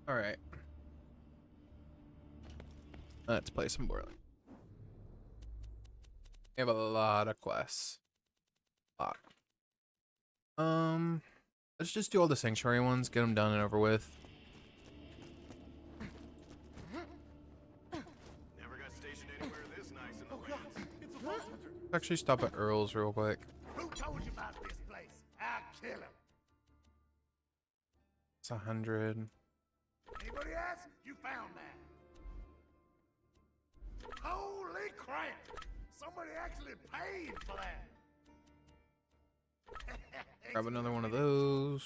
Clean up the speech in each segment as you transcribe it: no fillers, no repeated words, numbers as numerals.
Alright. Let's play some Borderlands. We have a lot of quests. Let's just do all the sanctuary ones, get them done and over with. Never got stationed anywhere this nice in the lands. It's a vault hunter. Let's actually stop at Earl's real quick. Who told you about this place? I'll kill him. It's 100. Anybody else? You found that. Holy crap! Somebody actually paid for that. Grab another one of those.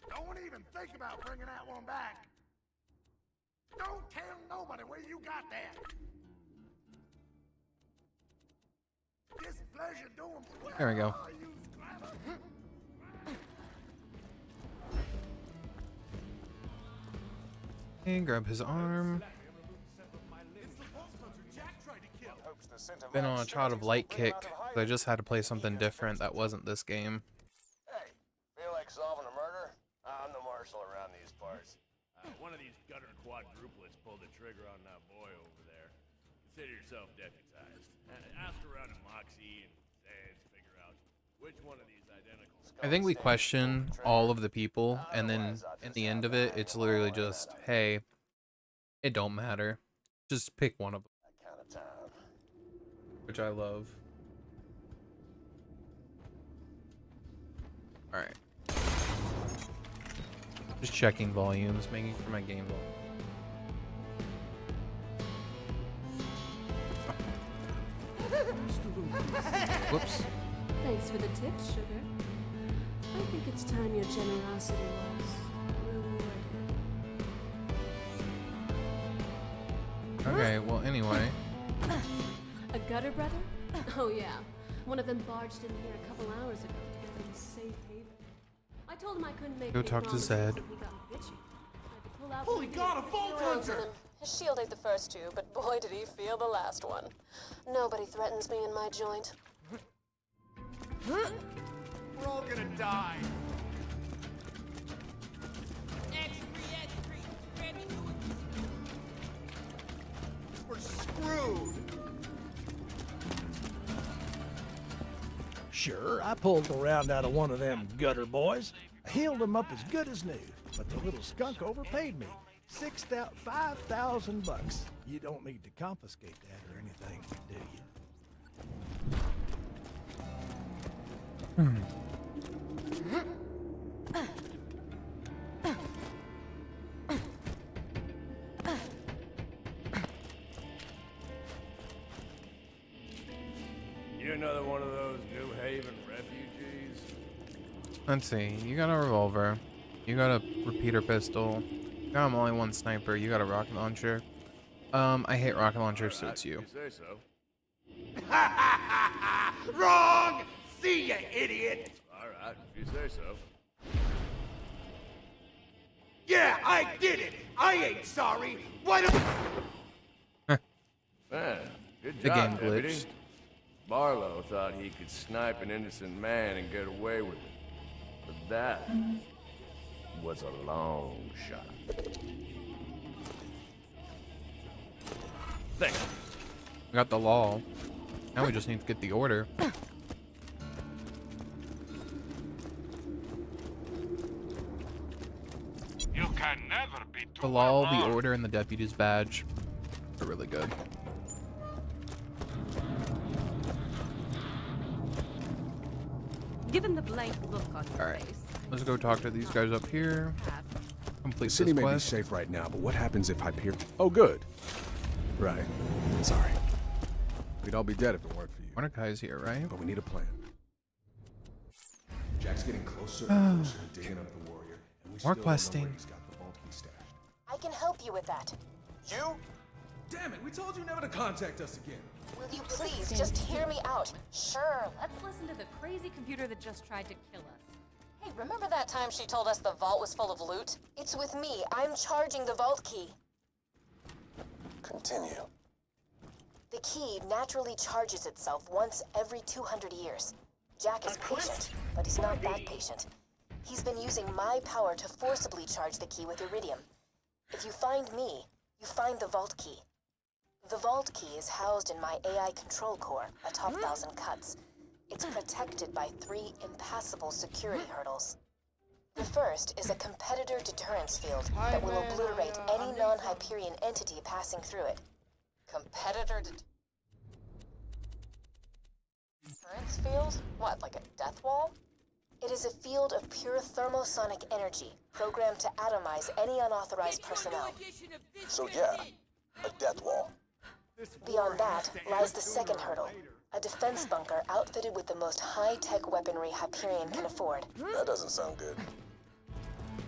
Don't even think about bringing that one back. Don't tell nobody where you got that. Displeasure doing. There we go. You scrabber. And grab his arm. It's the vault hunter Jack tried to kill. Been on a Child of Light kick. I just had to play something different that wasn't this game. Hey, feel like solving a murder? I'm the marshal around these parts. One of these gutter quadruplets pulled the trigger on that boy over there. Consider yourself deputized. Ask around in Moxie and Zeds, figure out which one of these identicals. I think we question all of the people, and then in the end of it, it's literally just, hey, it don't matter. Just pick one of them. That kind of time. Which I love. Alright. Just checking volumes, making sure my game volume. Whoops. Thanks for the tip, sugar. I think it's time your generosity was rewarded. Okay, well, anyway. A gutter brother? Oh yeah. One of them barged in here a couple hours ago to give them a safe haven. I told him I couldn't make Go any talk to promises Zed. if he got bitchy. I had to pull out Holy from God, a him. vault hunter! His shield ate the first two, but boy did he feel the last one. Nobody threatens me in my joint. We're all gonna die. We're screwed. Sure, I pulled the round out of one of them gutter boys. I healed him up as good as new, but the little skunk overpaid me. $5,000. You don't need to confiscate that or anything, do you? You another one of those New Haven refugees? Let's see. You got a revolver. You got a repeater pistol. I'm only one sniper. You got a rocket launcher. I hate rocket launchers, so it's you. You say so. Wrong! See ya, idiot! Alright, if you say so. Yeah, I did it! I ain't sorry! Why don't... Man, good The job, game deputy. glitched. Barlow thought he could snipe an innocent man and get away with it. But that was a long shot. Thanks. We got the law. Now we just need to get the order. You can never be too The law, the unarmed. order, and the deputy's badge are really good. Given the blank look on your Alright. face, Let's go talk to these guys up here. The Complete city this may be quest. safe right now, but what happens if Hyperion... Oh, good. Right. Sorry. We'd all be dead if it weren't for you. Mordecai's here, right? But we need a plan. Jack's getting closer and closer to digging up the warrior. And we More still don't know questing. where he's got the vault key stashed. I can help you with that. You? Damn it, we told you never to contact us again. Will you please just hear me out? Sure. let's listen to the crazy computer that just tried to kill us. Hey, remember that time she told us the vault was full of loot? It's with me. I'm charging the vault key. Continue. The key naturally charges itself once every 200 years. Jack is patient, but he's not that patient. He's been using my power to forcibly charge the key with iridium. If you find me, you find the vault key. The vault key is housed in my AI control core atop Thousand Cuts. It's protected by 3 impassable security hurdles. The first is a competitor deterrence field that will obliterate any non-Hyperion entity passing through it. Competitor deterrence field? What, like a death wall? It is a field of pure thermosonic energy, programmed to atomize any unauthorized personnel. So yeah, a death wall. Beyond that lies the second hurdle, a defense bunker outfitted with the most high-tech weaponry Hyperion can afford. That doesn't sound good.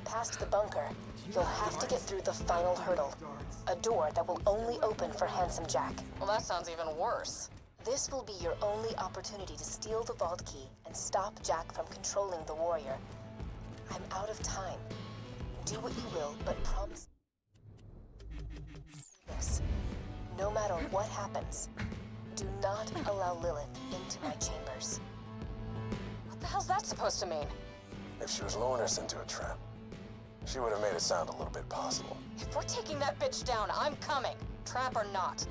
Past the bunker, you'll have to get through the final hurdle, a door that will only open for Handsome Jack. Well, that sounds even worse. This will be your only opportunity to steal the vault key and stop Jack from controlling the warrior. I'm out of time. Do what you will, but promise this. No matter what happens, do not allow Lilith into my chambers. What the hell's that supposed to mean? If she was luring us into a trap, she would have made it sound a little bit possible. If we're taking that bitch down, I'm coming. Trap or not.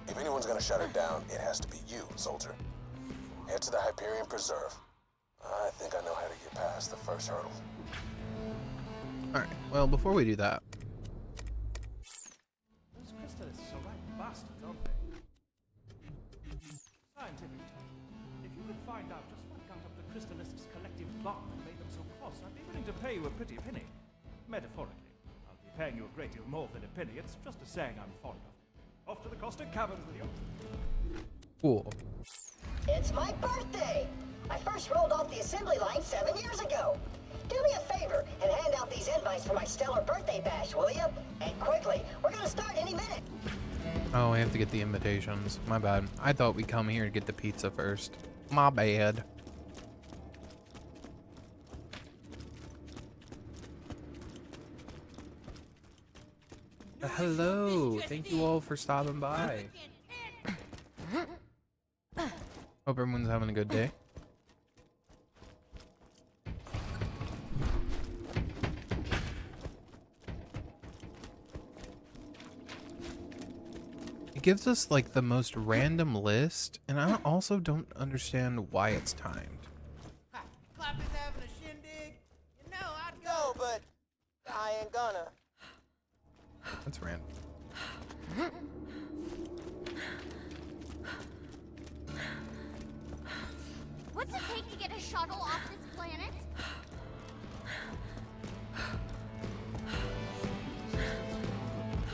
If anyone's gonna shut her down, it has to be you, soldier. Head to the Hyperion Preserve. I think I know how to get past the first hurdle. Alright, well, before we do that, Those crystalists are right bastards, aren't they? Scientific term. If you could find out just what got up the crystallists' collective bond and made them so cross, I'd be willing to pay you a pretty penny. Metaphorically. I'll be paying you a great deal more than a penny. It's just a saying I'm fond of. Off to the Caustic Caverns with you. cool. It's my birthday! I first rolled off the assembly line 7 years ago. Do me a favor and hand out these invites for my stellar birthday bash, will you? And quickly, we're gonna start any minute. Oh, I have to get the invitations. My bad. I thought we'd come here to get the pizza first. My bad. Hello. Thank you all for stopping by. Hope everyone's having a good day. It gives us like the most random list, and I also don't understand why it's timed. Clap is having a shindig. You know, I'd No, but I ain't gonna. That's random. What's it take to get a shuttle off this planet?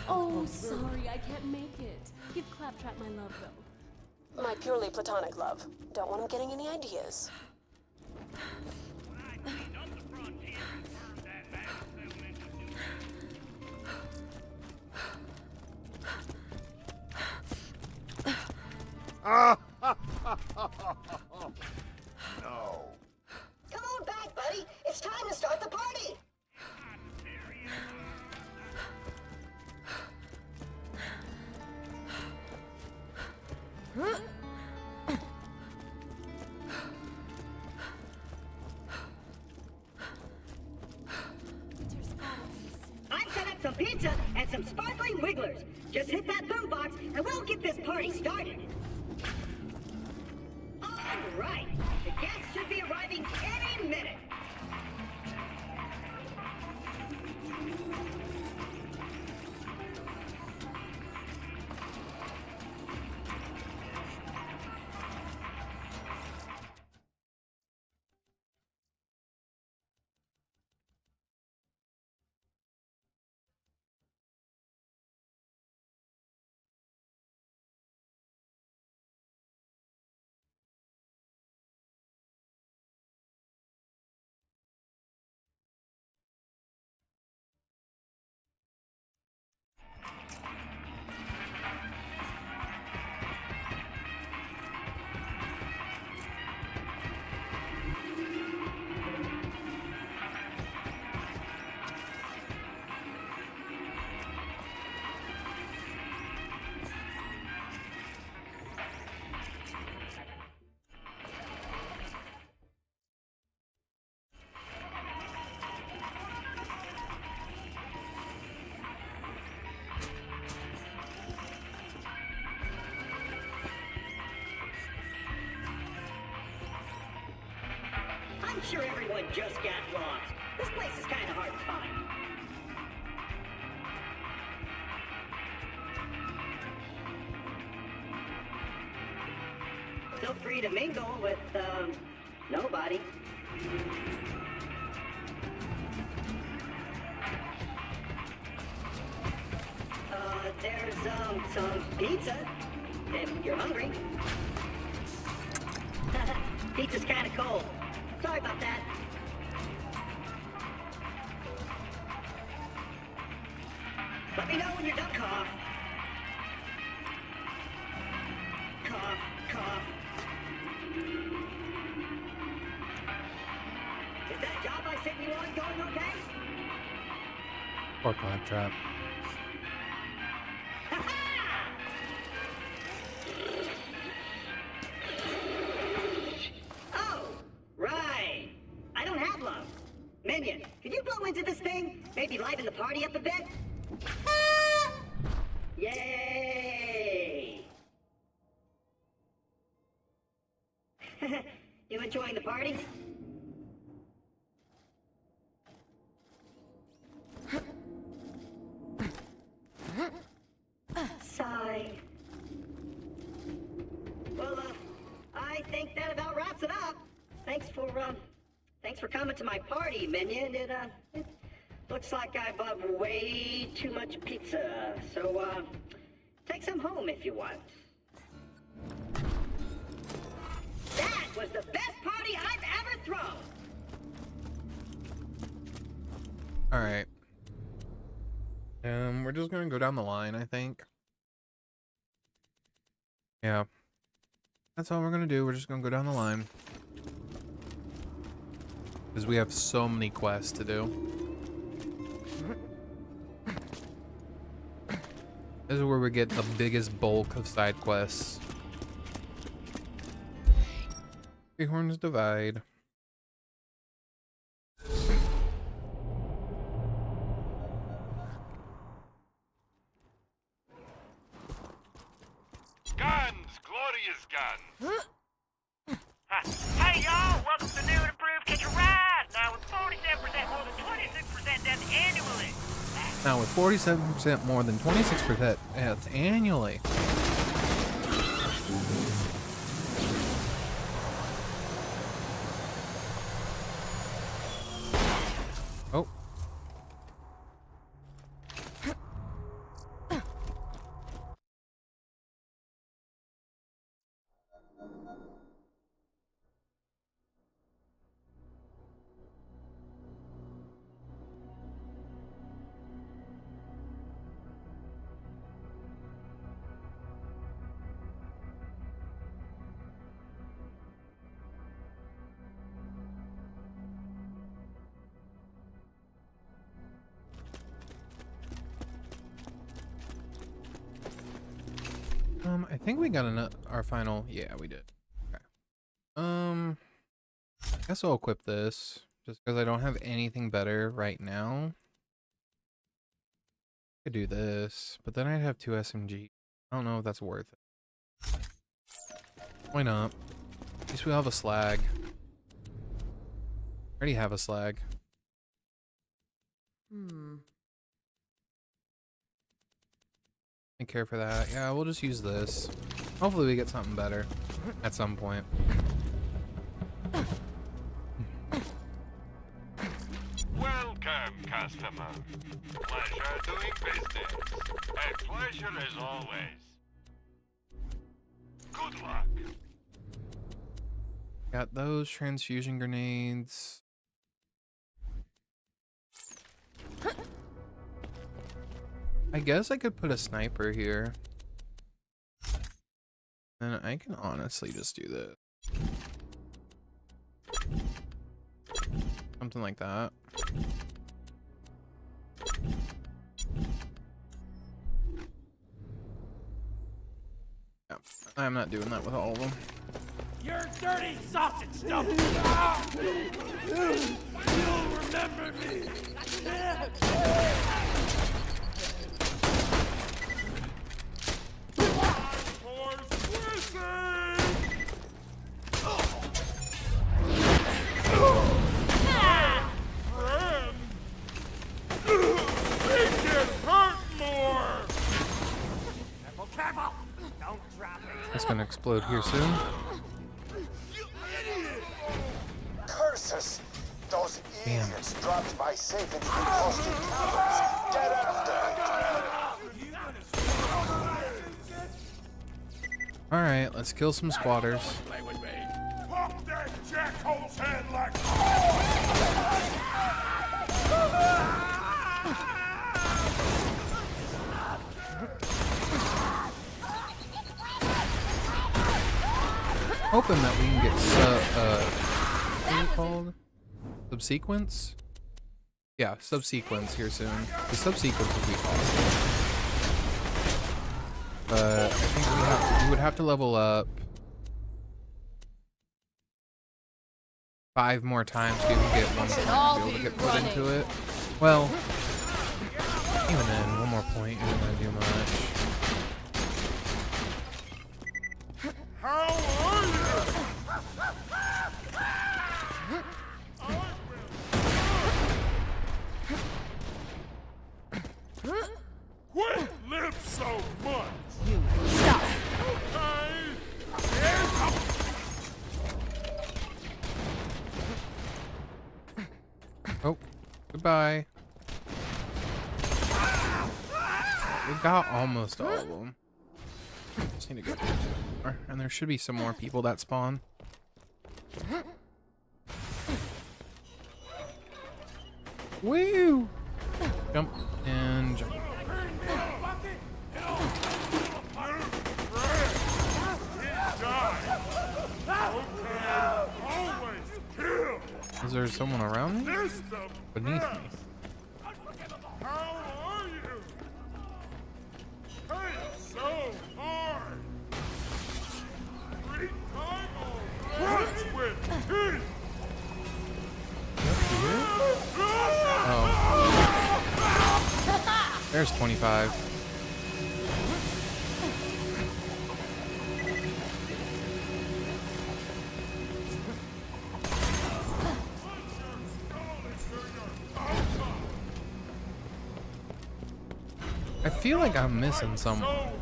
Oh, sorry, I can't make it. Give Claptrap my love, though. My purely platonic love. Don't want him getting any ideas. No. Come on back, buddy. It's time to start the party. I've set up some pizza and some sparkling wigglers. Just hit that boombox and we'll get this party started. All right. The guests should be arriving any minute. I'm sure everyone just got lost. This place is kind of hard to find. Feel free to mingle with, nobody. There's, some pizza, if you're hungry. Pizza's kinda cold. Sorry about that. Let me know when you're done, cough. Cough, cough. Is that job I sent you on going okay? Or Claptrap. Oh, right. I don't have love. Minion, could you blow into this thing? Maybe liven the party up a bit? Yay! You enjoying the party? Sigh. Well, I think that about wraps it up. Thanks for coming to my party, Minion. It looks like I bought way too much pizza. So, take some home if you want. That was the best party I've ever thrown! Alright. We're just gonna go down the line, I think. Yeah. That's all we're gonna do. We're just gonna go down the line. Because we have so many quests to do. This is where we get the biggest bulk of side quests. Bighorns Divide. Guns, glorious guns. Hey y'all, welcome to new and improved Catch a Ride. Now with 47% more than 26% death annually. Now with 47% more than 26% death annually. Oh. I think we got our final. Yeah, we did. Okay. I guess I'll equip this just because I don't have anything better right now. I could do this, but then I'd have 2 SMG. I don't know if that's worth it. Why not? At least we have a slag. Already have a slag. I care for that. Yeah, we'll just use this. Hopefully we get something better at some point. Welcome, customer. Pleasure doing business. A pleasure as always. Good luck. Got those transfusion grenades. I guess I could put a sniper here. And I can honestly just do this. Something like that. Yeah, I'm not doing that with all of them. You're dirty sausage stuff! You'll remember me! gonna explode here soon. Curses! Those Damn. idiots dropped by safe into the enclosed caverns. Get after it! Alright, let's kill some squatters. Pop that jackhole's head like... Hoping that we can get what are they called? Subsequence? Yeah, subsequence here soon. The subsequence would be awesome. But I think we would have to level up 5 more times to even get one point to be able to get put into it. Well, even then, 1 more point isn't gonna do much. How are you? Quit live so much! You stop! Okay! Oh, goodbye. We got almost all of them. Just need to go. And there should be some more people that spawn. Woo! Jump and jump. Is there someone around me? Beneath me. How are you? Hey, so hard! Free time already with teeth! Oh. There's 25. I feel like I'm missing someone.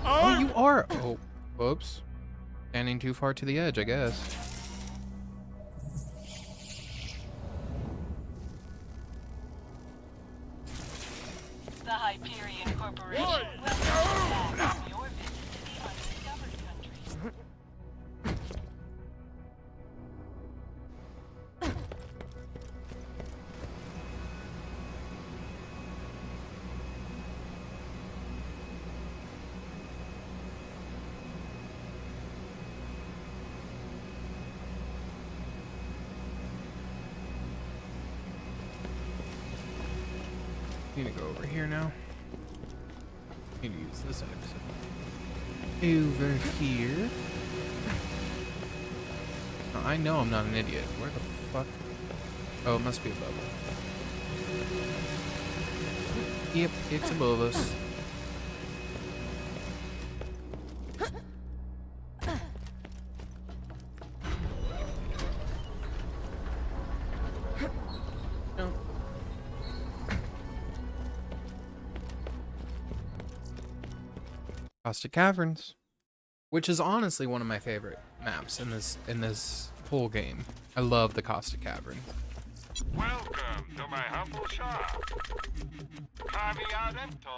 Oh, you are. Oh, whoops. Standing too far to the edge, I guess. The Hyperion Corporation welcomes you back from your visit to the undiscovered countries. Need to go over here now. Need to use this exit. Over here. Now, I know I'm not an idiot. Where the fuck? Oh, it must be above us. Yep, it's above us. Caustic Caverns, which is honestly one of my favorite maps in this whole game. I love the Caustic Caverns. Welcome to my humble shop. Caviar Emptor.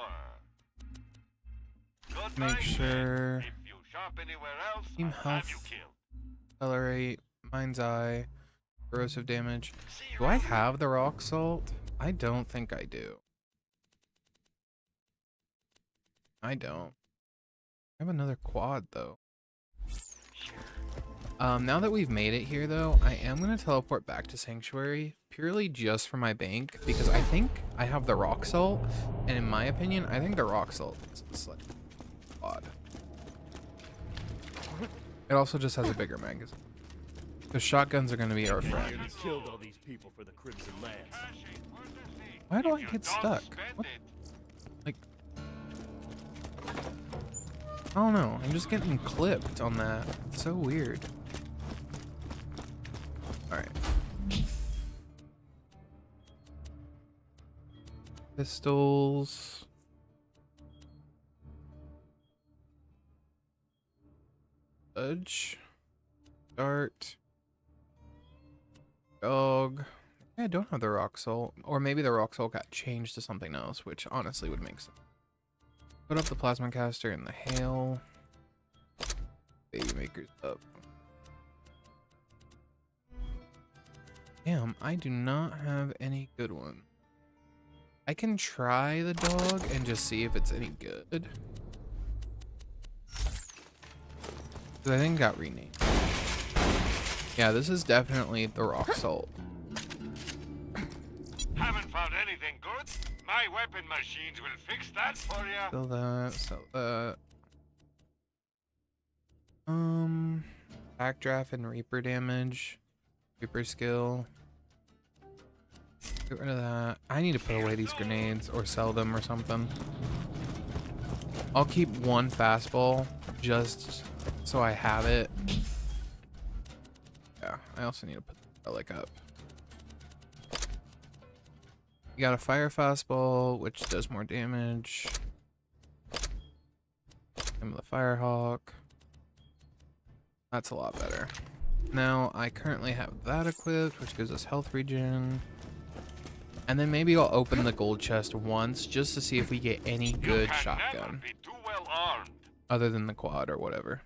Good Make sure. If you shop anywhere else, Team I'll have you health. killed. Accelerate. Mind's Eye. Corrosive damage. Do I have the rock salt? I don't think I do. I don't. I have another quad though. Now that we've made it here though, I am going to teleport back to Sanctuary purely just for my bank because I think I have the rock salt, and in my opinion, I think the rock salt is like quad. It also just has a bigger magazine. The shotguns are going to be our friends. Killed all these people for the Crimson Lands. Why do I get stuck? What? Like, I don't know. I'm just getting clipped on that. It's so weird. Alright. Pistols. Edge. Dart. Dog. Yeah, I don't have the rock salt. Or maybe the rock salt got changed to something else, which honestly would make sense. Put up the plasma caster and the hail. Baby makers up. Damn, I do not have any good one. I can try the dog and just see if it's any good. I think it got renamed. Yeah, this is definitely the rock salt. Haven't found anything good? My weapon machines will fix that for you. Sell that, sell that. Backdraft and Reaper damage. Reaper skill. Get rid of that. I need to put away these grenades or sell them or something. I'll keep one fastball just so I have it. Yeah, I also need to put the relic up. You got a fire fastball, which does more damage. Some of the firehawk. That's a lot better. Now I currently have that equipped, which gives us health regen. And then maybe I'll open the gold chest once just to see if we get any good shotgun. Other than the quad or whatever.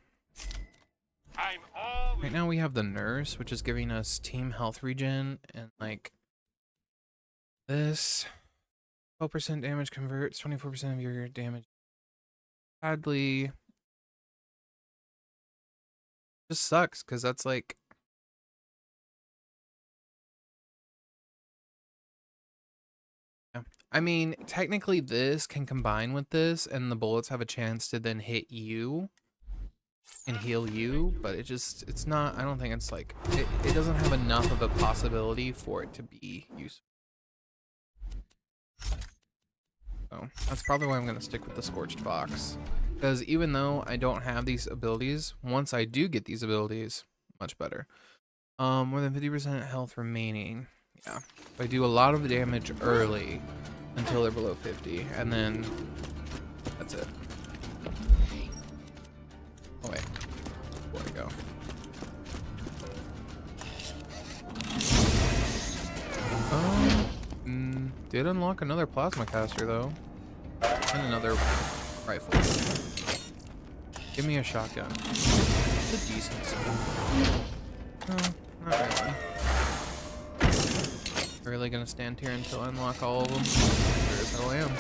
Right now we have the nurse, which is giving us team health regen, and like this 12% damage converts 24% of your damage. Sadly, just sucks because that's like I mean, technically this can combine with this and the bullets have a chance to then hit you and heal you, but it's not, I don't think it's like, it doesn't have enough of a possibility for it to be useful. So that's probably why I'm going to stick with the Scorched Box. Because even though I don't have these abilities, once I do get these abilities, much better. More than 50% health remaining. Yeah. So I do a lot of damage early until they're below 50, and then that's it. Oh wait, where to go? Did unlock another plasma caster though, and another rifle. Give me a shotgun. It's a decent skin. No, not really. Really gonna stand here until I unlock all of them? Sure as hell I am.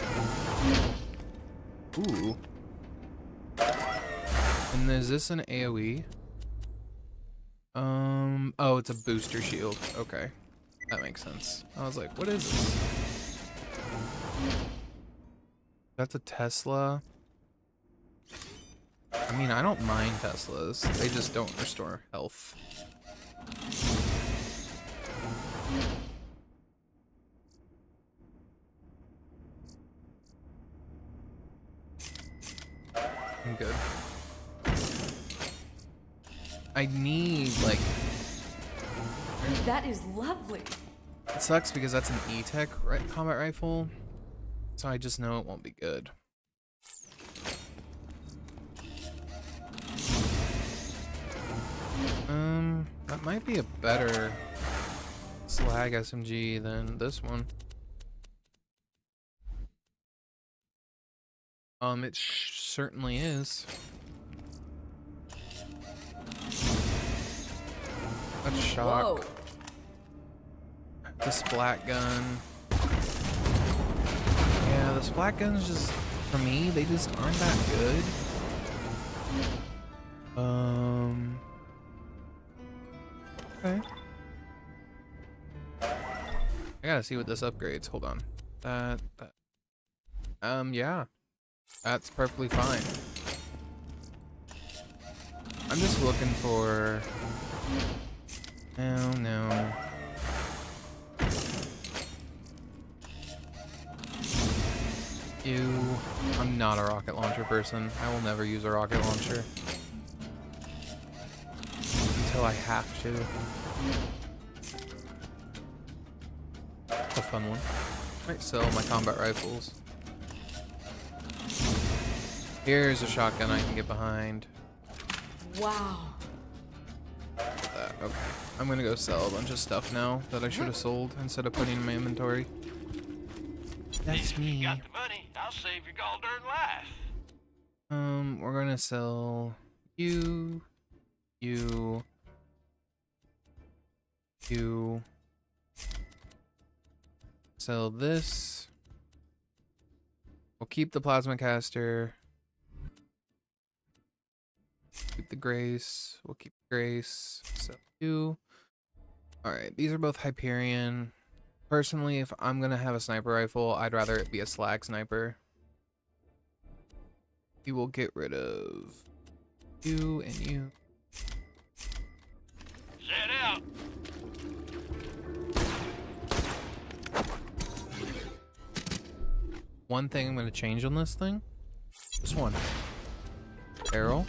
Ooh. And is this an AoE? Oh, it's a booster shield. Okay. That makes sense. I was like, what is this? That's a Tesla. I mean, I don't mind Teslas. They just don't restore health. I'm good. I need, like... That is lovely. It sucks because that's an E-Tech combat rifle, so I just know it won't be good. That might be a better slag SMG than this one. It certainly is. That's shock. Whoa. The splat gun. Yeah, the splat guns just, for me, they just aren't that good. Okay. I gotta see what this upgrades. Hold on. That. Yeah. That's perfectly fine. I'm just looking for... No. Ew. I'm not a rocket launcher person. I will never use a rocket launcher. Until I have to. A fun one. Might sell my combat rifles. Here's a shotgun I can get behind. Wow. Okay, I'm gonna go sell a bunch of stuff now that I should have sold instead of putting in my inventory. That's If me. you got the money, I'll save your gall darn life. We're gonna sell you, sell this. We'll keep the plasma caster. Keep the grace. We'll keep the grace. Sell you. Alright, these are both Hyperion. Personally, if I'm gonna have a sniper rifle, I'd rather it be a slag sniper. We will get rid of you and you. Set out. One thing I'm going to change on this thing. Just one. Barrel.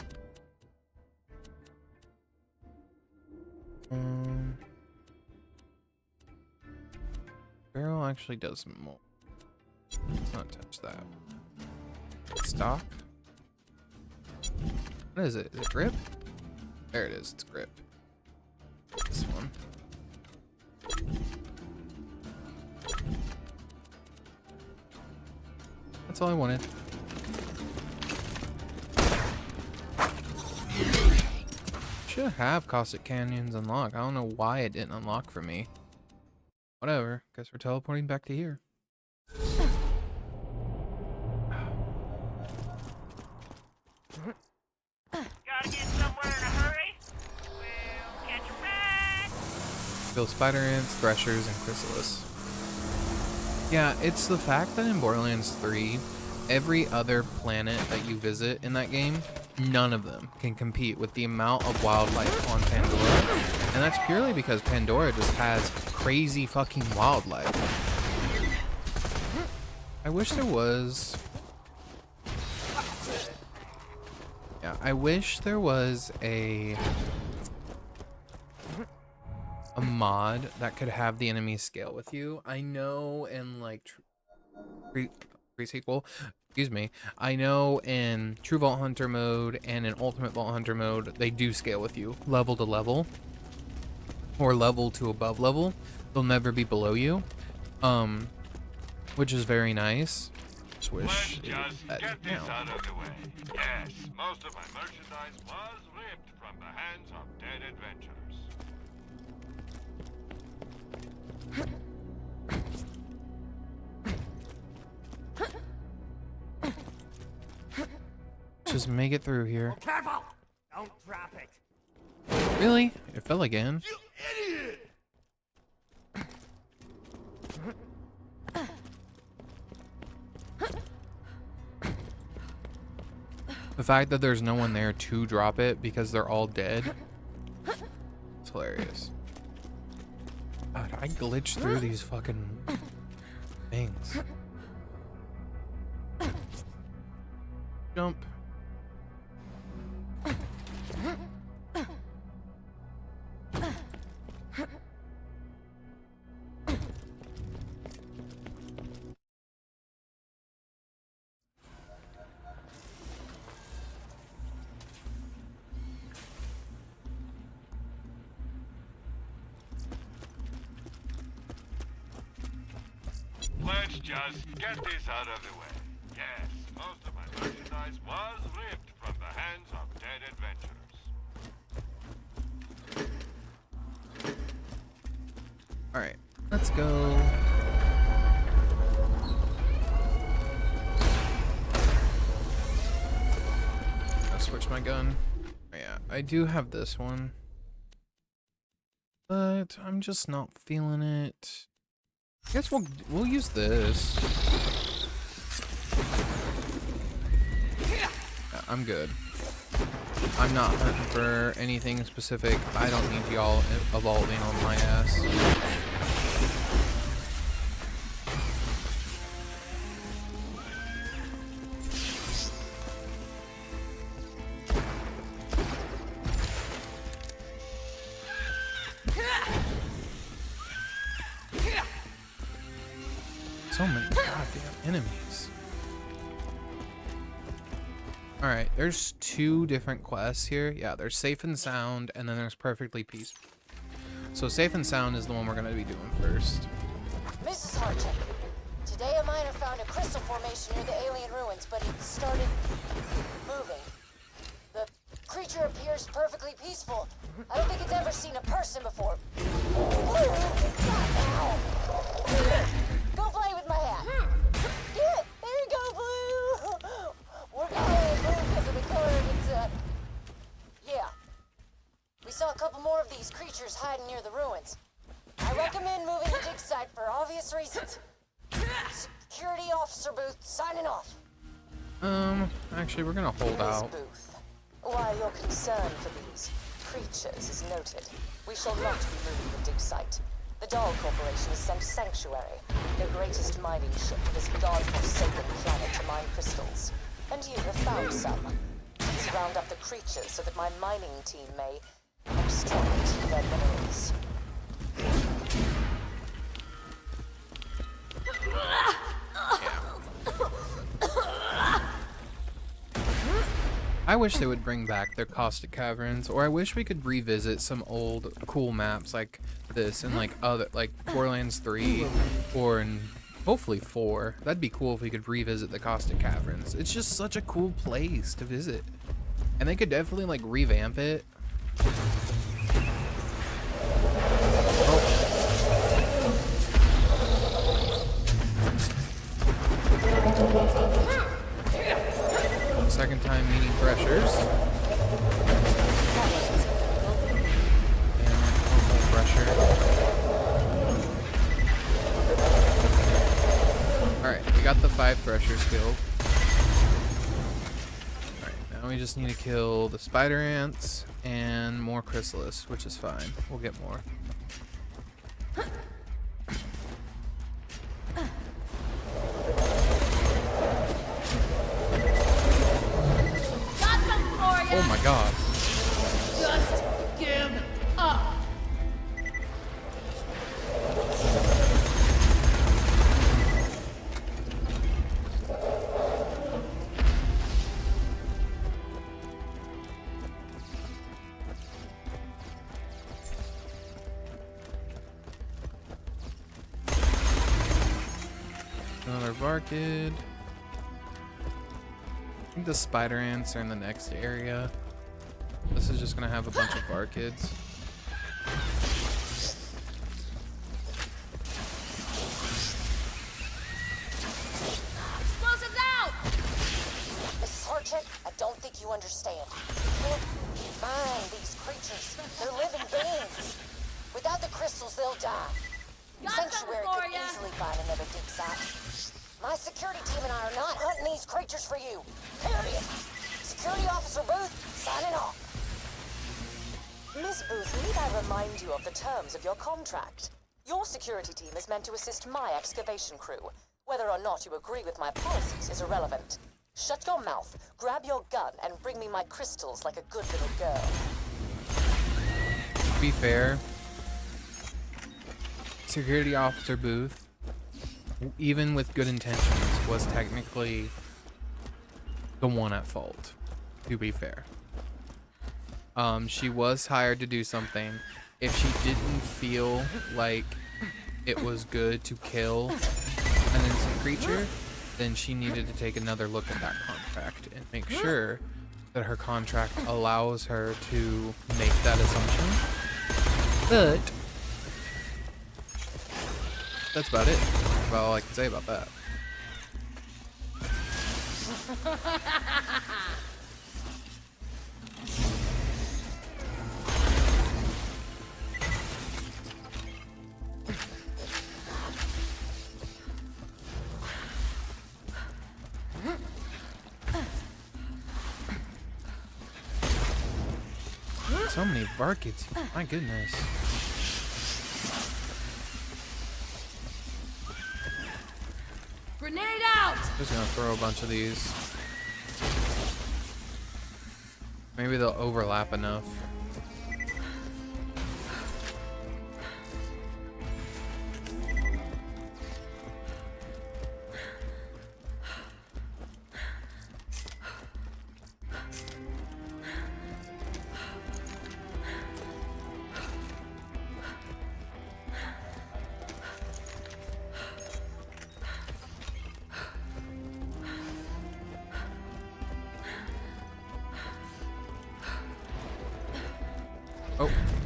Barrel actually does more. Let's not touch that. Stock. What is it? Is it grip? There it is. It's grip. This one. That's all I wanted. Should have Caustic Canyons unlocked. I don't know why it didn't unlock for me. Whatever. Guess we're teleporting back to here. Gotta get somewhere in a hurry? We'll catch a ride. Kill spider ants, threshers, and chrysalis. Yeah, it's the fact that in Borderlands 3, every other planet that you visit in that game, none of them can compete with the amount of wildlife on Pandora. And that's purely because Pandora just has crazy fucking wildlife. I wish there was... Yeah, I wish there was a mod that could have the enemies scale with you. I know in like pre-sequel, excuse me, I know in True Vault Hunter mode and in Ultimate Vault Hunter mode, they do scale with you level to level or level to above level. They'll never be below you, which is very nice. Just wish it was that now. Out of the way. Yes, most of my merchandise was ripped from the hands of dead adventurers. Just make it through here. Oh, careful! Don't drop it. Really? It fell again. You idiot! The fact that there's no one there to drop it because they're all dead. It's hilarious. God, I glitch through these fucking things. Jump. Let's just get this out of the way. Yes, most of my merchandise was ripped from the hands of dead adventurers. Alright, let's go. I'll switch my gun. Oh, yeah, I do have this one. But I'm just not feeling it. I guess we'll use this. Yeah, I'm good. I'm not hunting for anything specific. I don't need y'all evolving on my ass. So many goddamn enemies. Alright, there's 2 different quests here. Yeah, there's Safe and Sound, and then there's Perfectly Peaceful. So Safe and Sound is the one we're going to be doing first. Mrs. Harchick, today a miner found a crystal formation near the alien ruins, but it started moving. The creature appears perfectly peaceful. I don't think it's ever seen a person before. Go play with my hat. Yeah, there you go, Blue. We're calling Blue because of the color of its, yeah. We saw a couple more of these creatures hiding near the ruins. I recommend moving the dig site for obvious reasons. Security Officer Booth signing off. Actually, we're gonna hold out. Booth, while your concern for these creatures is noted, we shall not be moving the dig site. The Dahl Corporation has sent Sanctuary, their greatest mining ship, to this god-forsaken planet to mine crystals. And you have found some. Please round up the creatures so that my mining team may extract their minerals. I wish they would bring back their caustic caverns, or I wish we could revisit some old cool maps like this in like other, like Borderlands 3 or in hopefully 4. That'd be cool if we could revisit the caustic caverns. It's just such a cool place to visit, and they could definitely like revamp it. Second time meeting Threshers. And Thresher. Alright, we got the 5 Threshers killed. Alright, now we just need to kill the spider ants and more chrysalis, which is fine. We'll get more. Oh my god. Just give up. Another Varkid. I think the spider ants are in the next area. This is just gonna have a bunch of Varkids. Explosives out! Mrs. Harchick, I don't think you understand. You can't mine these creatures. They're living beings. Without the crystals, they'll die. Sanctuary could easily find another dig site. My security team and I are not hunting these creatures for you. Period. Security Officer Booth, signing off. Miss Booth, need I remind you of the terms of your contract? Your security team is meant to assist my excavation crew. Whether or not you agree with my policies is irrelevant. Shut your mouth, grab your gun, and bring me my crystals like a good little girl. To be fair, Security Officer Booth, even with good intentions, was technically the one at fault, to be fair. She was hired to do something. If she didn't feel like it was good to kill an innocent creature, then she needed to take another look at that contract and make sure that her contract allows her to make that assumption. But that's about it. That's about all I can say about that. So many Varkids. My goodness. Grenade out! Just gonna throw a bunch of these. Maybe they'll overlap enough.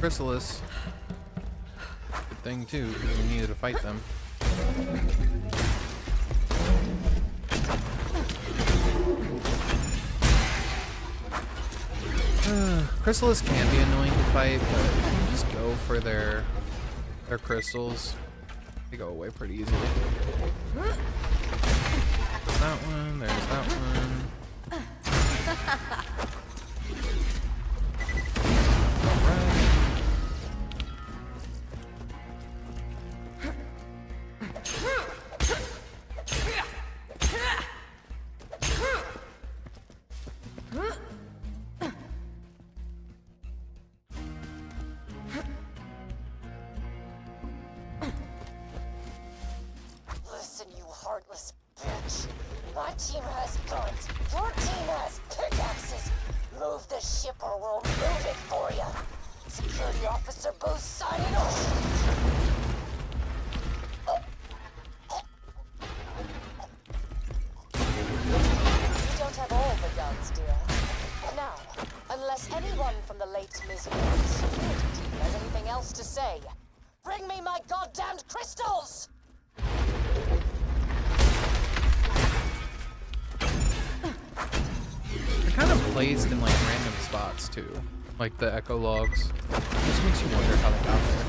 Chrysalis. Good thing too, because we needed to fight them. Chrysalis can be annoying to fight, but if you just go for their crystals, they go away pretty easily. There's that one, there's that one. Listen, you heartless bitch. My team has guns. Your team has pickaxes. Move the ship or we'll move it for you. Security Officer Booth signing off. We don't have all the guns, dear. Now, unless anyone from the late Ms. Booth's security team has anything else to say, bring me my goddamned crystals! They're kind of placed in like random spots too, like the echo logs. Just makes you wonder how they got there.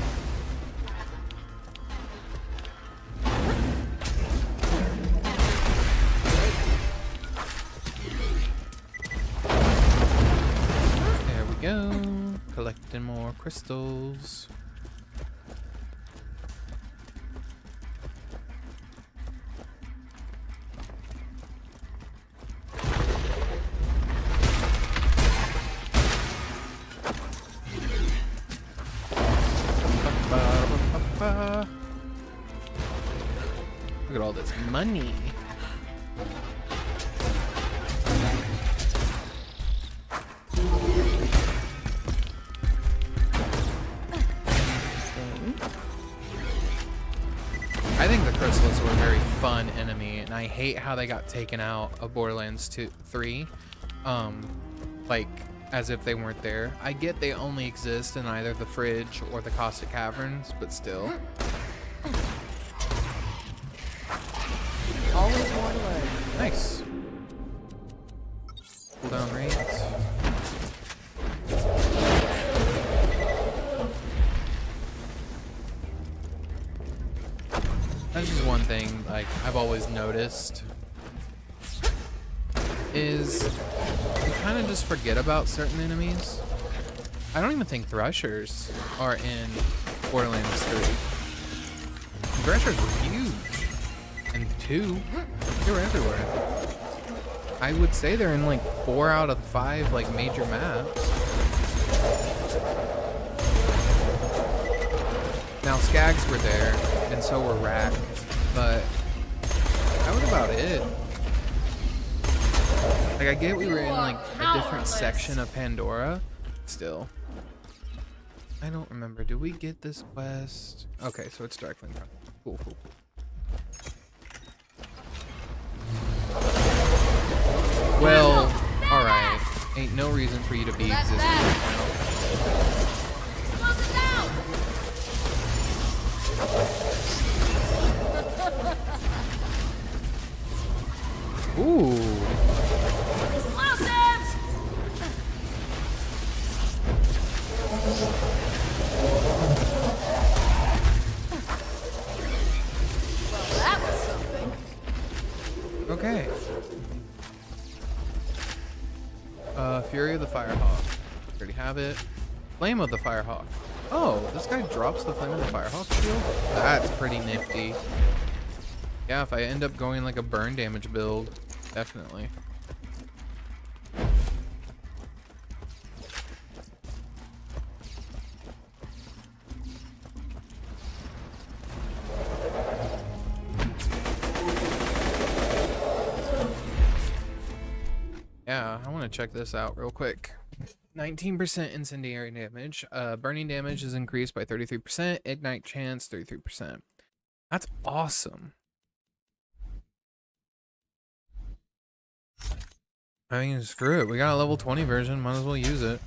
There we go. Collecting more crystals. Look at all this money. I think the crystals were a very fun enemy, and I hate how they got taken out of Borderlands 3. Like, as if they weren't there. I get they only exist in either the fridge or the Caustic Caverns, but still. Always more to learn. Nice. Cooldown rates. That's just one thing, like, I've always noticed is you kind of just forget about certain enemies. I don't even think Threshers are in Borderlands 3. Threshers were huge. And 2, they were everywhere. I would say they're in like 4 out of 5 like major maps. Now Skags were there, and so were Rack, but that was about it. Like, I get we were in like a different section of Pandora, still. I don't remember. Did we get this quest? Okay, so it's Darkling. Cool, cool, cool. Well, alright. Ain't no reason for you to be existing right now. Ooh. Well, that was something. Okay. Fury of the Firehawk. Already have it. Flame of the Firehawk. Oh, this guy drops the Flame of the Firehawk shield? That's pretty nifty. Yeah, if I end up going like a burn damage build, definitely. Yeah, I want to check this out real quick. 19% incendiary damage. Burning damage is increased by 33%. Ignite chance, 33%. That's awesome. I mean, screw it. We got a level 20 version. Might as well use it.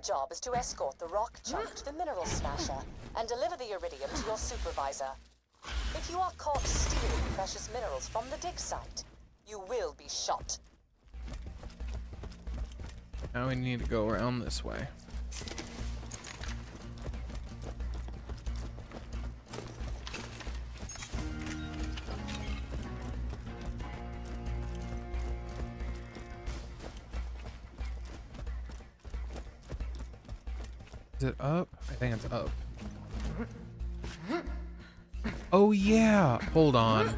Your job is to escort the rock chunk to the mineral smasher and deliver the iridium to your supervisor. If you are caught stealing precious minerals from the dig site, you will be shot. Now we need to go around this way. Is it up? I think it's up. Oh yeah! Hold on.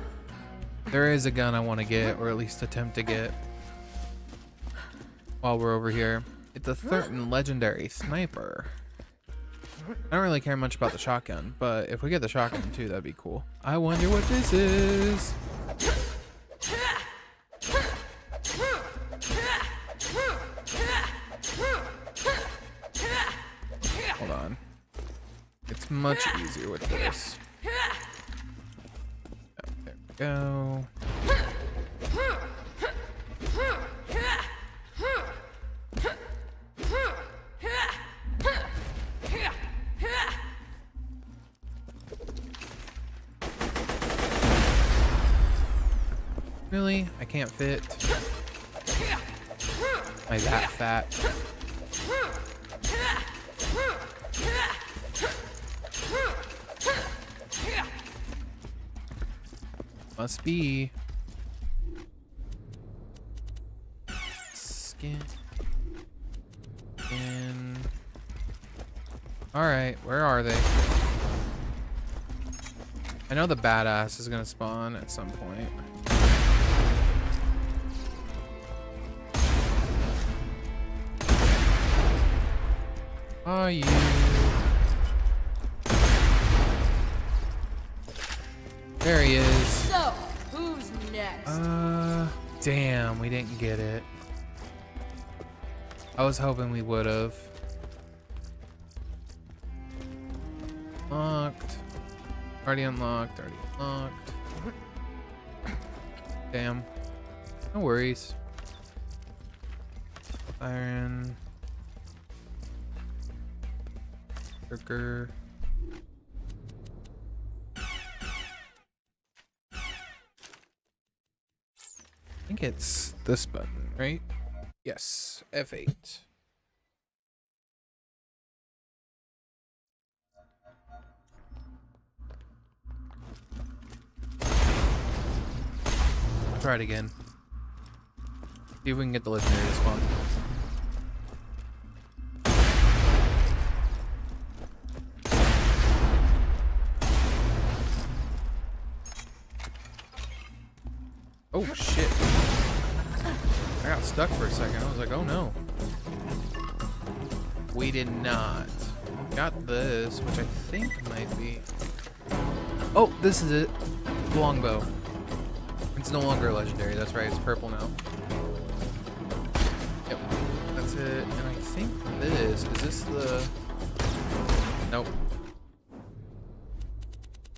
There is a gun I want to get, or at least attempt to get, while we're over here. It's a certain legendary sniper. I don't really care much about the shotgun, but if we get the shotgun too, that'd be cool. I wonder what this is. Hold on. It's much easier with this. Oh, there we go. Really? I can't fit. Am I that fat? Must be. Skin. Alright, where are they? I know the badass is gonna spawn at some point. Are you? There he is. So, who's next? Damn, we didn't get it. I was hoping we would have. Locked. Already unlocked, already unlocked. Damn. No worries. Iron. Burger. I think it's this button, right? Yes, F8. Try it again. See if we can get the legendary to spawn. Oh shit. I got stuck for a second. I was like, oh no. We did not. Got this, which I think might be. Oh, this is it. Longbow. It's no longer legendary. That's right. It's purple now. Yep. That's it. And I think this. Is this the. Nope.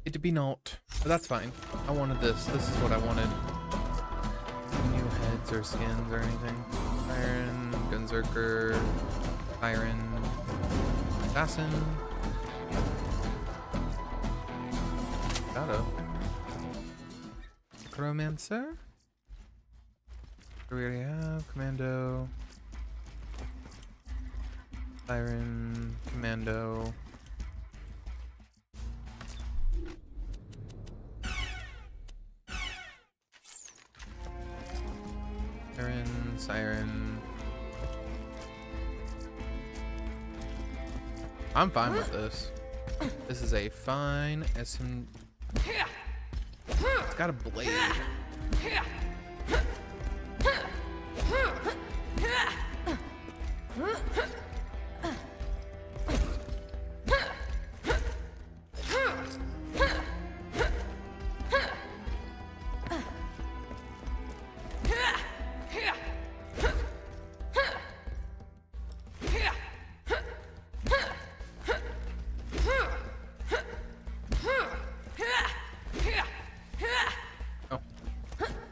It to be not. But that's fine. I wanted this. This is what I wanted. New heads or skins or anything. Iron, Gunzerker, Iron, Assassin. Shadow. Chromancer? Do we already have? Commando. Iron, Commando. Siren. I'm fine with this. This is a fine SM. It's got a blade.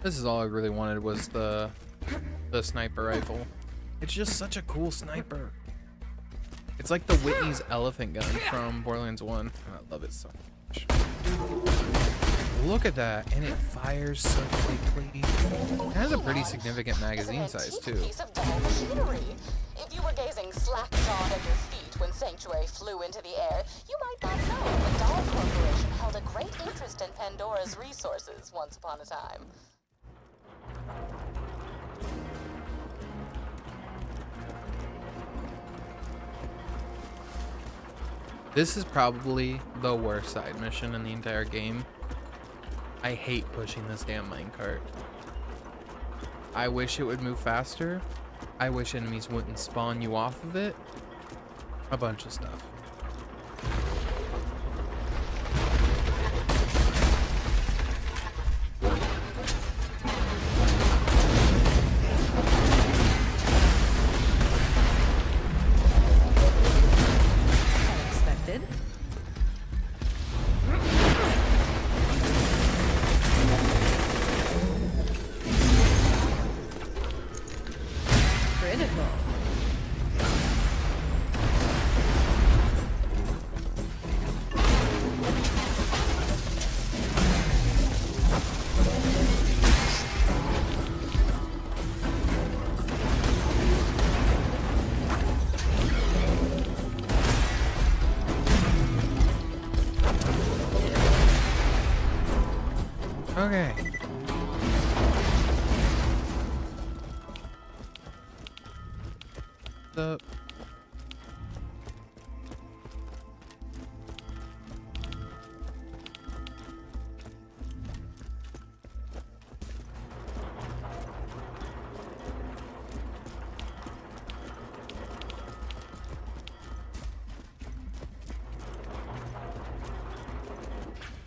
This is all I really wanted was the sniper rifle. It's just such a cool sniper. like the Whitney's elephant gun from Borderlands 1. I love it so much. Look at that, and it fires so quickly. It has a pretty significant magazine size too. Piece of dull machinery. If you were gazing slack-jawed at your feet when Sanctuary flew into the air, you might not know the Doll Corporation held a great interest in Pandora's resources once upon a time. This is probably the worst side mission in the entire game. I hate pushing this damn minecart. I wish it would move faster. I wish enemies wouldn't spawn you off of it. A bunch of stuff. Unexpected. Critical. Okay. The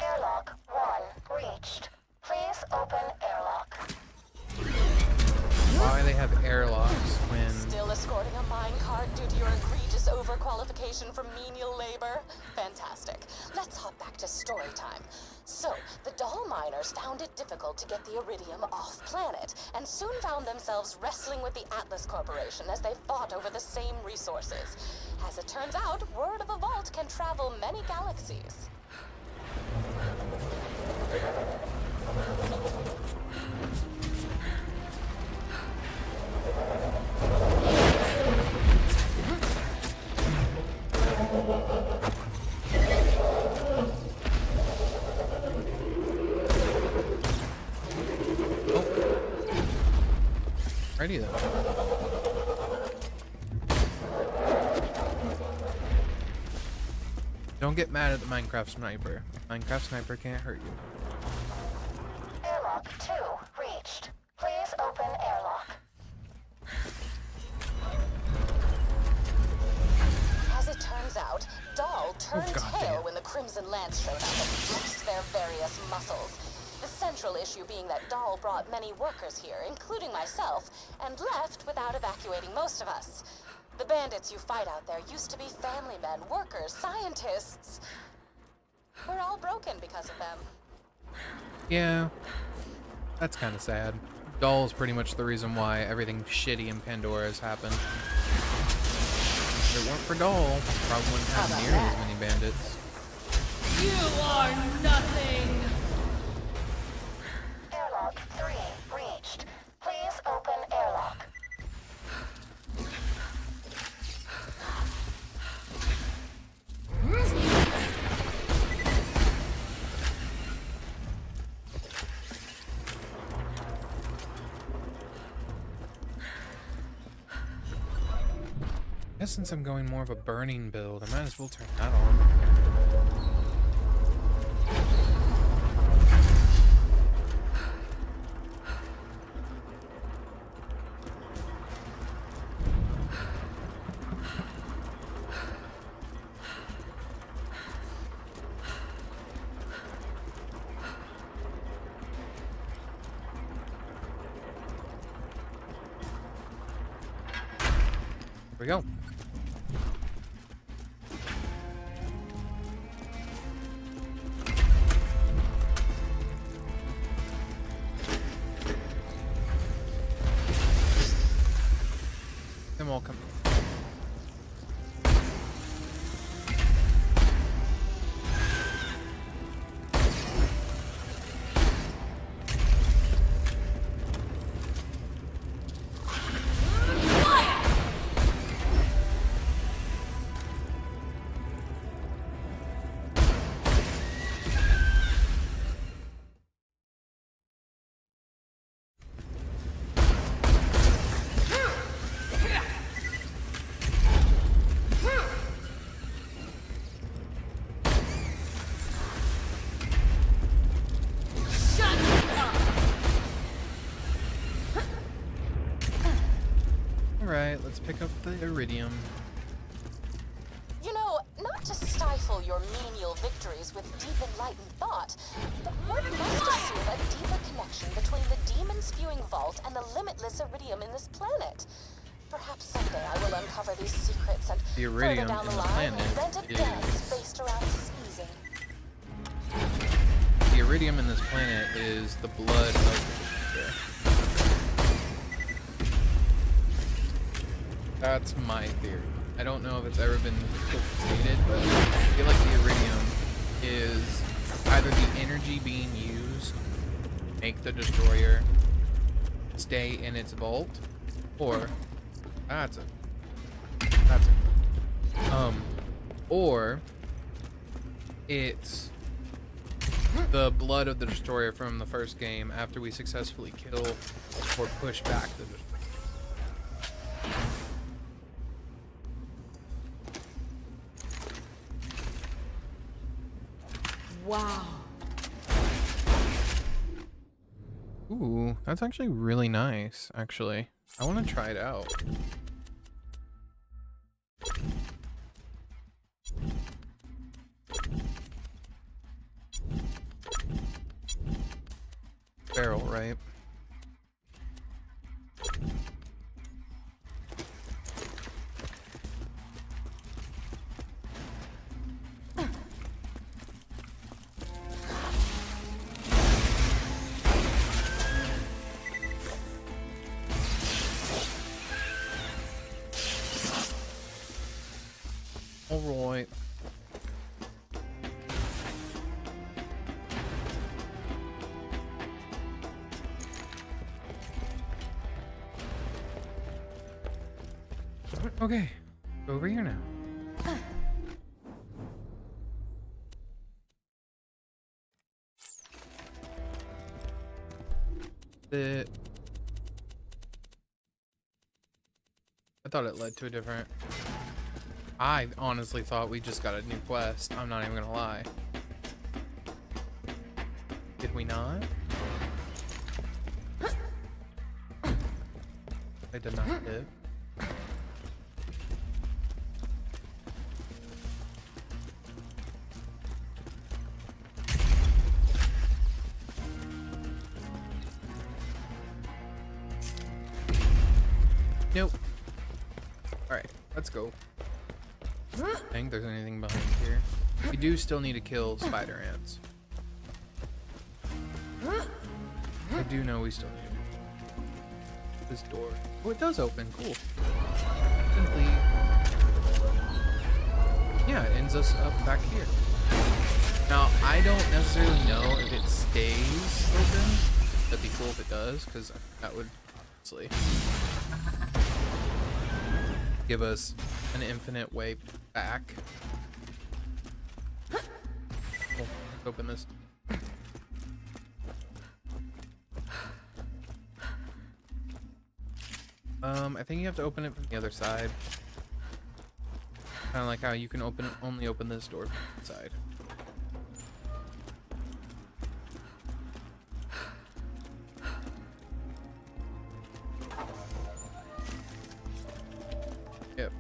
Airlock 1 reached. Please open airlock. why they have airlocks when Still escorting a minecart due to your egregious overqualification for menial labor? Fantastic. Let's hop back to story time. So, the doll miners found it difficult to get the iridium off planet, and soon found themselves wrestling with the Atlas Corporation as they fought over the same resources. As it turns out, word of a vault can travel many galaxies. Ready though. Don't get mad at the Minecraft sniper. Minecraft sniper can't hurt you. Airlock 2 reached. Please open airlock. As it turns out, Doll turned God tail damn. when the Crimson Lance showed up and flexed their various muscles. The central issue being that Doll brought many workers here, including myself, and left without evacuating most of us. The bandits you fight out there used to be family men, workers, scientists. We're all broken because of them. Yeah, that's kind of sad. Doll is pretty much the reason why everything shitty in Pandora has happened. If it weren't for Doll, probably wouldn't have nearly as many bandits. You are nothing. Airlock 3 reached. Please open airlock. I guess since I'm going more of a burning build, I might as well turn that on. Here we go. Then we'll come. pick up the iridium. You know, not to stifle your menial victories with deep enlightened thought, but one must assume a deeper connection between the demon-spewing vault and the limitless iridium in this planet. Perhaps someday I will uncover these secrets and The iridium further down in the the line planet invent a dance based around sneezing. The iridium in this planet is the blood of the That's my theory. I don't know if it's ever been stated, but I feel like the iridium is either the energy being used to make the destroyer stay in its vault, or or it's the blood of the destroyer from the first game after we successfully kill or push back the destroyer. Wow. Ooh, that's actually really nice, actually. I want to try it out. Barrel, right? All right. Okay, over here now. I thought it led to a different... I honestly thought we just got a new quest. I'm not even gonna lie. Did we not? I did not hit. Nope. Alright, let's go. I think there's anything behind here. We do still need to kill spider ants. I do know we still need it. This door. Oh, it does open. Cool. Simply. Yeah, it ends us up back here. Now, I don't necessarily know if it stays open. That'd be cool if it does, because that would obviously give us an infinite way back. Oh, let's open this. I think you have to open it from the other side. Kind of like how you can only open this door from the side. Yep.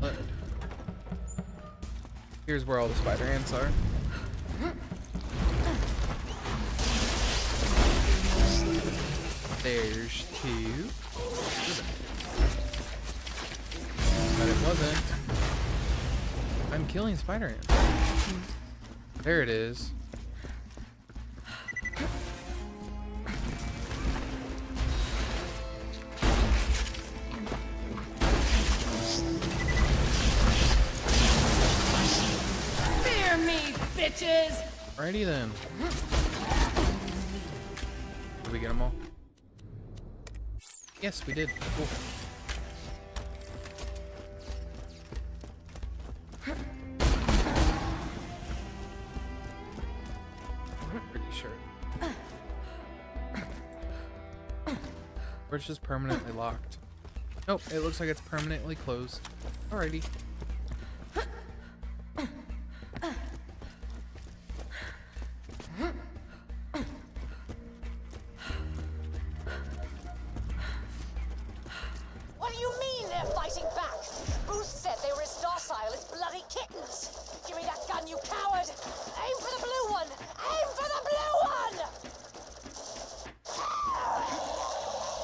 But here's where all the spider ants are. There's two. But it wasn't. I'm killing spider ants. There it is. Fear me, bitches! Alrighty then. Did we get them all? Yes, we did. Cool. Pretty sure. Or it's just permanently locked. Nope, it looks like it's permanently closed. Alrighty.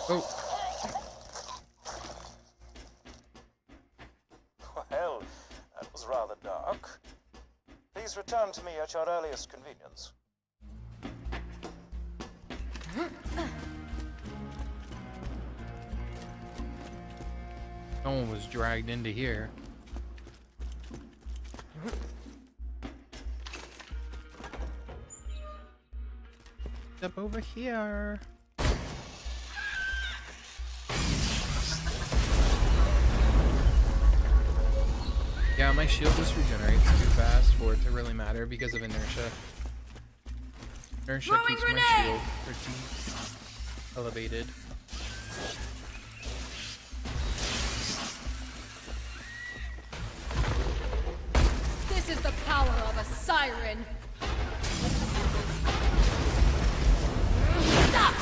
Oh. Well, that was rather dark. Please return to me at your earliest convenience. Someone was dragged into here. Step over here. Yeah, my shield just regenerates too fast for it to really matter because of inertia. Inertia keeps my shield pretty elevated. This is the power of a siren. Stop!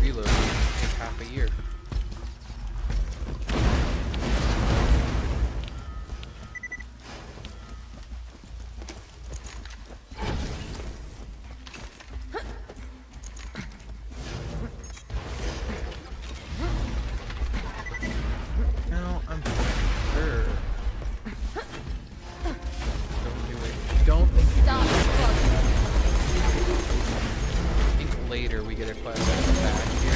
Reload take half a year. Now I'm sure. Don't do it. Don't think you Stop. I think later we get a quest back here.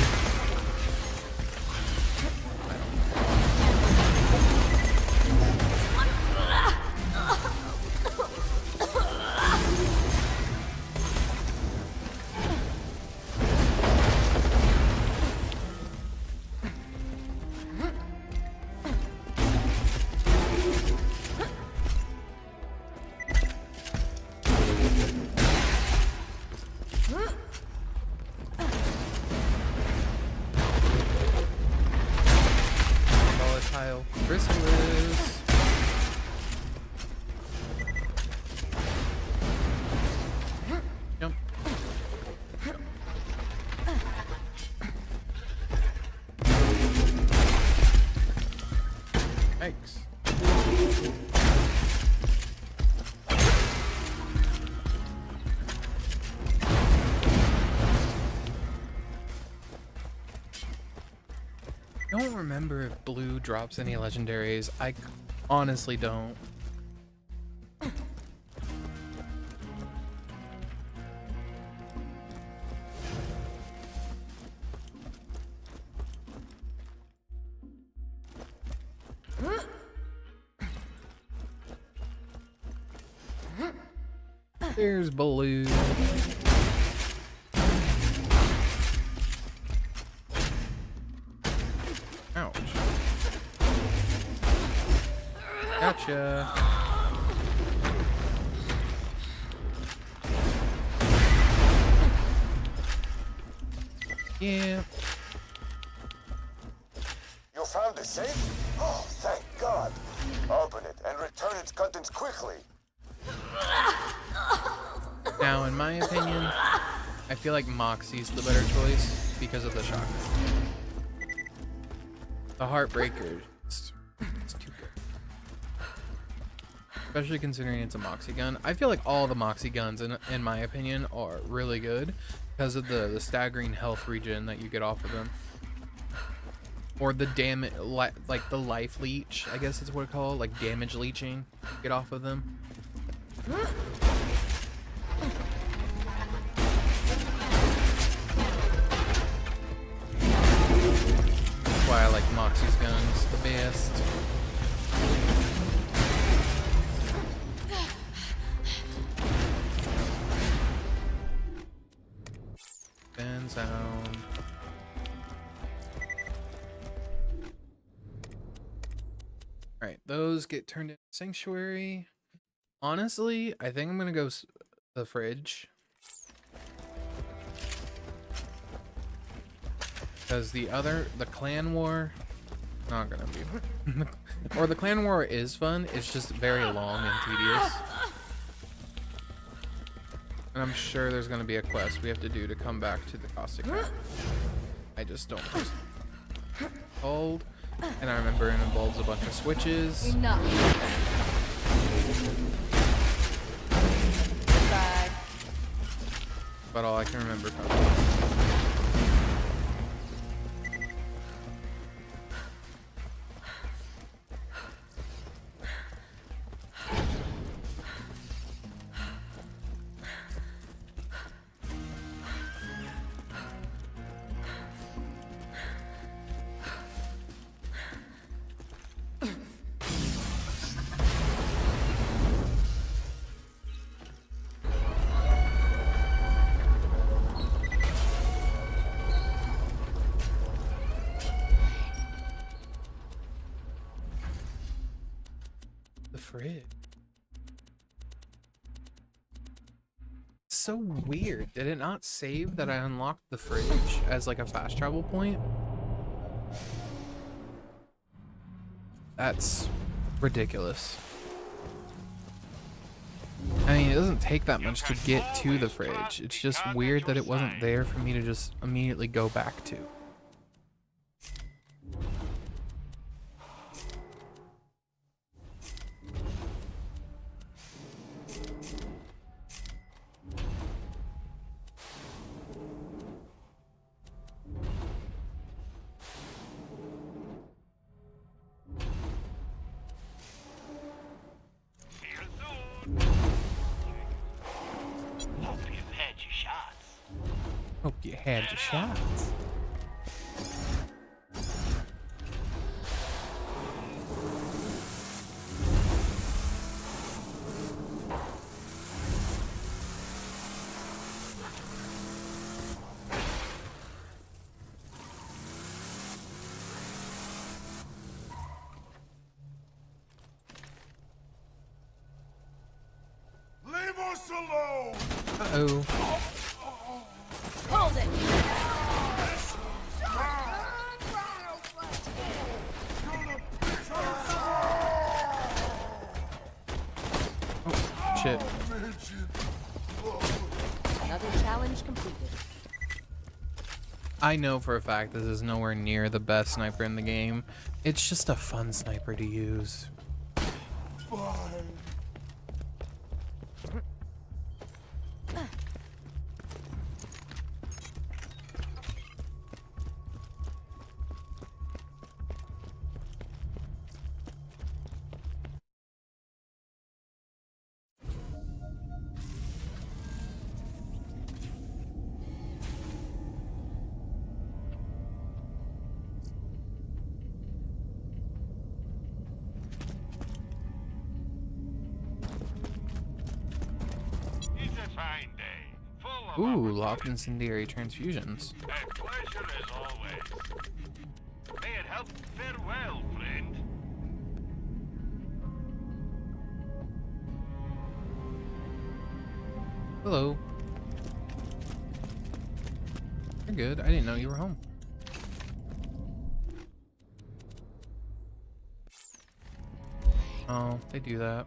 Volatile chrysalis. Jump. Thanks. I don't remember if blue drops any legendaries. I honestly don't. There's blue. Ouch. Gotcha. Yeah. You found the safe? Oh, thank God. Open it and return its contents quickly. Now, in my opinion, I feel like Moxie's the better choice because of the shotgun. The Heartbreaker, it's too good. Especially considering it's a Moxie gun. I feel like all the Moxie guns, in my opinion, are really good because of the staggering health regen that you get off of them. Or the damage, like the life leech, I guess is what it's called, like damage leeching, you get off of them. That's why I like Moxie's guns the best. Fan sound. Alright, those get turned into Sanctuary. Honestly, I think I'm gonna go the fridge. Because the clan war, not gonna be. Or the clan war is fun, it's just very long and tedious. And I'm sure there's gonna be a quest we have to do to come back to the Caustic Tower. I just don't hold. And I remember it involves a bunch of switches. Enough. Goodbye. About all I can remember. Fridge. So weird. Did it not save that I unlocked the fridge as like a fast travel point? That's ridiculous. I mean, it doesn't take that much to get to the fridge. It's just weird that it wasn't there for me to just immediately go back to. Hope you had your shots. Leave us alone! Uh-oh. Hold it! Oh, shit. Another challenge completed. I know for a fact this is nowhere near the best sniper in the game. It's just a fun sniper to use. Ooh, locked incendiary transfusions. A pleasure as always. May it help. Farewell, friend. Hello. You're good. I didn't know you were home. Oh, they do that.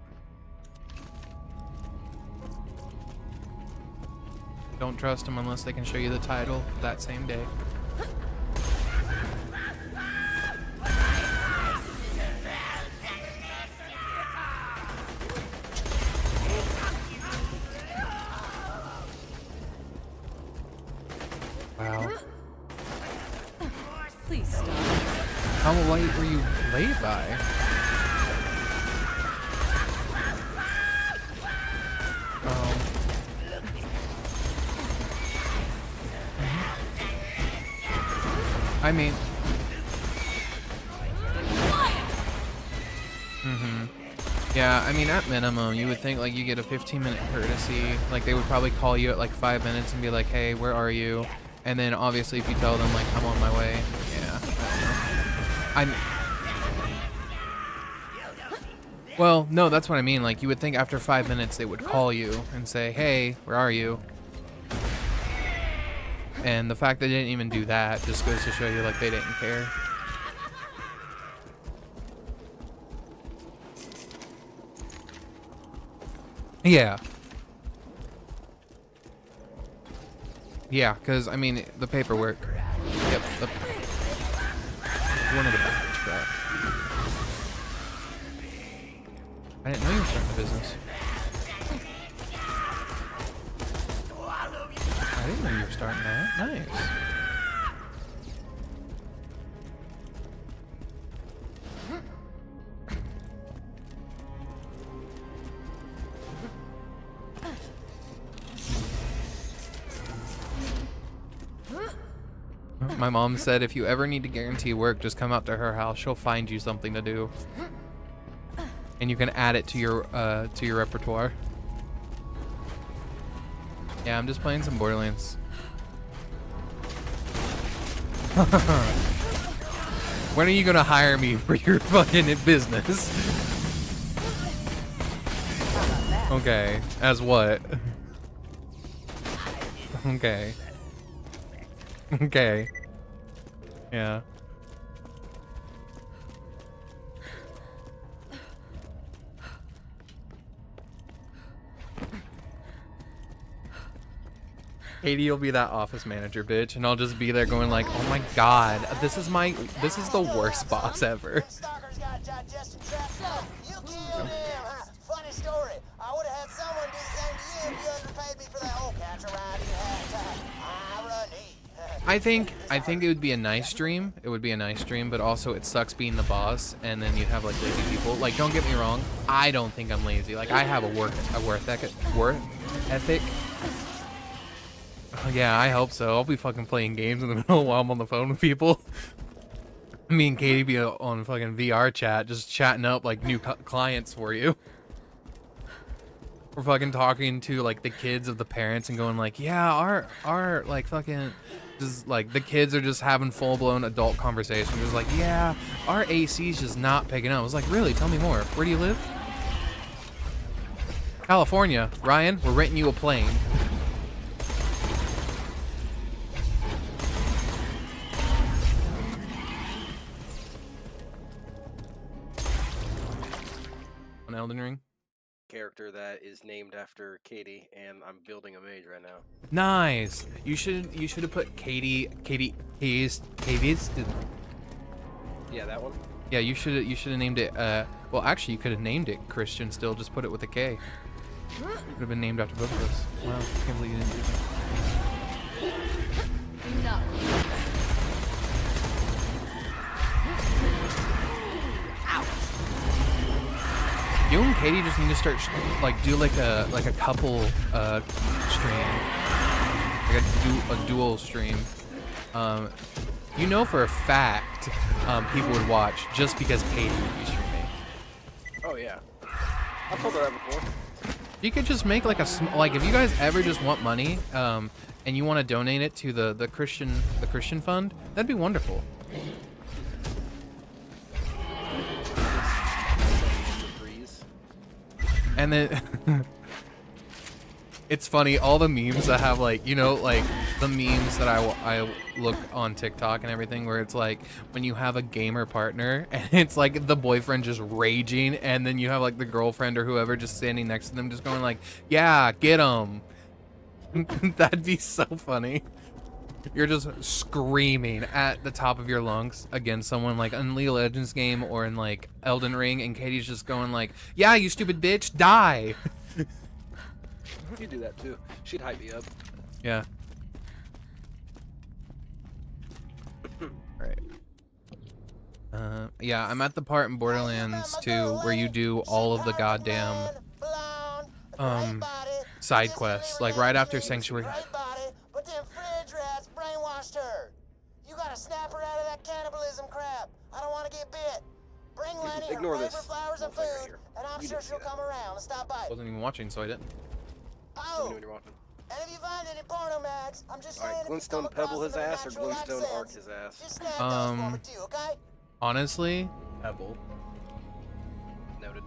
Don't trust them unless they can show you the title that same day. Wow. Please stop. How late were you late by? I mean, yeah, I mean, at minimum, you would think, like, you get a 15-minute courtesy. Like, they would probably call you at, like, 5 minutes and be like, hey, where are you? And then, obviously, if you tell them, like, I'm on my way. Yeah, I don't know. Well, no, that's what I mean. Like, you would think after 5 minutes they would call you and say, hey, where are you? And the fact they didn't even do that just goes to show you, like, they didn't care. Yeah. Yeah, because, I mean, the paperwork. Yep. One of the package, right. I didn't know you were starting a business. I didn't know you were starting that. Nice. My mom said if you ever need to guarantee work, just come out to her house. She'll find you something to do. And you can add it to your repertoire. Yeah, I'm just playing some Borderlands. When are you gonna hire me for your fucking business? Okay, as what? Okay. Okay. Yeah. Katie will be that office manager bitch, and I'll just be there going like, oh my god, this is the worst boss ever. Funny story. I would have had someone do the same to you if you underpaid me for that whole catch a ride you had. I think it would be a nice stream. It would be a nice stream, but also it sucks being the boss, and then you'd have like lazy people. Like, don't get me wrong, I don't think I'm lazy. Like, I have a work ethic. Oh, yeah, I hope so. I'll be fucking playing games in the middle while I'm on the phone with people. Me and Katie be on fucking VR chat, just chatting up like new clients for you. We're fucking talking to like the kids of the parents and going like, yeah, our like fucking, just like the kids are just having full blown adult conversation. Just like, yeah, our AC's just not picking up. I was like, really? Tell me more. Where do you live? California. Ryan, we're renting you a plane. On Elden Ring. Character that is named after Katie, and I'm building a mage right now. Nice. You should have put Katie's. Yeah, that one. Yeah, you should have named it. Well, actually, you could have named it Christian. Still, just put it with a K. Would have been named after both of us. Wow, I can't believe you didn't do that. No. You and Katie just need to start do like a couple stream, like a dual stream. You know for a fact people would watch just because Katie would be streaming. Oh yeah, I've told her that before. You could just make like if you guys ever just want money and you want to donate it to the Christian fund, that'd be wonderful. And then it's funny, all the memes that have like, you know, like the memes that I look on TikTok and everything where it's like when you have a gamer partner and it's like the boyfriend just raging and then you have like the girlfriend or whoever just standing next to them just going like, yeah, get him. That'd be so funny. You're just screaming at the top of your lungs against someone like in League of Legends game or in like Elden Ring, and Katie's just going like, yeah, you stupid bitch, die. You do that too. She'd hype me up. Yeah. Right. Yeah, I'm at the part in Borderlands 2 where you do all of the goddamn side quests, like right after Sanctuary. But them fridge rats brainwashed her. You gotta snap her out of that cannibalism crap. I don't want to get bit. Bring Lenny her favorite flowers and food, and I'm sure she'll come around and stop by. Wasn't even watching, so I didn't. Oh, and if you find any porno mags, I'm just saying. Alright, Glintstone pebble his ass or Glintstone arc his ass? Just snap those for me too, okay? Honestly, pebble. Noted.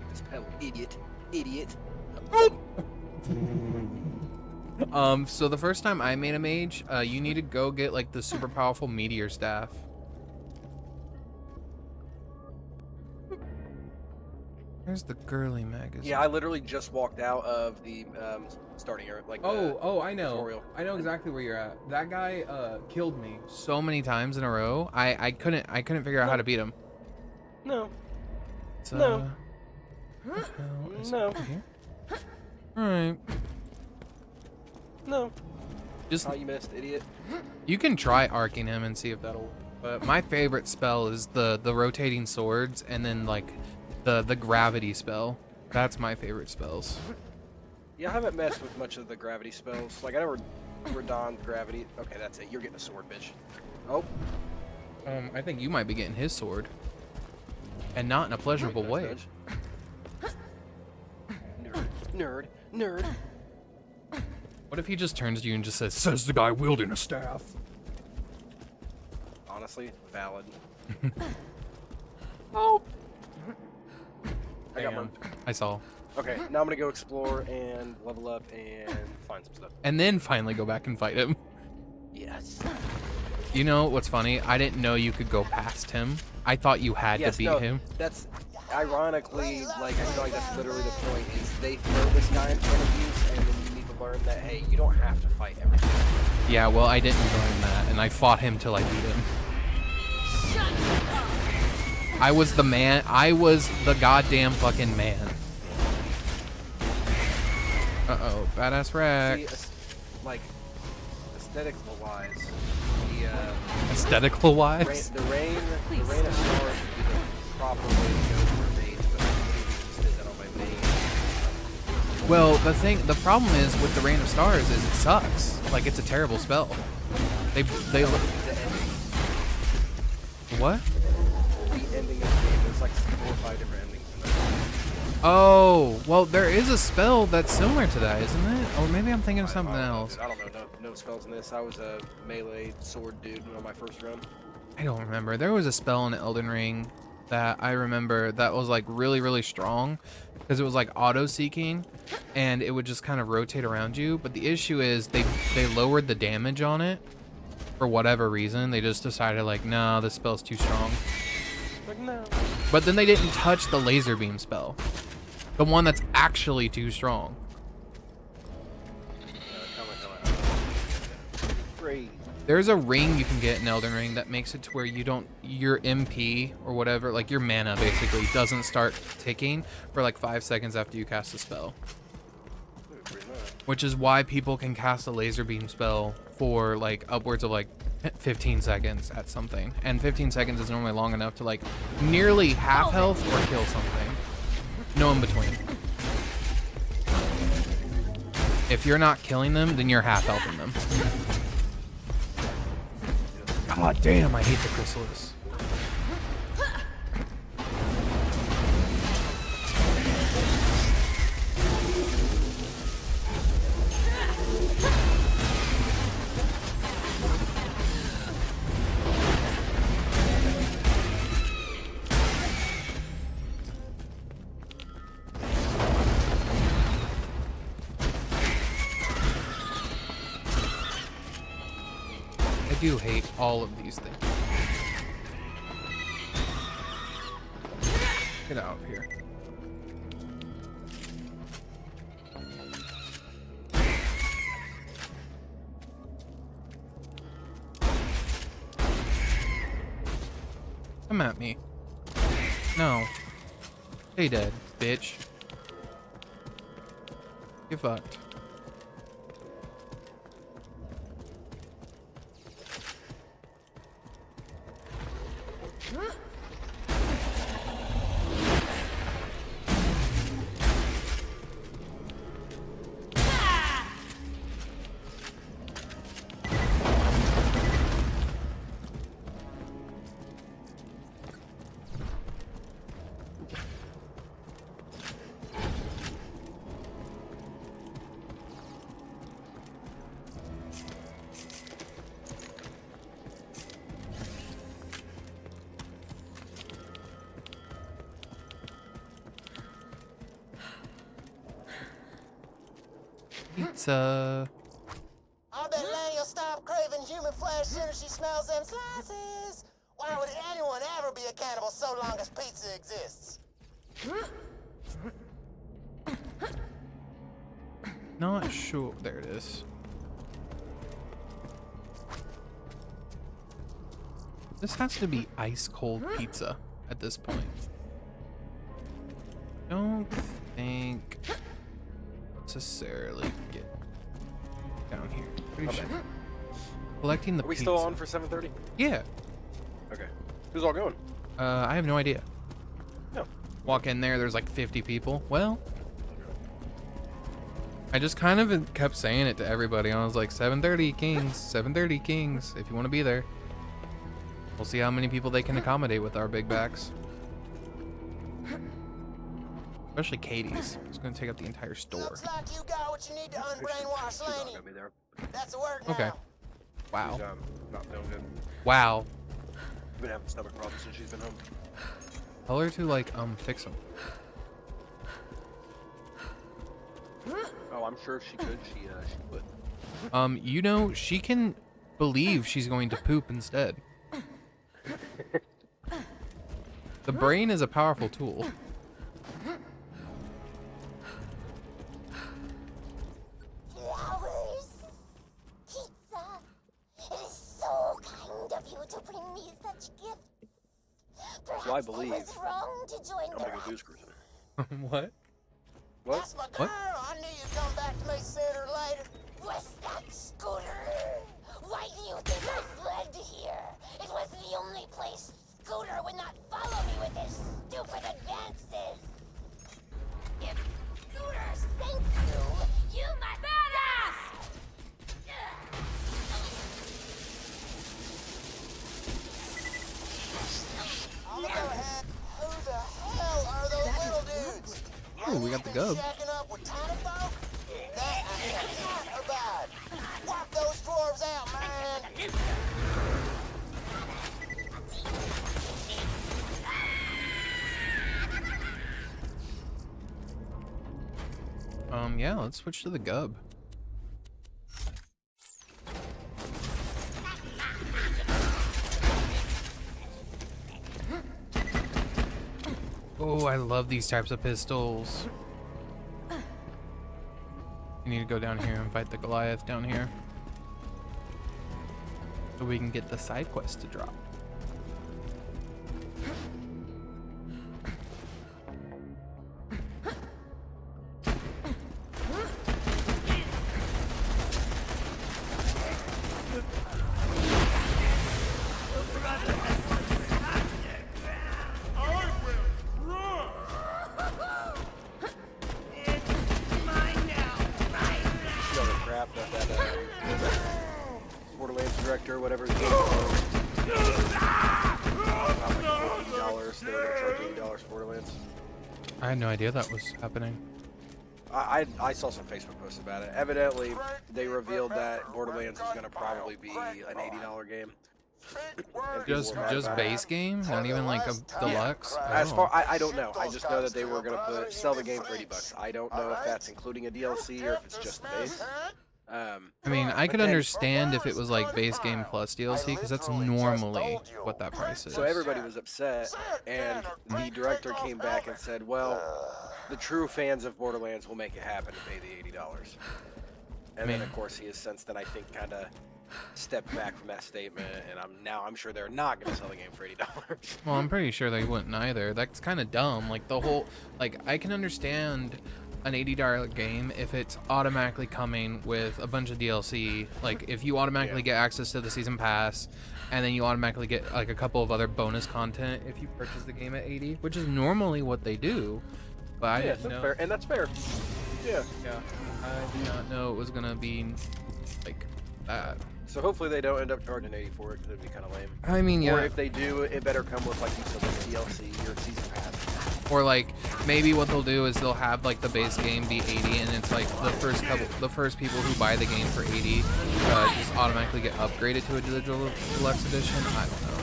This pebble, idiot. So the first time I made a mage, you need to go get like the super powerful meteor staff. Where's the girly magazine? Yeah, I literally just walked out of the starting area. Like, oh, I know. tutorial. I know exactly where you're at. That guy killed me so many times in a row. I couldn't figure out how to beat him. No. pizza. No. What the hell is No. over here? Alright. No. Just Oh, you missed, idiot. you can try arcing him and see if that'll. But my favorite spell is the rotating swords, and then like the gravity spell. That's my favorite spells. Yeah, I haven't messed with much of the gravity spells. Like, I never donned gravity. Okay, that's it. You're getting a sword, bitch. Oh. I think you might be getting his sword. And not in a pleasurable way. Nerd. Nerd. What if he just turns to you and just says the guy wielding a staff? Honestly, valid. Oh. I got Damn. one. I saw. Okay, now I'm gonna go explore and level up and find some stuff. And then finally go back and fight him. Yes. You know what's funny? I didn't know you could go past him. I thought you had to beat him. That's ironically, like, I feel like that's literally the point, is they throw this guy in front of you, and then you need to learn that, hey, you don't have to fight everything. Yeah, well, I didn't learn that, and I fought him till I beat him. I was the man. I was the goddamn fucking man. Uh-oh, badass Rex. See, like, aesthetical-wise, Aesthetical-wise? the rain of stars would be the proper way to go for mains, but I just did that on my main. Well, the problem is with the Rain of Stars is it sucks. Like, it's a terrible spell. They what? The ending of the game, there's like 4 or 5 different endings in there. Oh, well, there is a spell that's similar to that, isn't it? Or maybe I'm thinking of something else. I don't know, no spells in this. I was a melee sword dude on my first run. I don't remember. There was a spell in Elden Ring that I remember that was like really, really strong because it was like auto-seeking and it would just kind of rotate around you. But the issue is they lowered the damage on it for whatever reason. They just decided like, no, this spell's too strong. Like, no. But then they didn't touch the laser beam spell. The one that's actually too strong. There's a ring you can get in Elden Ring that makes it to where you don't, your MP or whatever, like your mana basically doesn't start ticking for like 5 seconds after you cast a spell. Which is why people can cast a laser beam spell for like upwards of like 15 seconds at something. And 15 seconds is normally long enough to like nearly half health or kill something. No in between. If you're not killing them, then you're half helping them. God damn, I hate the chrysalis. I do hate all of these things. Get out of here. Come at me. No. Stay dead, bitch. Get fucked. Pizza. I bet Lanny will stop craving human flesh as soon as she smells them slices. Why would anyone ever be a cannibal so long as pizza exists? Not sure. There it is. This has to be ice cold pizza at this point. don't think necessarily get down here. Pretty sure. Collecting the Are we pizza. still on for 7:30? Yeah. Okay. Who's all going? I have no idea. No. Walk in there, there's like 50 people. Well, I just kind of kept saying it to everybody. I was like, 7:30 Kings, 7:30 Kings, if you want to be there. We'll see how many people they can accommodate with our big backs. Especially Katie's. It's going to take up the entire store. Looks like you got what you need to unbrainwash Laney. That's the work now. Okay. Wow. She's, not feeling good. Wow. Been having stomach problems since she's been home. Tell her to like fix them. Oh, I'm sure she could. She would. You know, she can believe she's going to poop instead. The brain is a powerful tool. Flowers, pizza. It is so kind of you to bring me such gifts. Perhaps Well, I believe I was wrong to join I'm the gonna go booze cruising. What? What? That's my girl. I knew you'd come back to me sooner or later. Was that Scooter? Why do you think I fled here? It was the only place Scooter would not follow me with his stupid advances. If Scooter thinks you must badass! I'm gonna go ahead. Who the hell are those little dudes? Oh, we got the gub. Shacking up with tiny folk? That I can't abide. Wipe those dwarves out, man. Yeah, let's switch to the gub. Oh, I love these types of pistols. You need to go down here and fight the Goliath down here. So we can get the side quest to drop. Borderlands director, whatever his name is. About like $80, they were gonna charge $80 for Borderlands. I had no idea that was happening. I saw some Facebook posts about it. Evidently, they revealed that Borderlands is gonna probably be an $80 game. Just base game, not even like a deluxe. As far I don't know. I just know that they were gonna sell the game for $80. I don't know if that's including a DLC or if it's just the base. I mean, I could understand if it was like base game plus DLC, because that's normally what that price is. So everybody was upset, and the director came back and said, well, the true fans of Borderlands will make it happen to pay the $80. And then, of course, he has since then, I think, kind of stepped back from that statement, and I'm sure they're not going to sell the game for $80. Well, I'm pretty sure they wouldn't either. That's kind of dumb. Like, the whole, like, I can understand an $80 game if it's automatically coming with a bunch of DLC. Like, if you automatically get access to the season pass, and then you automatically get like a couple of other bonus content if you purchase the game at 80, which is normally what they do. But I didn't know. Fair, and that's fair. Yeah. Yeah. I did not know it was gonna be like that. So hopefully they don't end up charging 80 for it, because it'd be kind of lame. I mean, yeah. Or if they do, it better come with, like you said, like DLC or season pass. Or like maybe what they'll do is they'll have like the base game be 80, and it's like the first people who buy the game for 80 just automatically get upgraded to a digital deluxe edition. I don't know.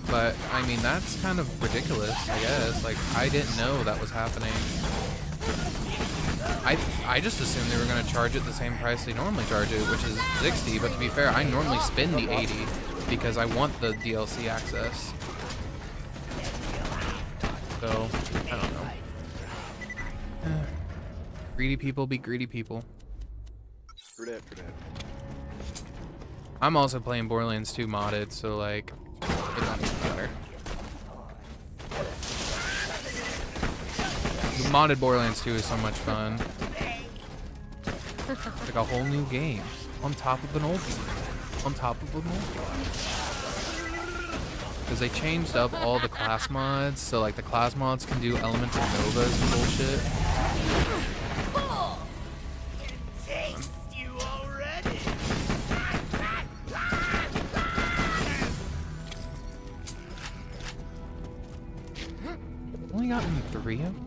But I mean, that's kind of ridiculous, I guess. Like, I didn't know that was happening. I just assumed they were going to charge it the same price they normally charge it, which is 60, but to be fair, I normally spend the 80 because I want the DLC access. So, I don't know. Greedy people be greedy people. True that. I'm also playing Borderlands 2 modded, so like, it's not even better. Modded Borderlands 2 is so much fun. It's like a whole new game on top of an old game. On top of an old game. Because they changed up all the class mods, so like the class mods can do elemental novas and bullshit. Taste you already. Only gotten 3 of them?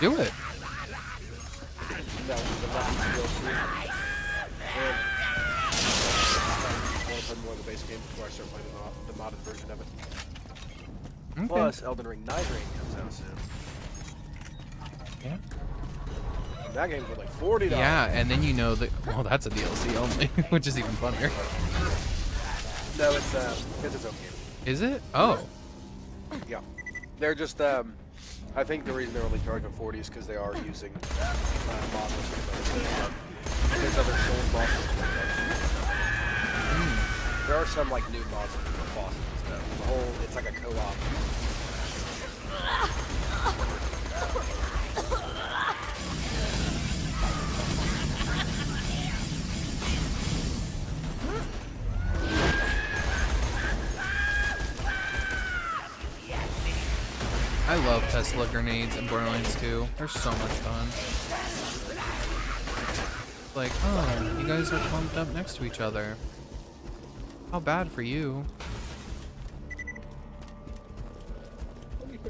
Do it. That was the lucky DLC. I want to play more of the base game before I start playing the modded version of it. Okay. Plus, Elden Ring Night Rain comes out soon. Yeah. And that game's for like $40. Yeah, and then you know that, well, that's a DLC only, which is even funnier. No, it's its own game. Is it? Oh. Yeah. They're just, I think the reason they're only charging 40 is because they are using models. There's other sold bosses. There are some like new bosses and stuff. The whole, it's like a co-op. I love Tesla grenades in Borderlands 2. They're so much fun. Like, oh, you guys are clumped up next to each other. How bad for you?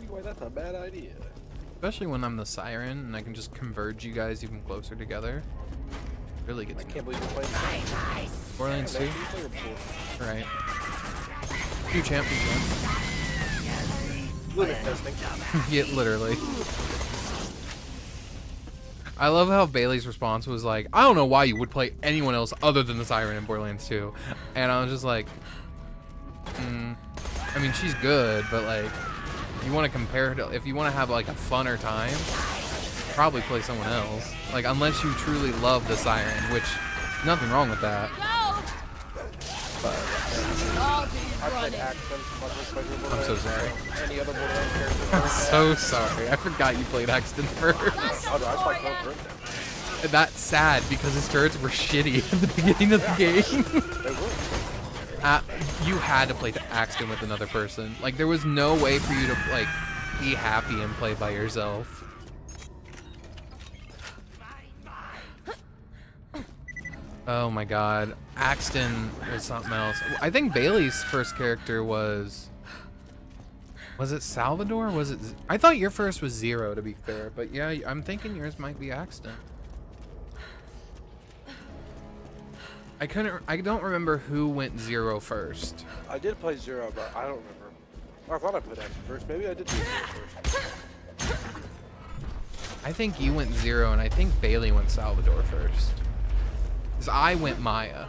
Why that's a bad idea. Especially when I'm the Siren and I can just converge you guys even closer together. Really gets me. I can't believe you're playing Borderlands 2? Right. You champ, you champ. Limit testing. Yeah, literally. I love how Bailey's response was like, I don't know why you would play anyone else other than the Siren in Borderlands 2. And I was just like, I mean, she's good, but like, if you want to compare her to, if you want to have like a funner time, probably play someone else. Like, unless you truly love the Siren, which, nothing wrong with that. But, I'm so sorry. Any other Borderlands characters? I'm so sorry. I forgot you played Axton first. That's sad because his turrets were shitty at the beginning of the game. They were. You had to play Axton with another person. Like, there was no way for you to like be happy and play by yourself. Oh my god. Axton was something else. I think Bailey's first character was it Salvador? Was it? I thought your first was Zero, to be fair. But yeah, I'm thinking yours might be Axton. I don't remember who went Zero first. I did play Zero, but I don't remember. I thought I played Axton first. Maybe I did do Zero first. I think you went Zero, and I think Bailey went Salvador first. Because I went Maya.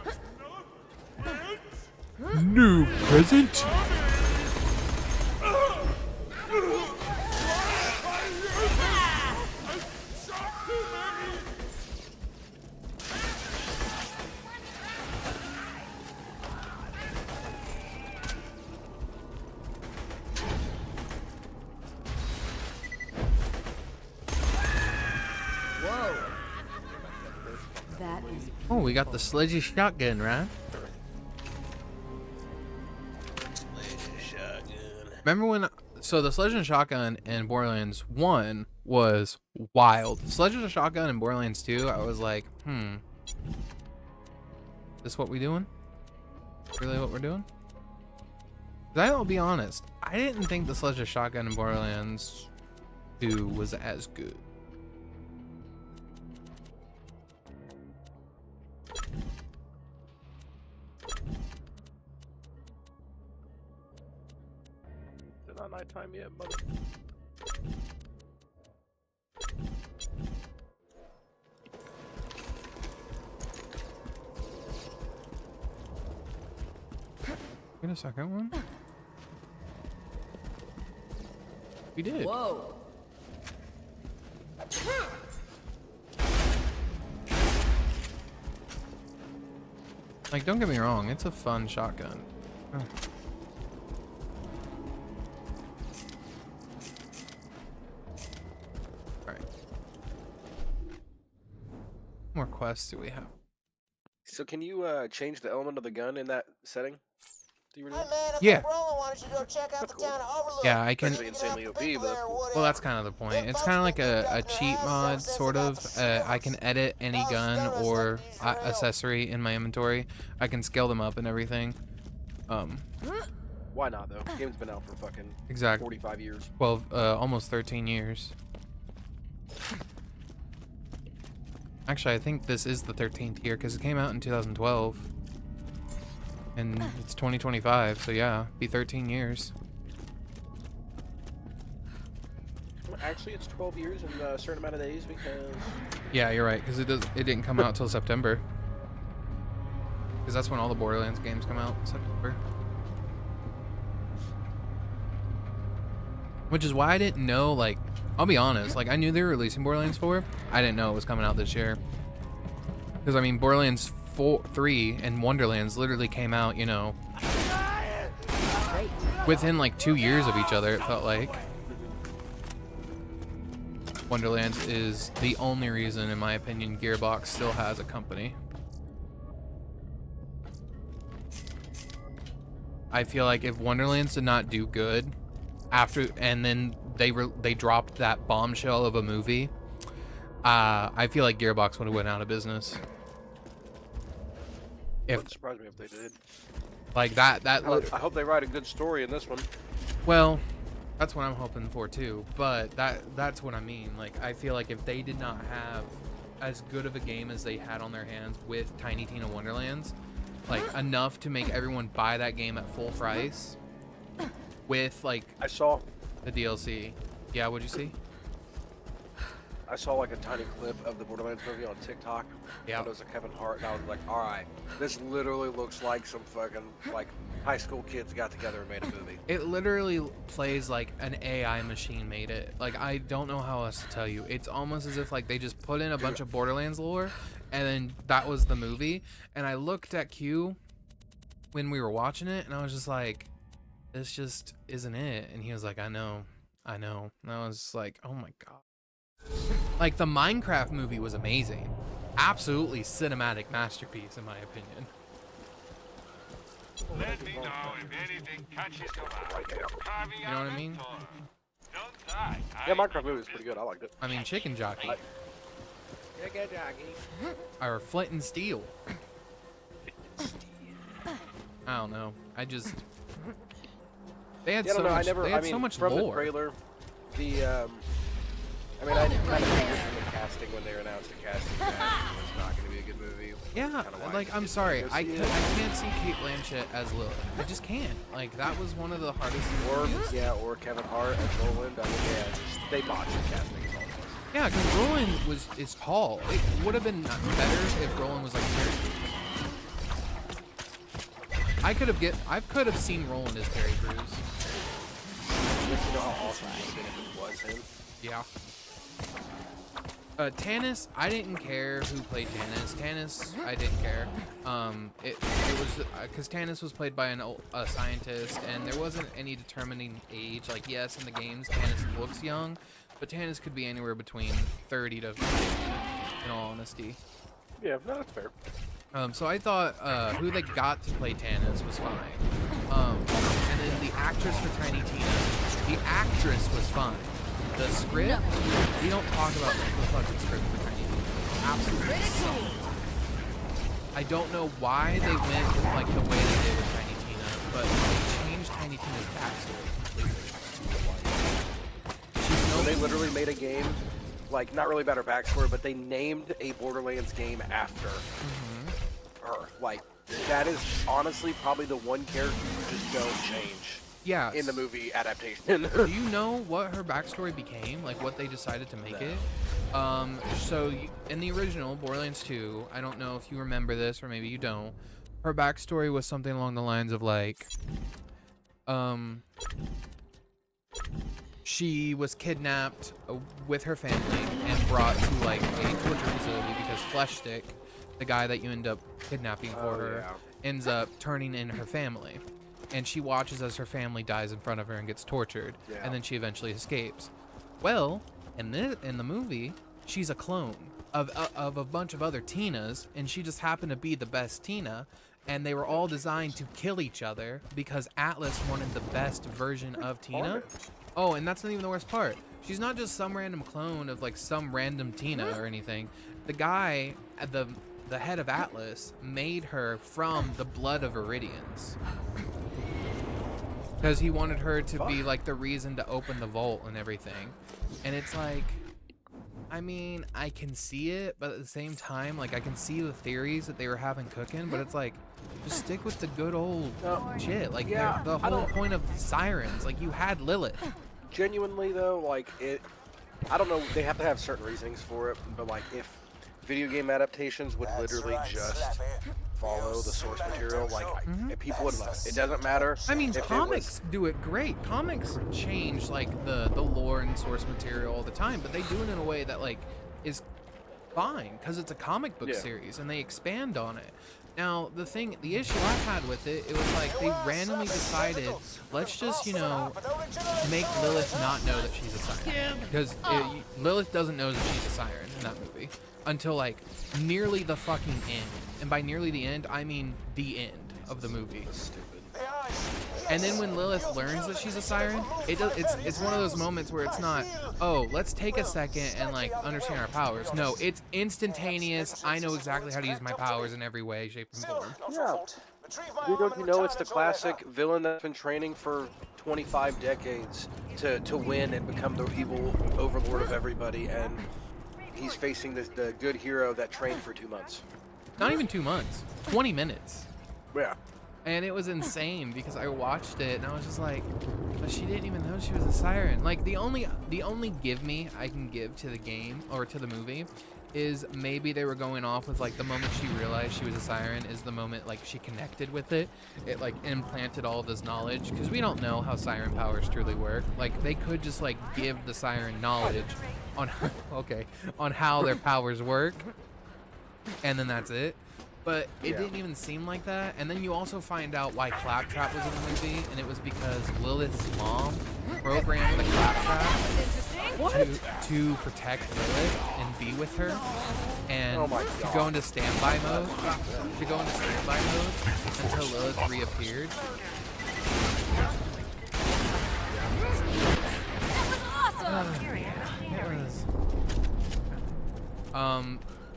New present? Oh, we got the sledgy shotgun, right? Remember when... So the sledge and shotgun in Borderlands 1 was wild. Sledge and shotgun in Borderlands 2, I was like, this what we doing? Really what we're doing? 'Cause I'll be honest, I didn't think the sledge and shotgun in Borderlands 2 was as good. Not nighttime yet, mother. Get a second one. We did. Whoa. Like, don't get me wrong, it's a fun shotgun. Oh. Alright. What more quests do we have? So can you change the element of the gun in that setting? Do you really? Yeah. Cool. Yeah, I can. Actually insanely OP, but Well, that's kind of the point. It's kind of like a cheat mod, sort of. I can edit any gun or accessory in my inventory. I can scale them up and everything. Why not though? The game's been out for fucking Exactly. 45 years. 12, almost 13 years. Actually, I think this is the 13th year because it came out in 2012. And it's 2025, so yeah, be 13 years. Actually, it's 12 years and a certain amount of days because... Yeah, you're right, because it didn't come out till September. Because that's when all the Borderlands games come out, September. Which is why I didn't know, like, I'll be honest, like, I knew they were releasing Borderlands 4. I didn't know it was coming out this year. Because, I mean, Borderlands 3 and Wonderlands literally came out, you know, within like 2 years of each other, it felt like. Wonderlands is the only reason, in my opinion, Gearbox still has a company. I feel like if Wonderlands did not do good after, and then they dropped that bombshell of a movie, I feel like Gearbox would have went out of business. Wouldn't surprise me if they did. Like that I hope they write a good story in this one. Well, that's what I'm hoping for too. But that's what I mean. Like, I feel like if they did not have as good of a game as they had on their hands with Tiny Tina Wonderlands, like enough to make everyone buy that game at full price, with like I saw the DLC. Yeah, what'd you see? I saw like a tiny clip of the Borderlands movie on TikTok. Yeah. And it was a Kevin Hart, and I was like, all right, this literally looks like some fucking like high school kids got together and made a movie. It literally plays like an AI machine made it. Like, I don't know how else to tell you. It's almost as if like they just put in a bunch of Borderlands lore, and then that was the movie. And I looked at Q when we were watching it, and I was just like, this just isn't it. And he was like, I know. And I was like, oh my god. Like, the Minecraft movie was amazing. Absolutely cinematic masterpiece, in my opinion. Let me know if anything catches your eye. You know what I mean? Don't die. Yeah, Minecraft movie was pretty good. I liked it. I mean, Chicken Jockey. Chicken Jockey. Or Flint and Steel. I don't know. I just... They had so much, they had so much from lore. The trailer, I mean, I kind of figured from the casting when they announced the casting that it was not going to be a good movie. Yeah, like, I'm sorry, I can't see Kate Blanchett as Lilith. I just can't. Like, that was one of the hardest things. Or Kevin Hart as Roland. I mean, yeah, they botched the casting. Yeah, because Roland is tall. It would have been better if Roland was like Terry Crews. I could have seen Roland as Terry Crews. You know how awesome it would have been if it was him. Yeah. Tannis, I didn't care who played Tannis. Tannis, I didn't care. It was because Tannis was played by a scientist, and there wasn't any determining age. Like, yes, in the games, Tannis looks young, but Tannis could be anywhere between 30 to 50, in all honesty. Yeah, no, that's fair. So I thought who they got to play Tannis was fine. And then the actress for Tiny Tina, the actress was fine. The script, we don't talk about the fucking script for Tiny Tina. Absolutely sucked. I don't know why they went with like the way they did with Tiny Tina, but they changed Tiny Tina's backstory completely. So they literally made a game, like, not really about her backstory, but they named a Borderlands game after her. Like, that is honestly probably the one character you just don't change. Yeah. In the movie adaptation. Do you know what her backstory became? Like, what they decided to make it? So in the original Borderlands 2, I don't know if you remember this or maybe you don't. Her backstory was something along the lines of like, she was kidnapped with her family and brought to like a torture facility because Fleshstick, the guy that you end up kidnapping for her, ends up turning in her family, and she watches as her family dies in front of her and gets tortured, and then she eventually escapes. Well, in the movie, she's a clone of a bunch of other Tinas, and she just happened to be the best Tina, and they were all designed to kill each other because Atlas wanted the best version of Tina. Oh, and that's not even the worst part. She's not just some random clone of like some random Tina or anything. The guy, the head of Atlas, made her from the blood of Iridians. Because he wanted her to be like the reason to open the vault and everything. And it's like, I mean, I can see it, but at the same time, like I can see the theories that they were having cooking, but it's like, just stick with the good old shit. Like the whole point of sirens, like you had Lilith. Genuinely though, like I don't know, they have to have certain reasonings for it, but like if video game adaptations would literally just follow the source material, like people would love it. It doesn't matter. I mean, comics do it great. Comics change like the lore and source material all the time, but they do it in a way that like is fine because it's a comic book series and they expand on it. Now, the issue I had with it, it was like they randomly decided, let's just, you know, make Lilith not know that she's a siren. Because Lilith doesn't know that she's a siren in that movie until like nearly the fucking end. And by nearly the end, I mean the end of the movie. And then when Lilith learns that she's a siren, it's one of those moments where it's not, oh, let's take a second and like understand our powers. No, it's instantaneous. I know exactly how to use my powers in every way, shape, and form. Yeah. Don't you know it's the classic villain that's been training for 25 decades to win and become the evil overlord of everybody, and he's facing the good hero that trained for 2 months. Not even 2 months. 20 minutes. Yeah. And it was insane because I watched it and I was just like, but she didn't even know she was a siren. Like the only give me I can give to the game or to the movie is maybe they were going off with like the moment she realized she was a siren is the moment like she connected with it. It like implanted all of this knowledge because we don't know how siren powers truly work. Like they could just like give the siren knowledge on on how their powers work, and then that's it. But it didn't even seem like that. And then you also find out why Claptrap was in the movie, and it was because Lilith's mom programmed the Claptrap to protect Lilith and be with her, and to go into standby mode. Until Lilith reappeared.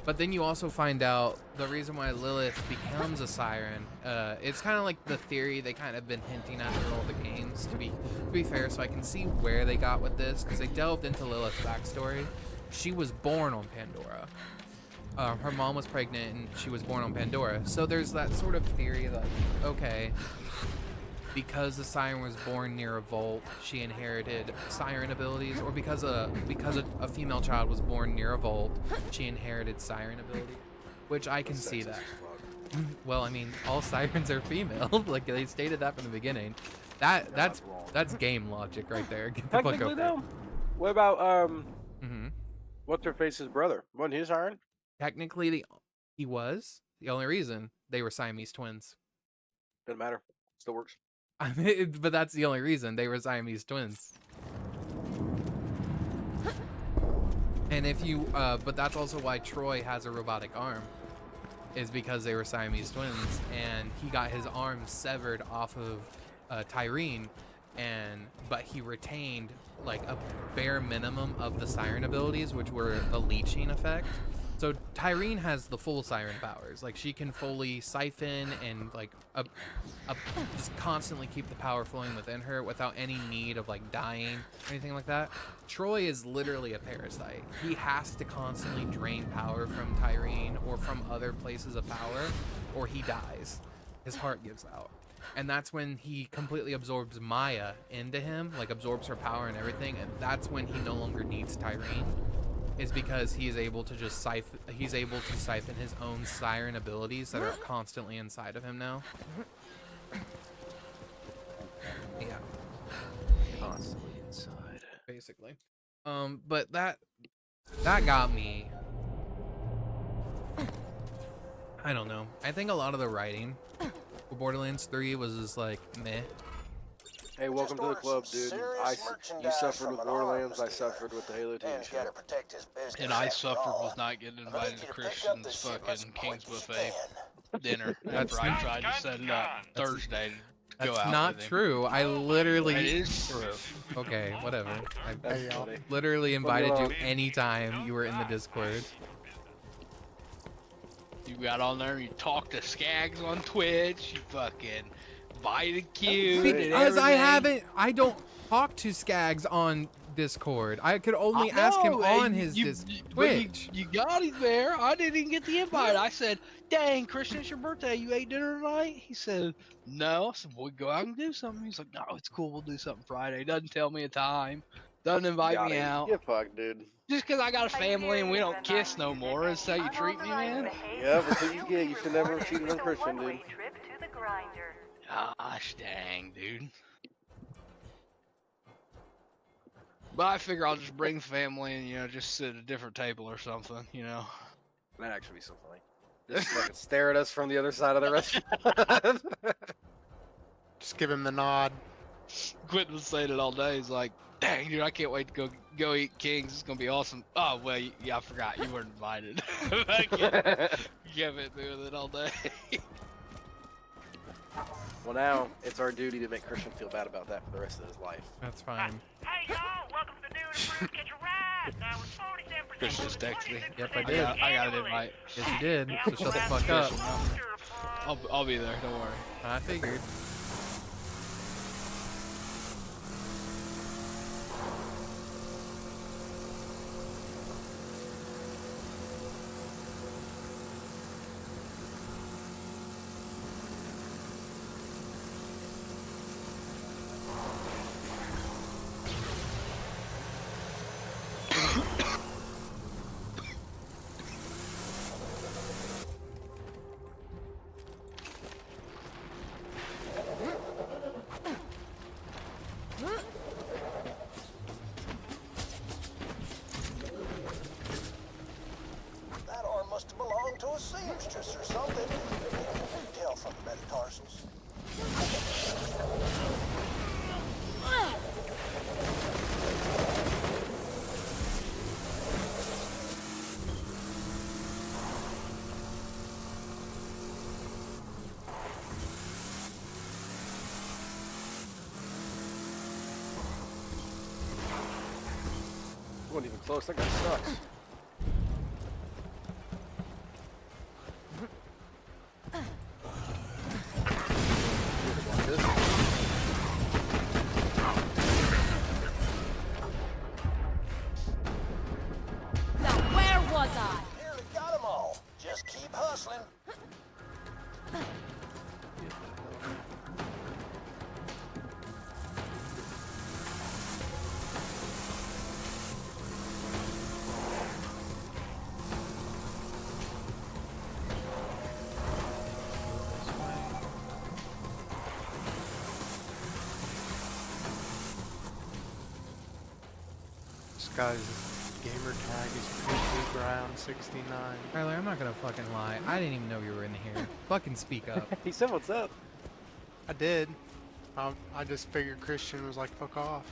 But then you also find out the reason why Lilith becomes a siren. It's kind of like the theory they kind of been hinting at in all the games, to be fair, so I can see where they got with this, because they delved into Lilith's backstory. She was born on Pandora. Her mom was pregnant and she was born on Pandora. So there's that sort of theory that, okay, because the siren was born near a vault, she inherited siren abilities, or because a female child was born near a vault, she inherited siren ability, which I can see that. Well, I mean, all sirens are female. Like they stated that from the beginning. That's game logic right there. Get the fuck over it. What about what's her face's brother? Wasn't he a siren? Technically, he was. The only reason they were Siamese twins. Doesn't matter. Still works. I mean, but that's the only reason they were Siamese twins. And if you, but that's also why Troy has a robotic arm, is because they were Siamese twins, and he got his arm severed off of Tyreen, but he retained like a bare minimum of the siren abilities, which were the leeching effect. So Tyreen has the full siren powers. Like she can fully siphon and like just constantly keep the power flowing within her without any need of like dying or anything like that. Troy is literally a parasite. He has to constantly drain power from Tyreen or from other places of power, or he dies. His heart gives out. And that's when he completely absorbs Maya into him, like absorbs her power and everything, and that's when he no longer needs Tyreen. Is because he is able to just siphon his own siren abilities that are constantly inside of him now. Yeah. Constantly inside. Basically. But that got me. I don't know. I think a lot of the writing Borderlands 3 was just like meh. Hey, welcome to the club, dude. You suffered with Borderlands, I suffered with the Halo TV show. And I suffered with not getting invited to Christian's fucking King's Buffet dinner after I tried to set it up Thursday to go That's out not with him. true. I literally. It is true. Okay, whatever. I funny. literally invited you anytime you were in the Discord. You got on there and you talked to Skags on Twitch. You fucking invited Q. Because I don't talk to Skags on Discord. I could only ask him on his Twitch. You got him there. I didn't even get the invite. I said, dang, Christian, it's your birthday. You ate dinner tonight? He said, no. I said, well, we go out and do something. He's like, no, it's cool. We'll do something Friday. Doesn't tell me a time. Doesn't invite me out. Get fucked, dude. Just because I got a family and we don't kiss no more is how you treat me, man? Yeah, that's what you get. You should never have cheated on Christian, dude. Gosh dang, dude. But I figure I'll just bring the family and, you know, just sit at a different table or something, you know. That'd actually be so funny. Just fucking stare at us from the other side of the restaurant. Just give him the nod. Quentin was saying it all day. He's like, dang, dude, I can't wait to go eat King's. It's gonna be awesome. Oh, well, yeah, I forgot. You weren't invited. I can't been doing it all day. Well, now it's our duty to make Christian feel bad about that for the rest of his life. That's fine. Hey y'all, welcome to the new and improved Catch a Ride. Now with 47% Chris just texted me. Yep, I did. I got an invite. Yes, you did. So shut the fuck up. I'll be there. Don't worry. I figured. That arm must have belonged to a seamstress or something. You can tell from the metatarsals. Wasn't even close. That guy sucks. Now where was I? Nearly got them all. Just keep hustling. This guy's gamer tag is pretty ground 69. Tyler, I'm not gonna fucking lie. I didn't even know you were in here. Fucking speak up. He said, "What's up?" I did. I just figured Christian was like, fuck off.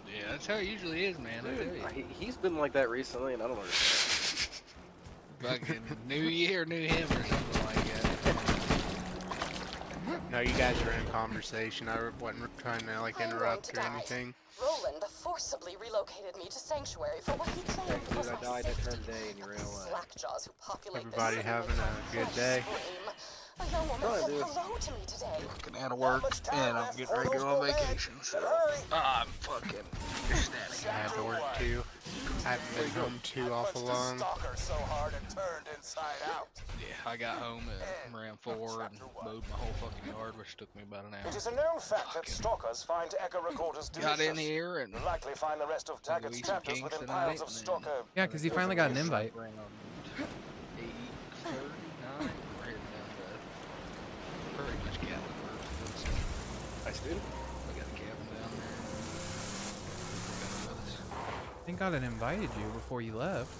Yeah, that's how it usually is, man. I tell you. He's been like that recently, and I don't understand. Fucking new year, new him, or something like that. No, you guys are in conversation. I wasn't trying to like interrupt or anything. Roland forcibly relocated me to Sanctuary for what he claimed was I my died, I turned safety. day in your real life. Slackjaws who populate Everybody this having a good day. A young woman said hello to me today. Fucking out of work, and I'm getting ready to go on vacation, so I'm fucking ecstatic. I had to work too. I haven't been home too awful long. So hard and turned inside out. Yeah, I got home at around 4 and mowed my whole fucking yard, which took me about an hour. It is a known fact that stalkers find echo recorders delicious. Got in here and likely find the rest of Taggart's chapters within piles of stalker. Yeah, because he finally got an invite. 8:39, right down to pretty much cabin. Nice, dude. I got a cabin down there. I think God had invited you before you left.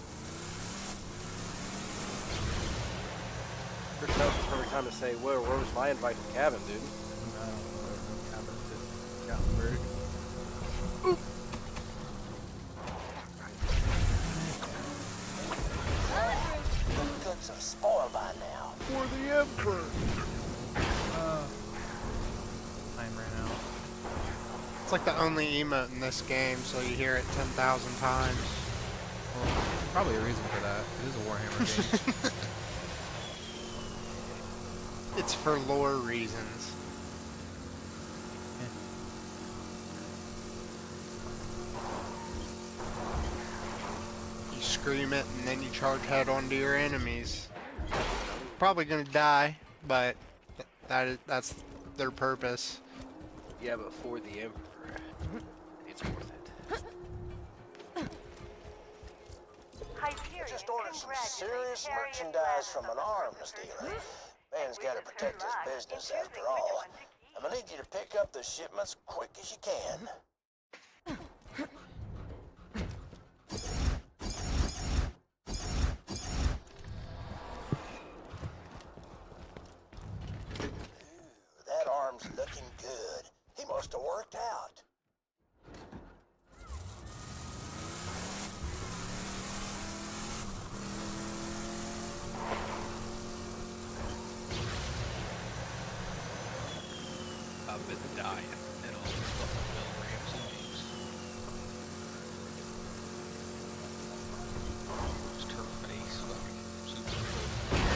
First, that was a perfect time to say, where was my invite to the cabin, dude? The goods are spoiled by now. For the Emperor! Time ran out. It's like the only emote in this game, so you hear it 10,000 times. Well, probably a reason for that. It is a Warhammer game. It's for lore reasons. You scream it and then you charge head onto your enemies. Probably gonna die, but that's their purpose. Yeah, but for the Emperor, it's worth it. I just ordered some serious merchandise from an arms dealer. Man's got to protect his business after all. I'm gonna need you to pick up the shipments quick as you can. Ooh, that arm's looking good. He must have worked out. I've been dying at all these fucking Bill Ramsey games. Just her face, fucking super cool.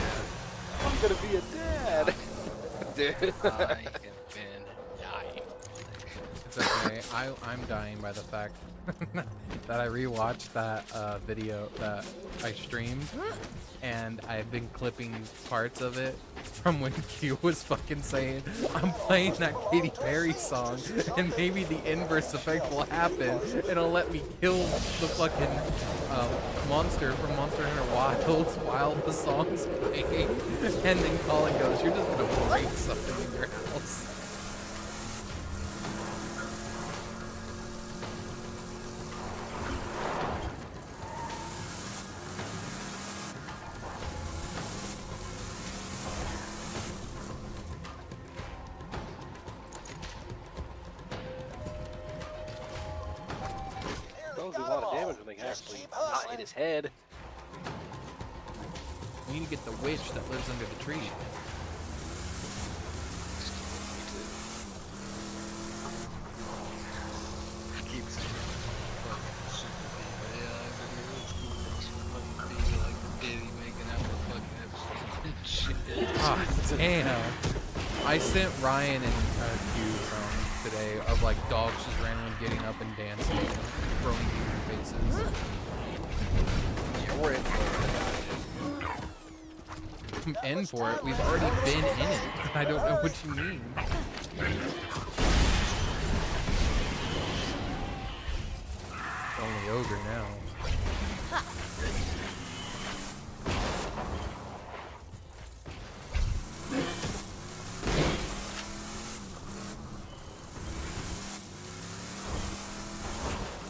I'm gonna be a dad! Dude. I have been dying. It's okay. I'm dying by the fact that I rewatched that video that I streamed, and I've been clipping parts of it from when Q was fucking saying, I'm playing that Katy Perry song, and maybe the inverse effect will happen. It'll let me kill the fucking monster from Monster Hunter Wilds while the song's playing. And then Colin goes, you're just gonna break something in your house. That was a lot of damage when they actually not hit his head. We need to get the witch that lives under the tree. Keep saying super diva. Yeah, I remember old school fucking diva, like the Diddy making out with fucking episodes and shit. Ah, damn. I sent Ryan and Q from today of like dogs just randomly getting up and dancing and throwing demon faces. Yeah, we're in for it. I'm in for it. We've already been in it. I don't know what you mean. Only ogre now.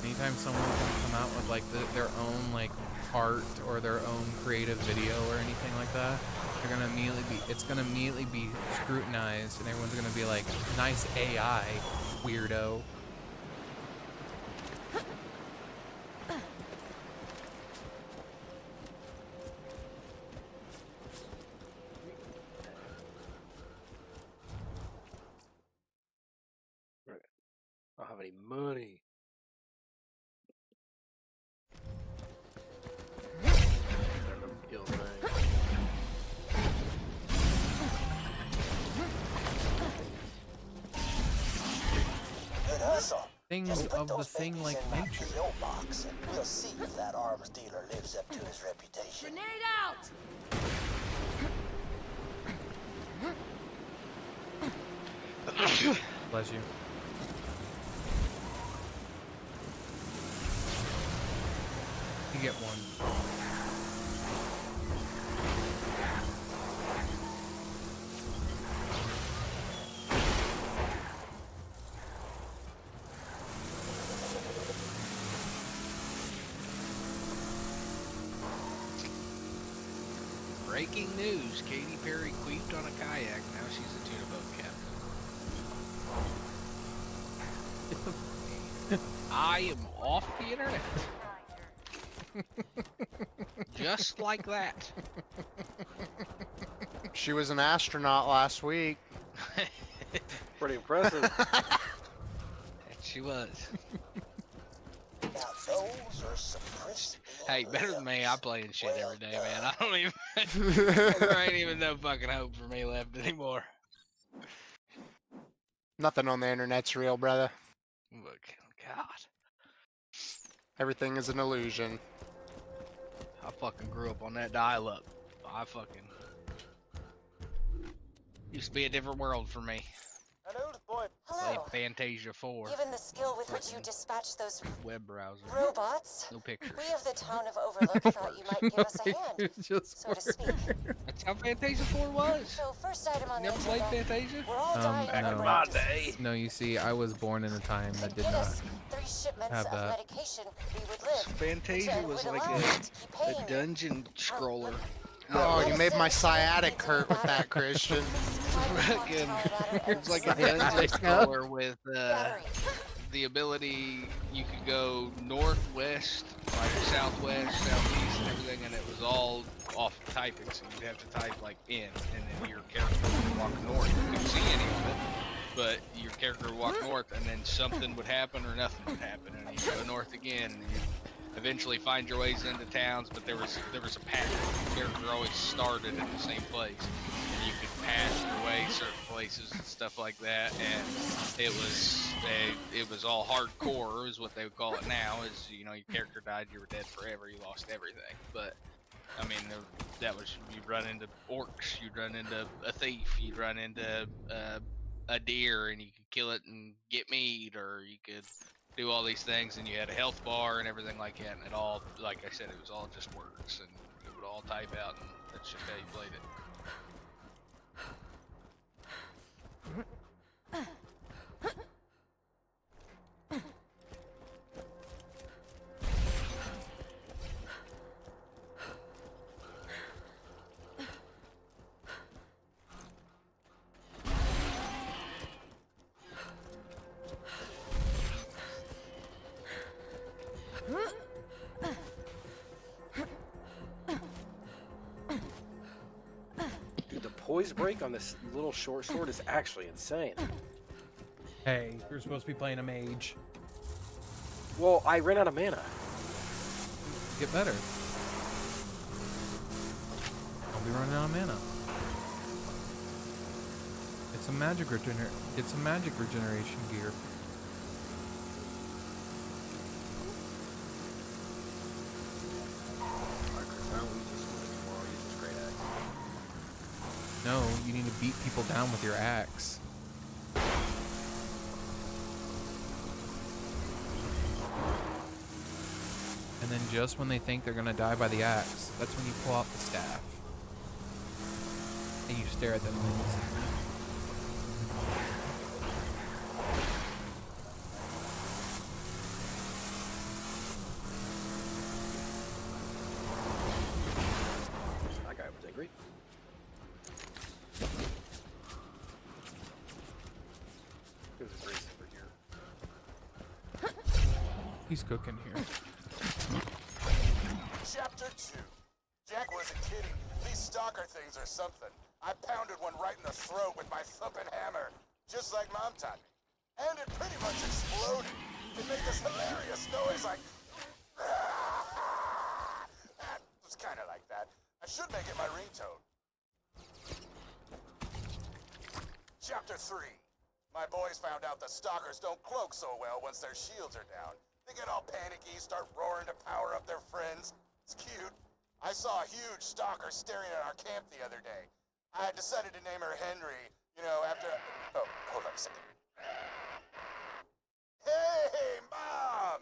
Anytime someone can come out with like their own like art or their own creative video or anything like that, they're gonna immediately be scrutinized, and everyone's gonna be like, nice AI, weirdo. I don't have any money. Good hustle. Things Just put of the those thing babies like in my nature. PO box, and we'll see if that arms dealer lives up to his reputation. Grenade out! Bless you. You get one. Breaking news: Katy Perry queefed on a kayak. Now she's a tuna boat captain. I am off the internet. Just like that. She was an astronaut last week. Pretty impressive. She was. Now those are some crispy. Hey, better than me. I play shit every day, man. I don't even. There ain't even no fucking hope for me left anymore. Nothing on the internet's real, brother. Look, God. Everything is an illusion. I fucking grew up on that dial-up. I fucking used to be a different world for me. An old boy. Played Hello. Fantasia 4. Given the skill with which you dispatch those Web browser. robots, No pictures. we of the town of Overlook thought you might give us a hand, so to speak. That's how Fantasia 4 was. So first item on the Never played agenda, Fantasia? we're all dying of no. apprentices. No, you see, I was born in a time that did Get not us 3 shipments have of that. medication, we would live. Fantasia was Would like allow us to keep a paying dungeon scroller. Oh, you made my sciatic hurt with that, Christian. Fucking, it was like a dungeon scroller with the ability you could go northwest, like southwest, southeast, and everything, and it was all off typing, so you'd have to type like in, and then your character would walk north. You couldn't see any of it, but your character would walk north, and then something would happen or nothing would happen, and you go north again, and you eventually find your ways into towns, but there was a pattern. Your character always started at the same place, and you could pass your way certain places and stuff like that. And it was all hardcore, is what they would call it now. Is, you know, your character died, you were dead forever, you lost everything. But I mean, that was, you'd run into orcs, you'd run into a thief, you'd run into a deer, and you could kill it and get meat, or you could do all these things, and you had a health bar and everything like that, and it all, like I said, it was all just words, and it would all type out, and that's just how you played it. Dude, the poise break on this little short sword is actually insane. Hey, you're supposed to be playing a mage. Well, I ran out of mana. Get better. I'll be running out of mana. It's a magic regeneration gear. No, you need to beat people down with your axe. And then just when they think they're gonna die by the axe, that's when you pull out the staff. And you stare at them things. That guy was angry. There's a grace over here. He's cooking here. Chapter 2. Jack was a kiddie. These stalker things are something. I pounded one right in the throat with my thumping hammer, just like Mom taught me. And it pretty much exploded. It made this hilarious noise like... It was kind of like that. I should make it my ringtone. Chapter 3. My boys found out the stalkers don't cloak so well once their shields are down. They get all panicky, start roaring to power up their friends. It's cute. I saw a huge stalker staring at our camp the other day. I decided to name her Henry, you know, after... Oh, hold on a second. Hey, Mom!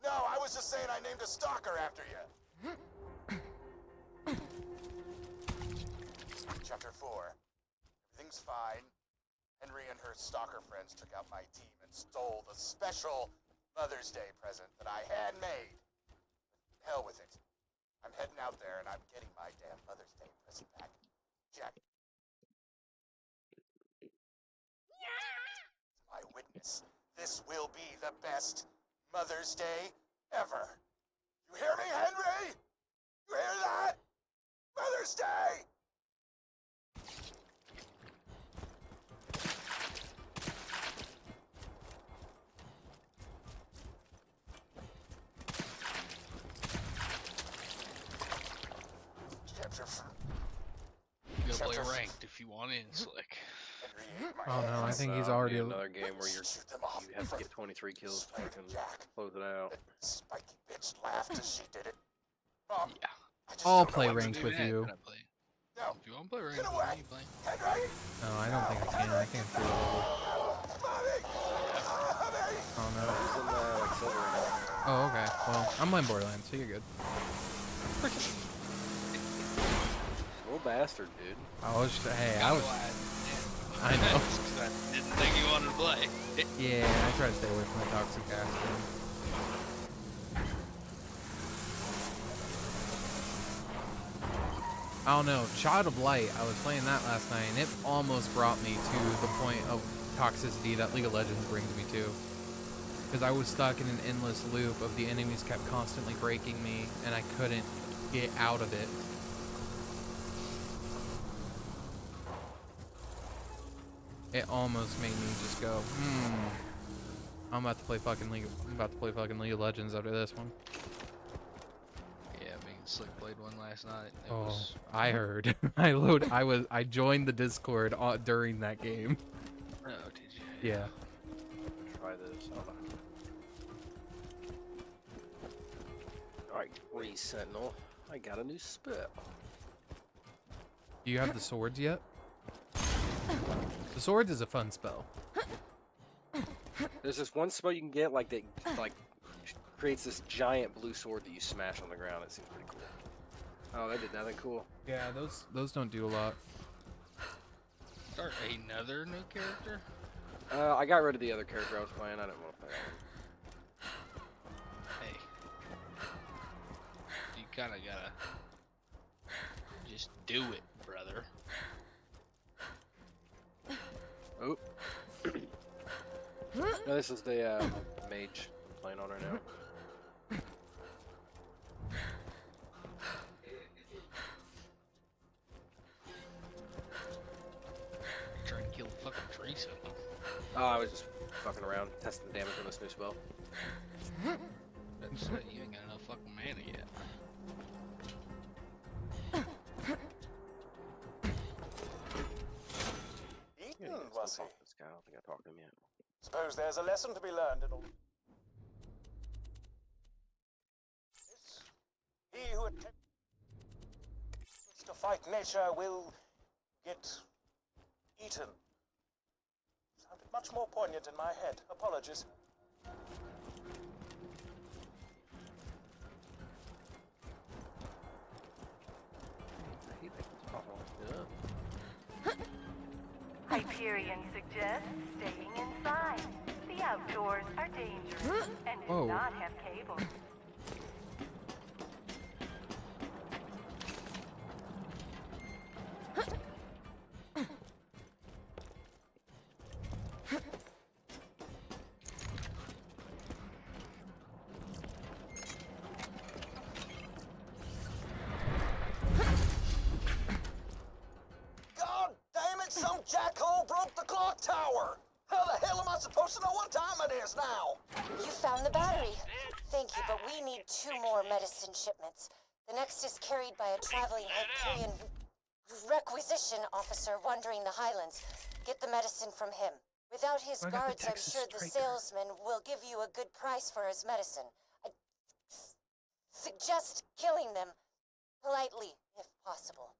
No, I was just saying I named a stalker after you. Chapter 4. Everything's fine. Henry and her stalker friends took out my team and stole the special Mother's Day present that I had made. Hell with it. I'm heading out there and I'm getting my damn Mother's Day present. Listen back. Jack. My witness. This will be the best Mother's Day ever. You hear me, Henry? You hear that? Mother's Day! Go play ranked if you want in, Slick. Oh no, I think he's So, already. another game where you have to get 23 kills to fucking close it out. Spiky bitch laughed as she did it. Mom, Yeah. I'll play ranked with you. No. If you want to play ranked, with me, you play. Henry! No, I don't think I can. I think I'm through level. Oh no. He's in the like silver now. Oh okay. Well, I'm playing Borderlands, so you're good. Little bastard, dude. I was just, hey, I was. I know. I didn't think you wanted to play. Yeah, I try to stay away from the toxic ass thing. I don't know. Child of Light, I was playing that last night, and it almost brought me to the point of toxicity that League of Legends brings me to. Because I was stuck in an endless loop of the enemies kept constantly breaking me, and I couldn't get out of it. It almost made me just go, I'm about to play fucking League of Legends after this one. Yeah, me and Slick played one last night. It Oh, was... I heard. I joined the Discord during that game. Oh, did you? Yeah. Try this. Alright, Sentinel. I got a new spell. Do you have the swords yet? The swords is a fun spell. There's this one spell you can get that creates this giant blue sword that you smash on the ground. It seems pretty cool. Oh, that did nothing cool. Yeah, those don't do a lot. Start another new character? I got rid of the other character I was playing. I didn't want to play that one. Hey. You kinda gotta just do it, brother. Oh. No, this is the mage I'm playing on right now. Trying to kill fucking Teresa. Oh, I was just fucking around, testing the damage on this new spell. That's you ain't got enough fucking mana yet. Was he? This guy, I don't think I talked to him yet. Suppose there's a lesson to be learned in all. He who attempts to fight nature will get eaten. Sounded much more poignant in my head. Apologies. Hyperion suggests staying inside. The outdoors are dangerous and do Whoa. not have cables. God damn it, some jackhole broke the clock tower! How the hell am I supposed to know what time it is now? You found the battery. Thank you, but we need 2 more medicine shipments. The next is carried by a traveling Hyperion requisition officer wandering the Highlands. Get the medicine from him. Without his What about the guards, I'm Texas sure the Striker? salesman will give you a good price for his medicine. I suggest killing them politely, if possible.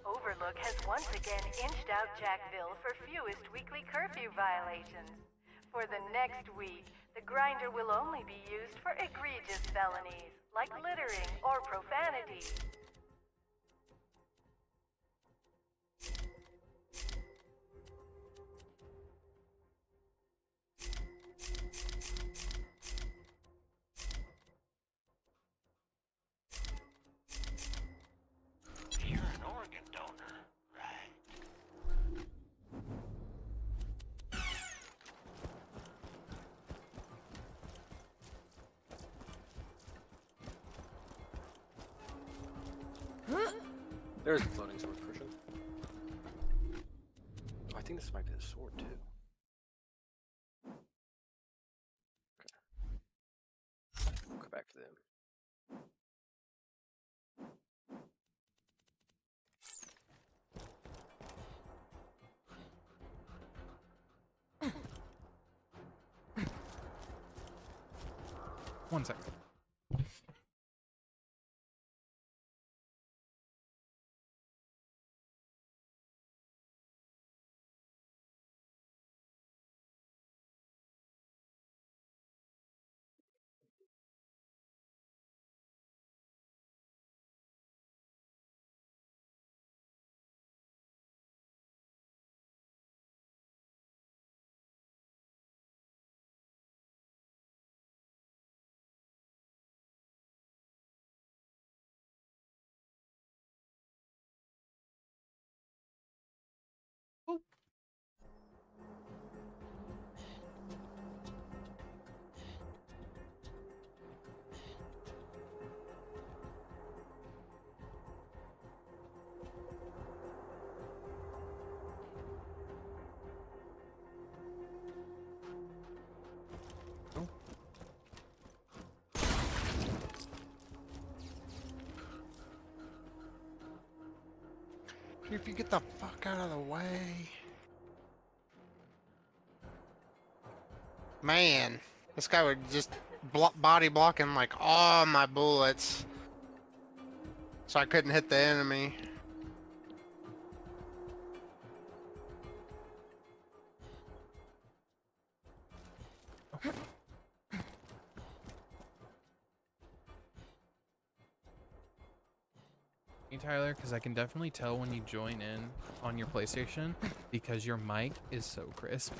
Overlook has once again inched out Jackville for fewest weekly curfew violations. For the next week, the grinder will only be used for egregious felonies, like littering or profanity. There's the floating sword, Christian. Oh, I think this might be a sword, too. Okay. We'll go back to them. One second. If you get the fuck out of the way. Man, this guy would just body blocking like all my bullets. So I couldn't hit the enemy. Tyler, because I can definitely tell when you join in on your PlayStation because your mic is so crisp.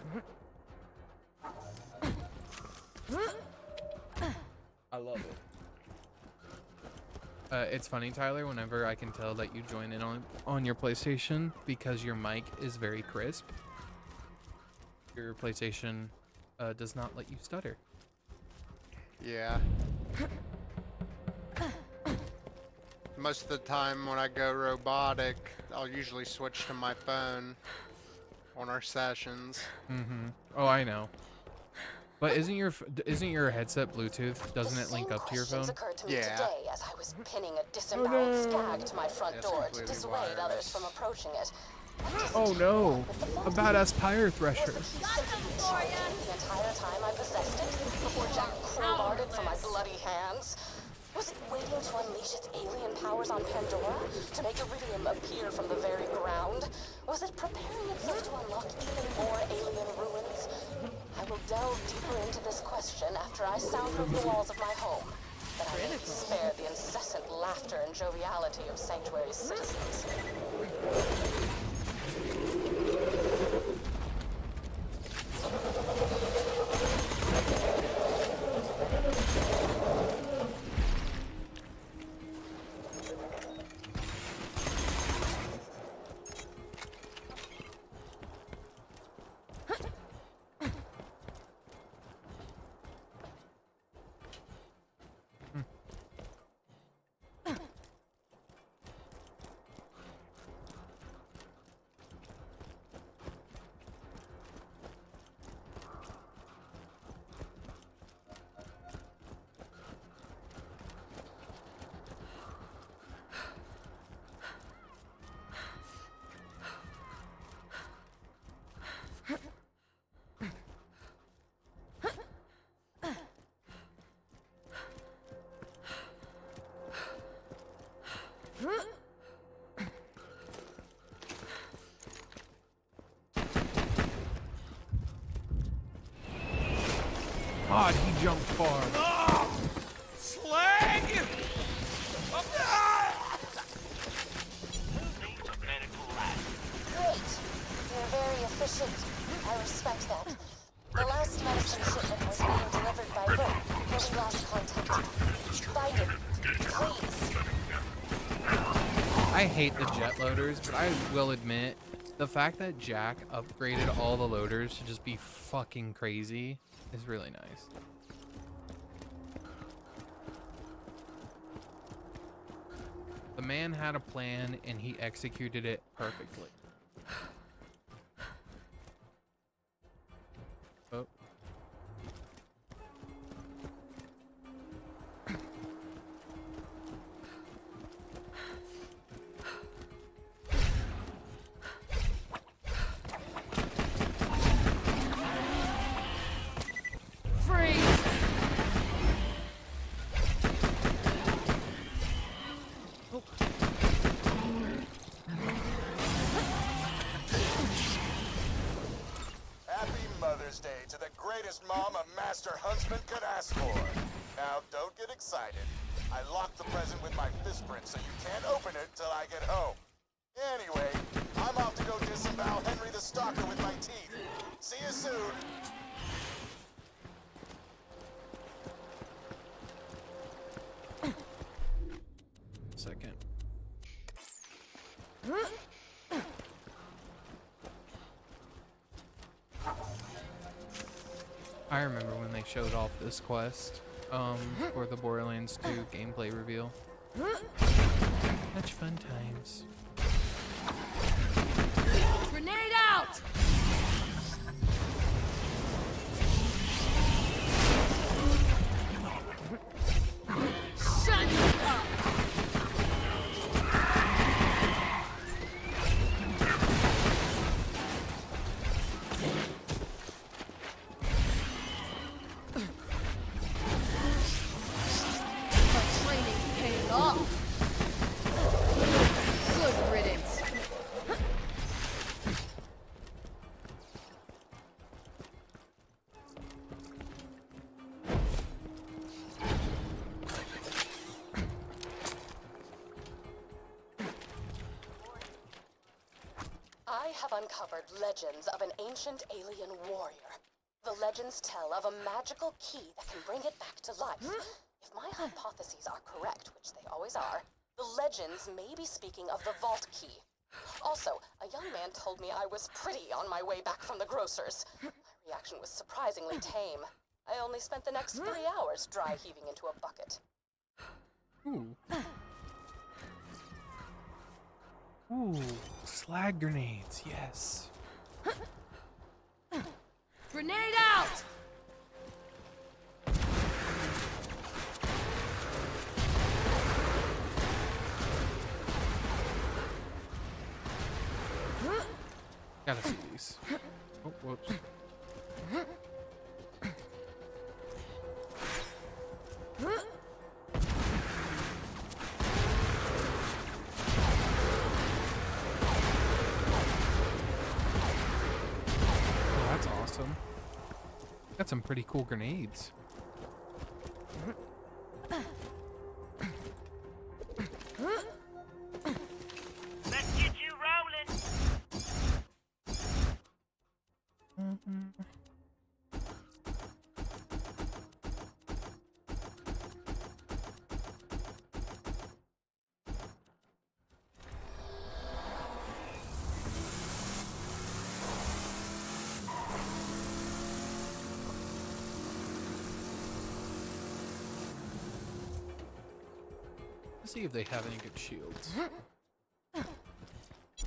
I love it. It's funny, Tyler, whenever I can tell that you join in on your PlayStation because your mic is very crisp. Your PlayStation does not let you stutter. Yeah. Most of the time when I go robotic, I'll usually switch to my phone on our sessions. Mm-hmm. Oh, I know. But isn't your headset Bluetooth? Doesn't it link up to your phone? Occurred to me today as I was pinning a disemboweled skag to my front door to dissuade others from approaching it. Oh no! A badass tire thresher. The entire time I possessed it before Jack crowbarred from my bloody hands. Was it waiting to unleash its alien powers on Pandora? To make Iridium appear from the very ground? Was it preparing itself to unlock even more alien ruins? I will delve deeper into this question after I soundproof the walls of my home, that I may be spared the incessant laughter and joviality of Sanctuary's citizens. God, he jumped far. Oh! Slag! Great. You're very efficient. I respect that. The last medicine shipment was being delivered by road, but we lost contact. Find it, please. I hate the jet loaders, but I will admit, the fact that Jack upgraded all the loaders to just be fucking crazy is really nice. The man had a plan and he executed it perfectly. Oh. Day to the greatest mom a master huntsman could ask for. Now, don't get excited. I locked the present with my fist print, so you can't open it till I get home. Anyway, I'm off to go disembowel Henry the Stalker with my teeth. See you soon. Second. I remember when they showed off this quest for the Borderlands 2 gameplay reveal. Such fun times. Grenade out! Shut up! Good riddance. I have uncovered legends of an ancient alien warrior. The legends tell of a magical key that can bring it back to life. If my hypotheses are correct, which they always are, the legends may be speaking of the vault key. Also, a young man told me I was pretty on my way back from the grocer's. My reaction was surprisingly tame. I only spent the next 3 hours dry heaving into a bucket. Ooh. Ooh, slag grenades, yes. Grenade out! Gotta see these. Oh, whoops. Oh, that's awesome. Got some pretty cool grenades. Let's get you rolling. Let's see if they have any good shields.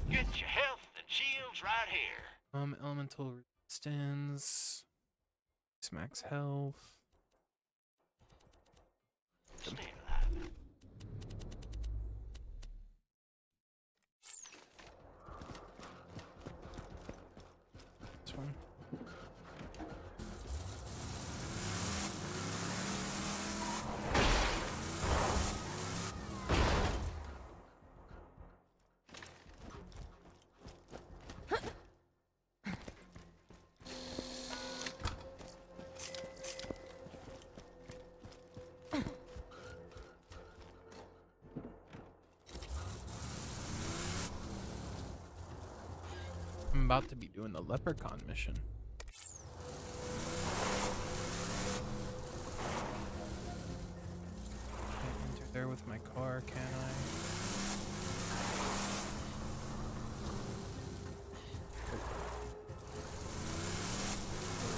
Get your health and shields right here. Elemental resistance. Max health. Stay alive. This one. I'm about to be doing the leprechaun mission. Can't enter there with my car, can I?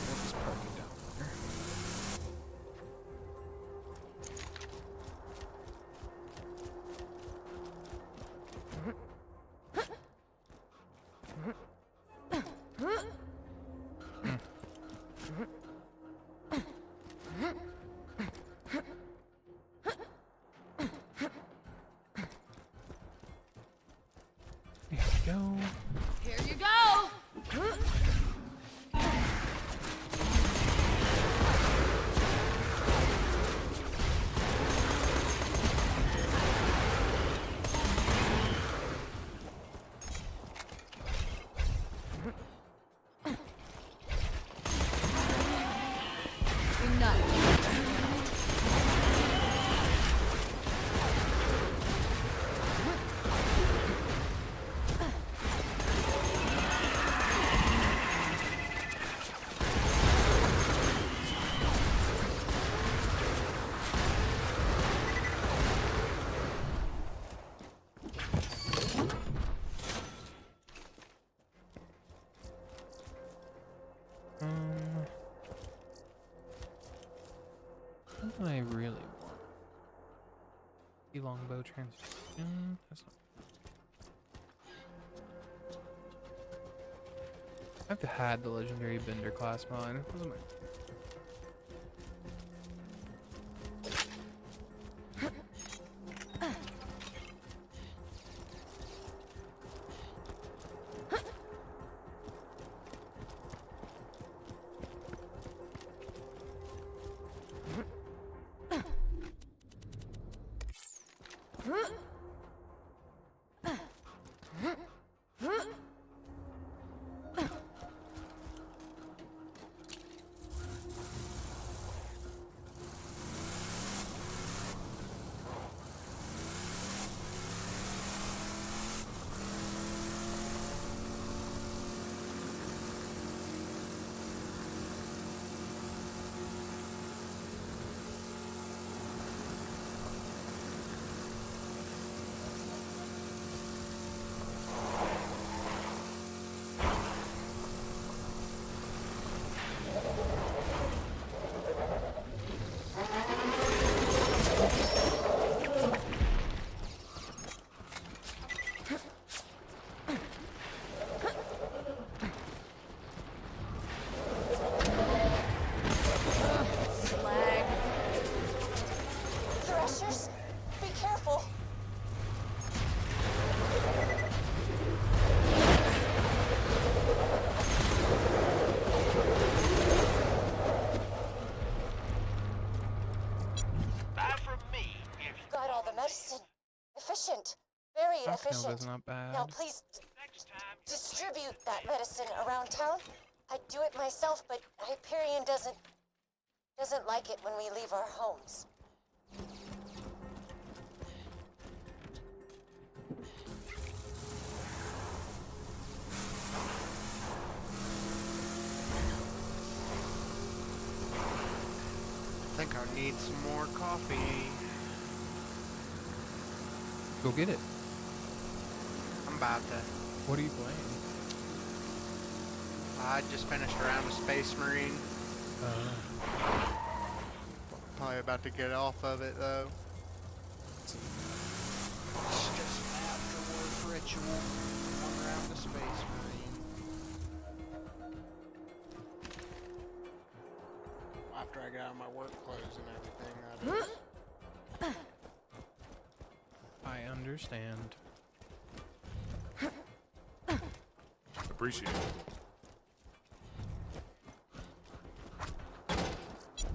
We'll just park it down there. go. Here you go! What do I really want? The longbow transfusion. That's not. I've had the legendary bender class mod. It wasn't my. Efficient. Not bad. Now please distribute that medicine around town. I'd do it myself, but Hyperion doesn't like it when we leave our homes. I think I need some more coffee. Go get it. I'm about to. What are you playing? I just finished a round of Space Marine. Probably about to get off of it though. It's just after work ritual. One round of Space Marine. After I get out of my work clothes and everything, that is. I understand. Appreciate it.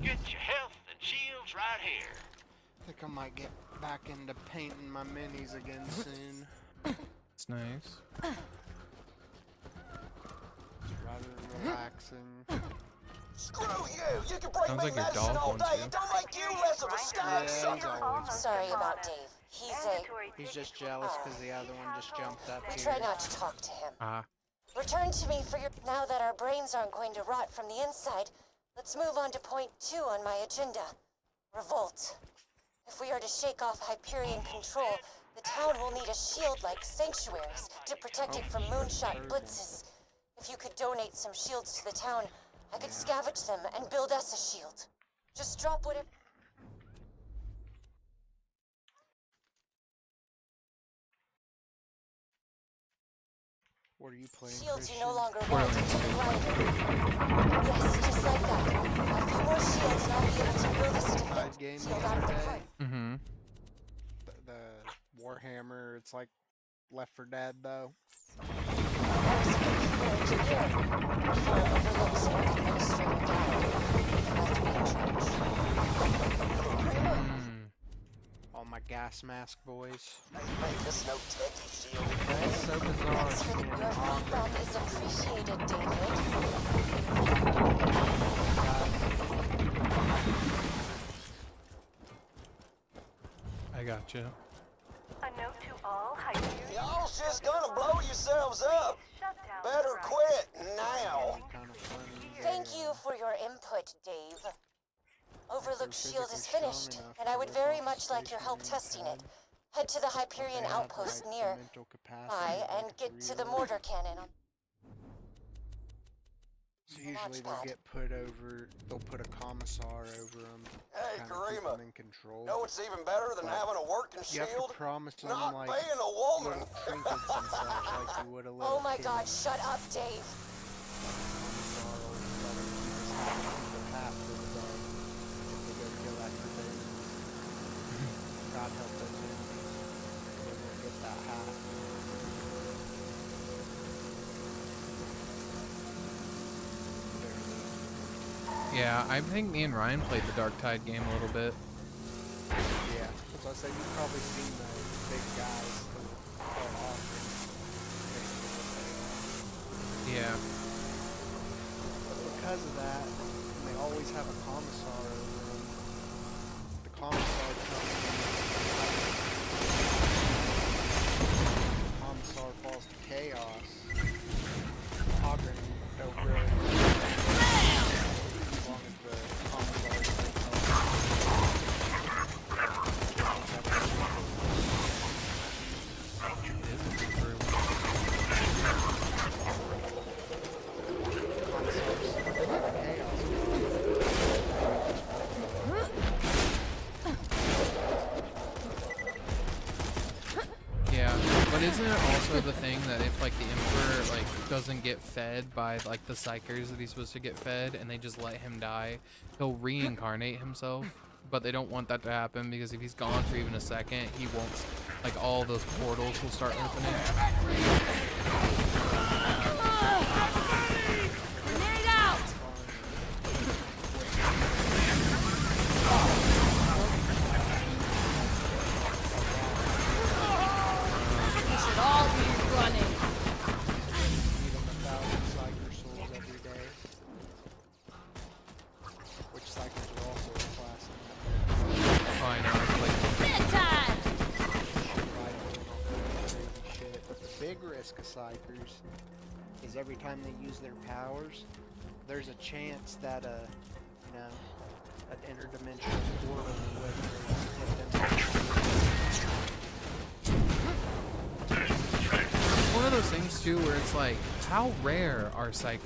Get your health and shields right here. I think I might get back into painting my minis again soon. It's nice. Rather than relaxing. Screw you! You can break Sounds me like your medicine dog all wants day. you. It don't make you less of a scab sucker. Sorry about Dave. He's just jealous because the other one just jumped up We here. try not to talk to him. Ah. Return to me for your. Now that our brains aren't going to rot from the inside, let's move on to point 2 on my agenda. Revolt. If we are to shake off Hyperion control, the town will need a shield like sanctuaries to protect it from moonshot blitzes. If you could donate some shields to the town, I could scavenge them and build us a shield. Just drop whatever. What are you playing, Shields you Christian? no longer want into the grinder. Yes, just like that. A few more shields and I'll be able to build us a defense Game shield the out of other the day. cart. Mm-hmm. The Warhammer, it's like Left 4 Dead though. engineering. Before Overlook's administrator died, he left me in charge. All my gas mask boys. Make this no techie shield. That's so bizarre. Your feedback is appreciated, David. I got you. A note to all Hyperion. Y'all's just gonna blow yourselves up. Better quit now. Thank you for your input, Dave. Overlook's shield is finished, and I would very much like your help testing it. Head to the Hyperion outpost near and get to the mortar cannon. So usually they'll get put over, they'll put a commissar over them. Hey, Karima, in control. know what's even better than having a working You have shield? to promise them Not like being a woman. little trinkets and stuff like you would a little Oh my kid. god, shut up, Dave. God help those enemies. They won't get that half. Yeah, I think me and Ryan played the Dark Tide game a little bit. Yeah, as I say, you've probably seen the big guys that are offering. Yeah. Because of that, they always have a commissar over them. The commissar falls to chaos. Ogren don't really. As long as the commissar is Yeah, but isn't it also the thing that if like the Emperor like doesn't get fed by like the Psychers that he's supposed to get fed and they just let him die, he'll reincarnate himself, but they don't want that to happen because if he's gone for even a second, he won't, like all those portals will start opening. Grenade out! We should all be running. Feed them 1,000 Psyker souls every day. Which Psychers are also a class in that. Oh, I know. Bedtime! Shit. But the big risk of Psychers is every time they use their powers, there's a chance that an interdimensional portal would hit them. One of those things too where it's like, how rare are Psychers?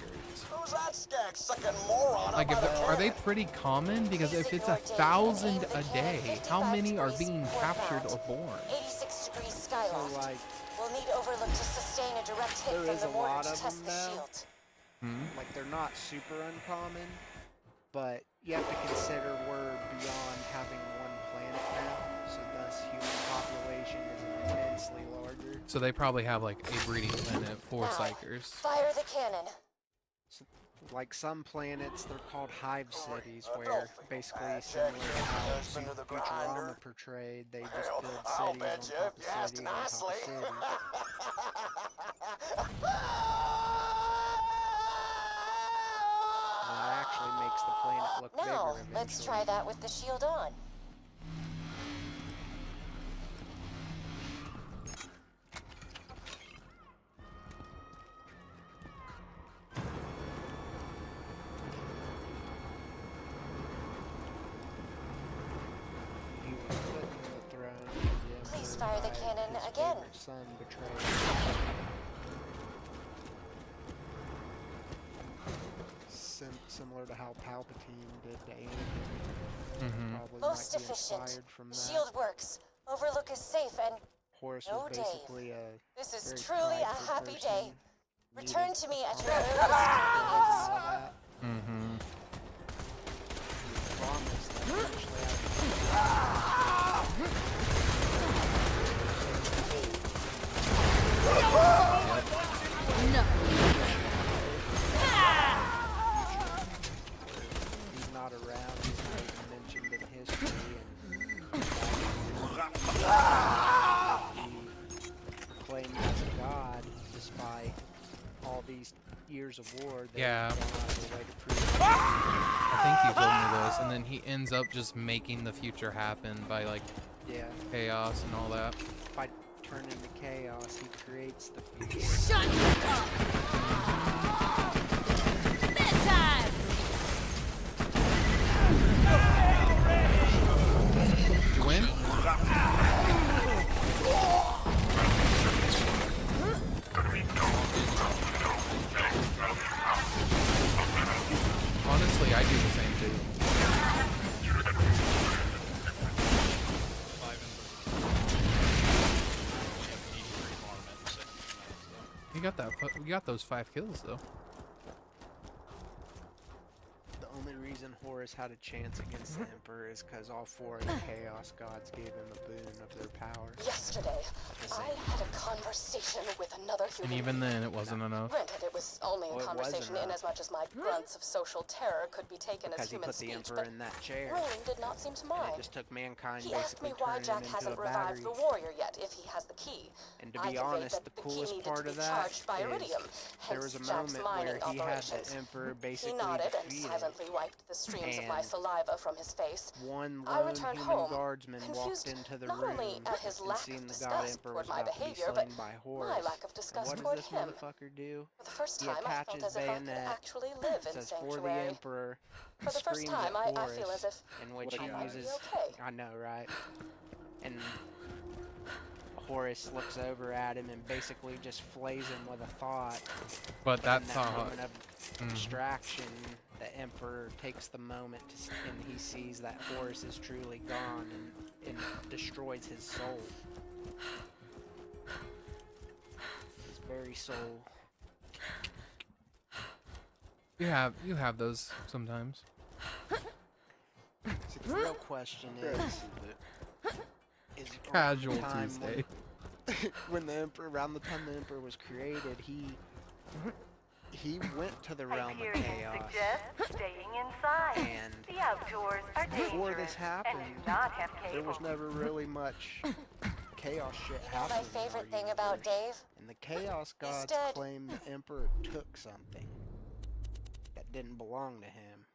Who's that skag-sucking moron? Like, are they pretty common? Because if it's 1,000 a day, how many are being captured or born? 86 degrees skyloft. So, like, We'll need Overlook to sustain a direct hit there from is the a mortar lot to of test the them now. shield. Like, they're not super uncommon, but you have to consider we're beyond having one planet now, so thus human population is immensely larger. So they probably have like a breeding planet for Psychers. Fire the cannon. So, like some planets, they're called hive cities, where basically similar to how Futurama portrayed, they just build I'll cities bet on you top if of you asked cities on top nicely. of cities. That actually makes the planet look Now, bigger let's eventually. try that with the shield on. He was put on the throne of the Please Emperor fire the by cannon his again. favorite son betrayed. Similar to how Palpatine did to Anakin. Probably Most might be efficient. inspired from The that. shield works. Overlook is safe and Horus no was Dave. basically a This is very truly a prideful happy person. day. Return to me at your Needed earliest all that. Mm-hmm. Promised that eventually No. Prisoners of War. Yeah. Gone out of their way to prove I think you told me this, and then he ends up just making the future happen by like chaos and all that. by turning to chaos, he creates the future. Shut up! Bedtime! You win? Honestly, I do the same too. You got that. We got those 5 kills though. The only reason Horus had a chance against the Emperor is because all 4 of the Chaos Gods gave him a boon of their power. Yesterday, I had a conversation with another human. And even then, it wasn't enough. Granted, it was only Well, a it was conversation in enough. as much as my grunts of social terror could be taken Because as he human put the speech, Emperor but in that chair. ruling did not seem to And mind. it just took mankind He asked me basically why turning Jack him into hasn't a revived battery. the warrior yet if he has the key. And to I be conveyed honest, that the the key coolest needed part to of be that charged by is iridium, there hence was a Jack's moment mining where he had operations. the Emperor He basically nodded and defeated. silently wiped the streams of my And saliva from his face. One I lone returned human home, guardsman walked confused into the not room only at his and lack seen of the God disgust Emperor toward was my about to be behavior, slain but by my Horus. lack of And disgust what toward does this him. motherfucker do? For the first He time, I felt attaches as if I could bayonet, actually live in says for the Sanctuary. Emperor, For the first screams time, at I feel as Horus, if in which I he might be uses. okay. I know, right? And Horus looks over at him and basically just flays him with a thought. But that in that thought. moment of distraction, the Emperor takes the moment and he sees that Horus is truly gone and destroys his soul. His very soul. You have those sometimes. See, the real question is Casual around the time Tuesday. when the Emperor, around the time the Emperor was created, he went to the realm of Hyperion chaos. suggests staying inside. And the outdoors are dangerous. before this happened, and do not have cable. there was never really much chaos shit You know my happening. favorite thing about Dave? And the Chaos Gods dead. claim the Emperor took something that didn't belong to him,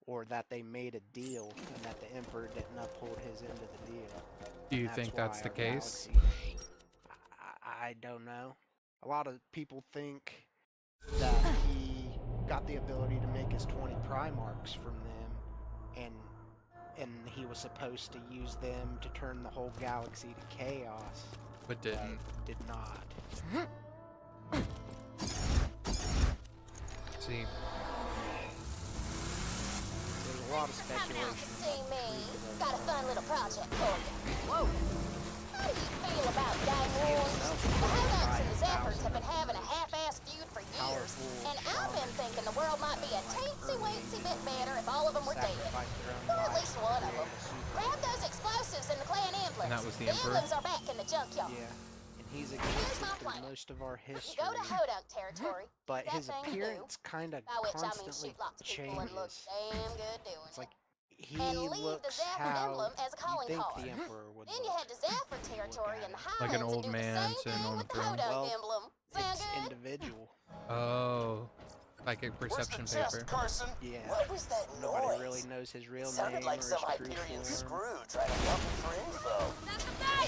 or that they made a deal and that the Emperor didn't uphold his end of the deal. Do you And think why that's the our case? galaxy- I don't know. A lot of people think that he got the ability to make his 20 Primarchs from them, and he was supposed to use them to turn the whole galaxy to chaos. But didn't. Did not. See. There's a lot of Come out speculation. to see me. Got a fun little project for you. Whoa. How do you feel about gang wars? The Hodunks and the Zephyrs have been having a half-assed feud for years, and I've been thinking the world might be a teensy-weensy bit better if all of them were dead. Or at least one of them. Grab those explosives in the clan emblems. And that was the Emperor? emblems are back in the junkyard. Yeah, and he's Here's existed my through plan. most of our You history. go to Hodunk territory. But that his thing appearance kind of by which I mean constantly shoot lots of people and look changes. damn good doing It's like he and leave the looks Zephyr how emblem as a you calling think card. the Emperor would Then you look. head to Zephyr territory in the Highlands Like an old and do man the same sitting thing on with the the throne. Hodunk Well, emblem. Sound It's good? individual. Oh. Psychic perception paper. Carson? Yeah. What was that Nobody noise? really knows his real Sounded name like or his some true Hyperion form. screw trying to dump it for info.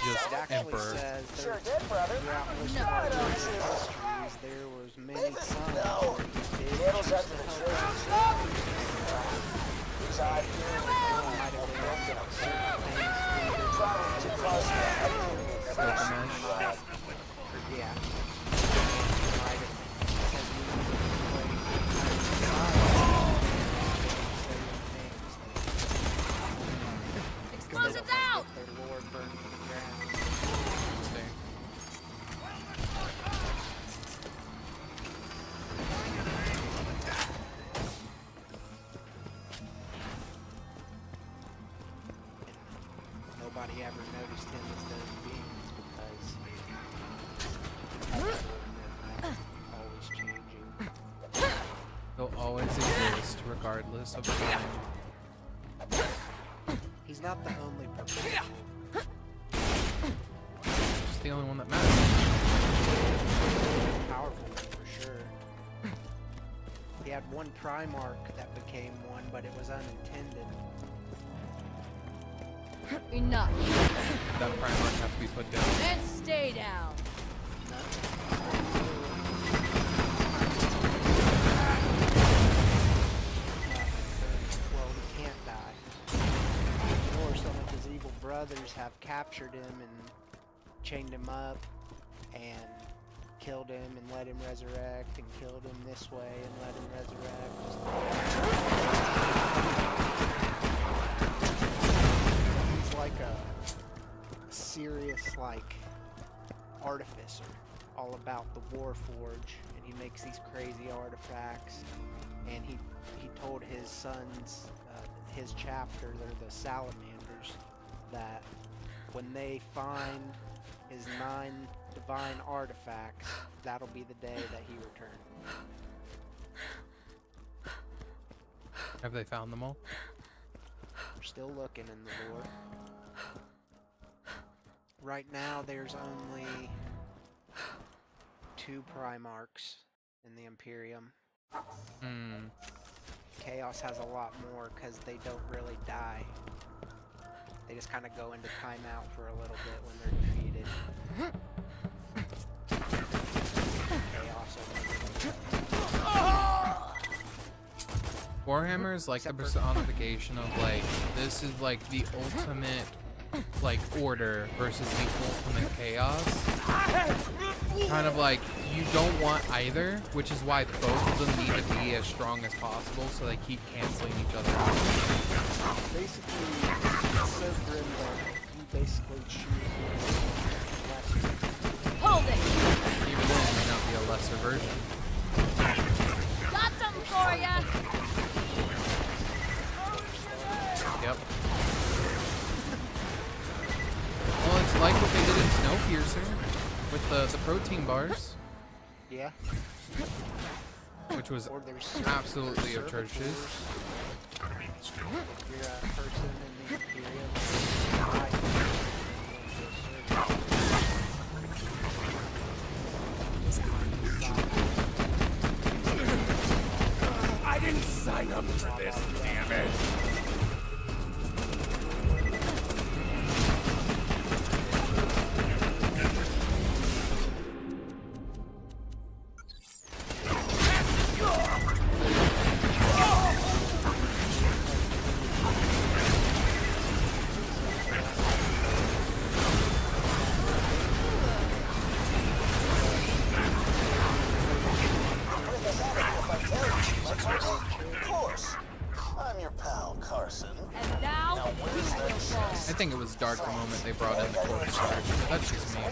Just It actually Emperor. says Sure there, did, brother. throughout most No, of our I don't recent see it. histories, there was many Mavis, times no. where he did Candles choose after to the help church. others. These Hyperion Might have been certain things traveling too close to the Hyperion. Yeah. Might have said we need to Explosives out! their lord burned to the ground. Interesting. Nobody ever noticed him as those beings because always changing. They'll always exist regardless of time. He's not the only perpetual. Just the only one that matters. Powerful one for sure. He had one Primarch that became one, but it was unintended. Enough. That Primarch has to be put down. Then stay down. Well, he can't die. Or some of his evil brothers have captured him and chained him up and killed him and let him resurrect and killed him this way and let him resurrect. He's like a serious, like, artificer, all about the Warforge, and he makes these crazy artifacts. And he told his sons, his chapter, they're the Salamanders, that when they find his 9 divine artifacts, that'll be the day that he returned. Have they found them all? We're still looking in the lore. Right now, there's only 2 Primarchs in the Imperium. Chaos has a lot more because they don't really die. They just kind of go into timeout for a little bit when they're defeated. Warhammer is like the personification of like, this is like the ultimate like order versus the ultimate chaos. Kind of like, you don't want either, which is why both of them need to be as strong as possible so they keep canceling each other out. Basically, it's so grim that you basically choose lesser. Hold it! Even though it may not be a lesser version. Got something for ya! Yep. Well, it's like what they did in Snowpiercer with the protein bars. Yeah. Which was absolutely atrocious. You're a person in the Imperium. I didn't sign up for this, damn it! I think it was dark the moment they brought in the corpse search, but that's just me.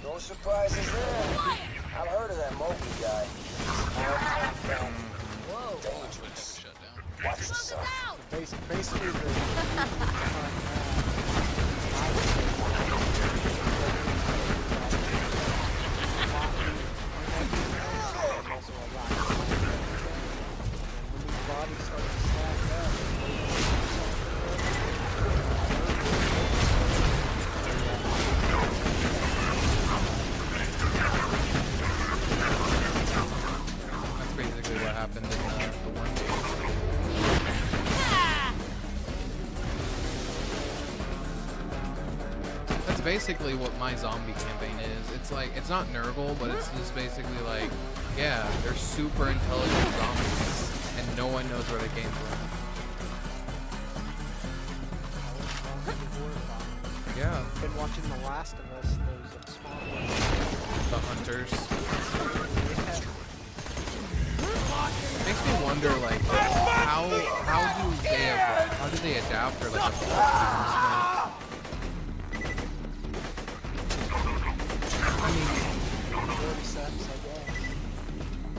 No surprises there. I've heard of that Moby guy. Whoa. Dangerous. Watch yourself. Basically, That's basically what happened in the one game. That's basically what my zombie campaign is. It's like, it's not Nurgle, but it's just basically like, yeah, they're super intelligent zombies, and no one knows where they came from. Yeah. Been watching The Last of Us, those small ones. The hunters. Makes me wonder, like, how do they adapt for like a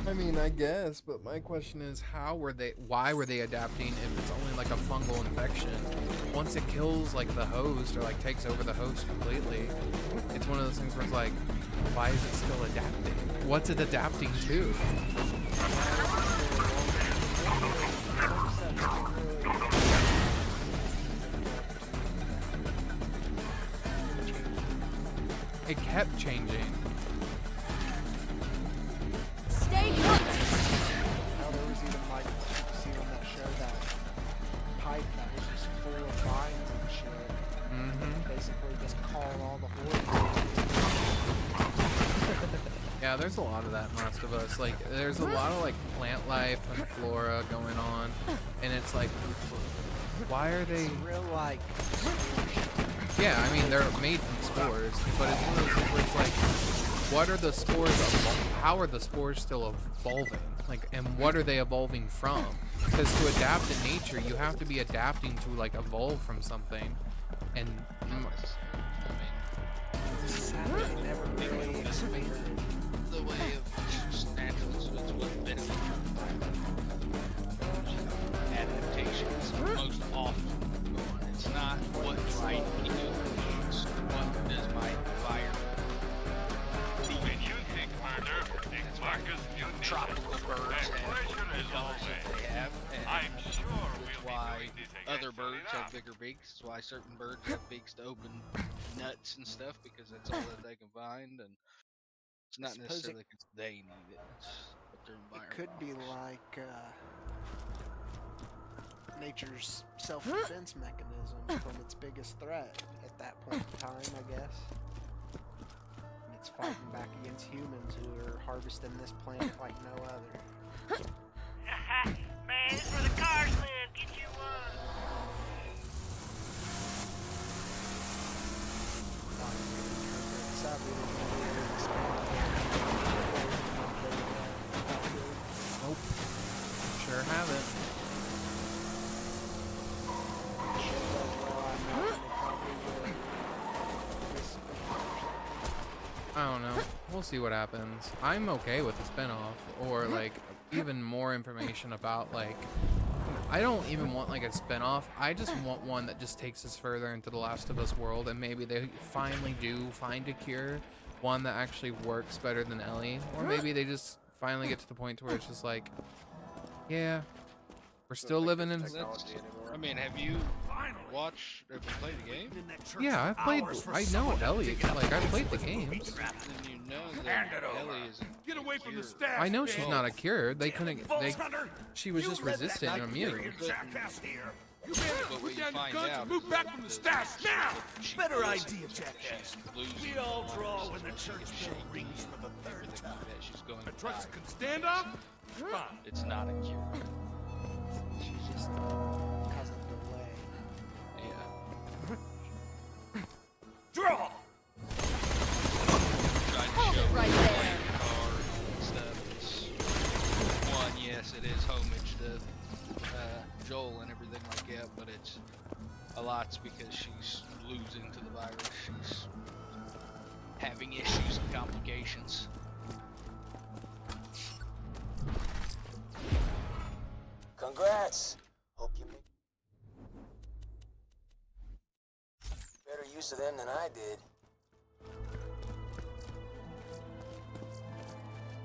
I mean, I guess, but my question is, why were they adapting if it's only like a fungal infection? Once it kills like the host or like takes over the host completely, it's one of those things where it's like, why is it still adapting? What's it adapting to? It kept changing. Stay put! Hell, there was even like, you see on that show, that pipe that was just full of vines and shit. Mm-hmm. Basically just call all the hordes. Yeah, there's a lot of that in Last of Us. Like, there's a lot of like plant life and flora going on, and it's like, why are they? It's real like. Yeah, I mean they're made from spores, but it's one of those things where it's like, what are the spores? How are the spores still evolving? Like, and what are they evolving from? Because to adapt in nature, you have to be adapting to like evolve from something, and. Never really explained the way of just naturals, it's what benefits adaptations most often. It's not what's right for you, it's what does my environment. When you think murder, think Marcus Union. Tropical birds have others that they have, and I'm sure that's why other birds have bigger beaks. That's why certain birds have beaks to open nuts and stuff, because that's all that they can find, and it's not necessarily because they need it. It's what their environment. It could be like nature's self-defense mechanism from its biggest threat at that point in time, I guess. And it's fighting back against humans who are harvesting this planet like no other. Man, this is where the cars live. Get you one. Nope. Sure haven't. I don't know. We'll see what happens. I'm okay with the spinoff, or like even more information about like. I don't even want like a spinoff. I just want one that just takes us further into the Last of Us world, and maybe they finally do find a cure, one that actually works better than Ellie, or maybe they just finally get to the point where it's just like, yeah, we're still living in. I mean, have you watched? Have you played the game? Yeah, I've played. I know Ellie. Like I've played the games. Then you know that Ellie is. Get away from the stash. I know she's not a cure. They couldn't. She was just resistant and immune. But what you find out move back from the stash now. Better idea, jackass. We all draw when the church bell rings for the third time. The trucks can stand up. Fine. It's not a cure. She's just has a delay. Yeah. Draw. Hold it right there. One, yes, it is homage to Joel and everything like that, but it's a lot's because she's losing to the virus. She's having issues and complications. Congrats. Hope you make better use of them than I did.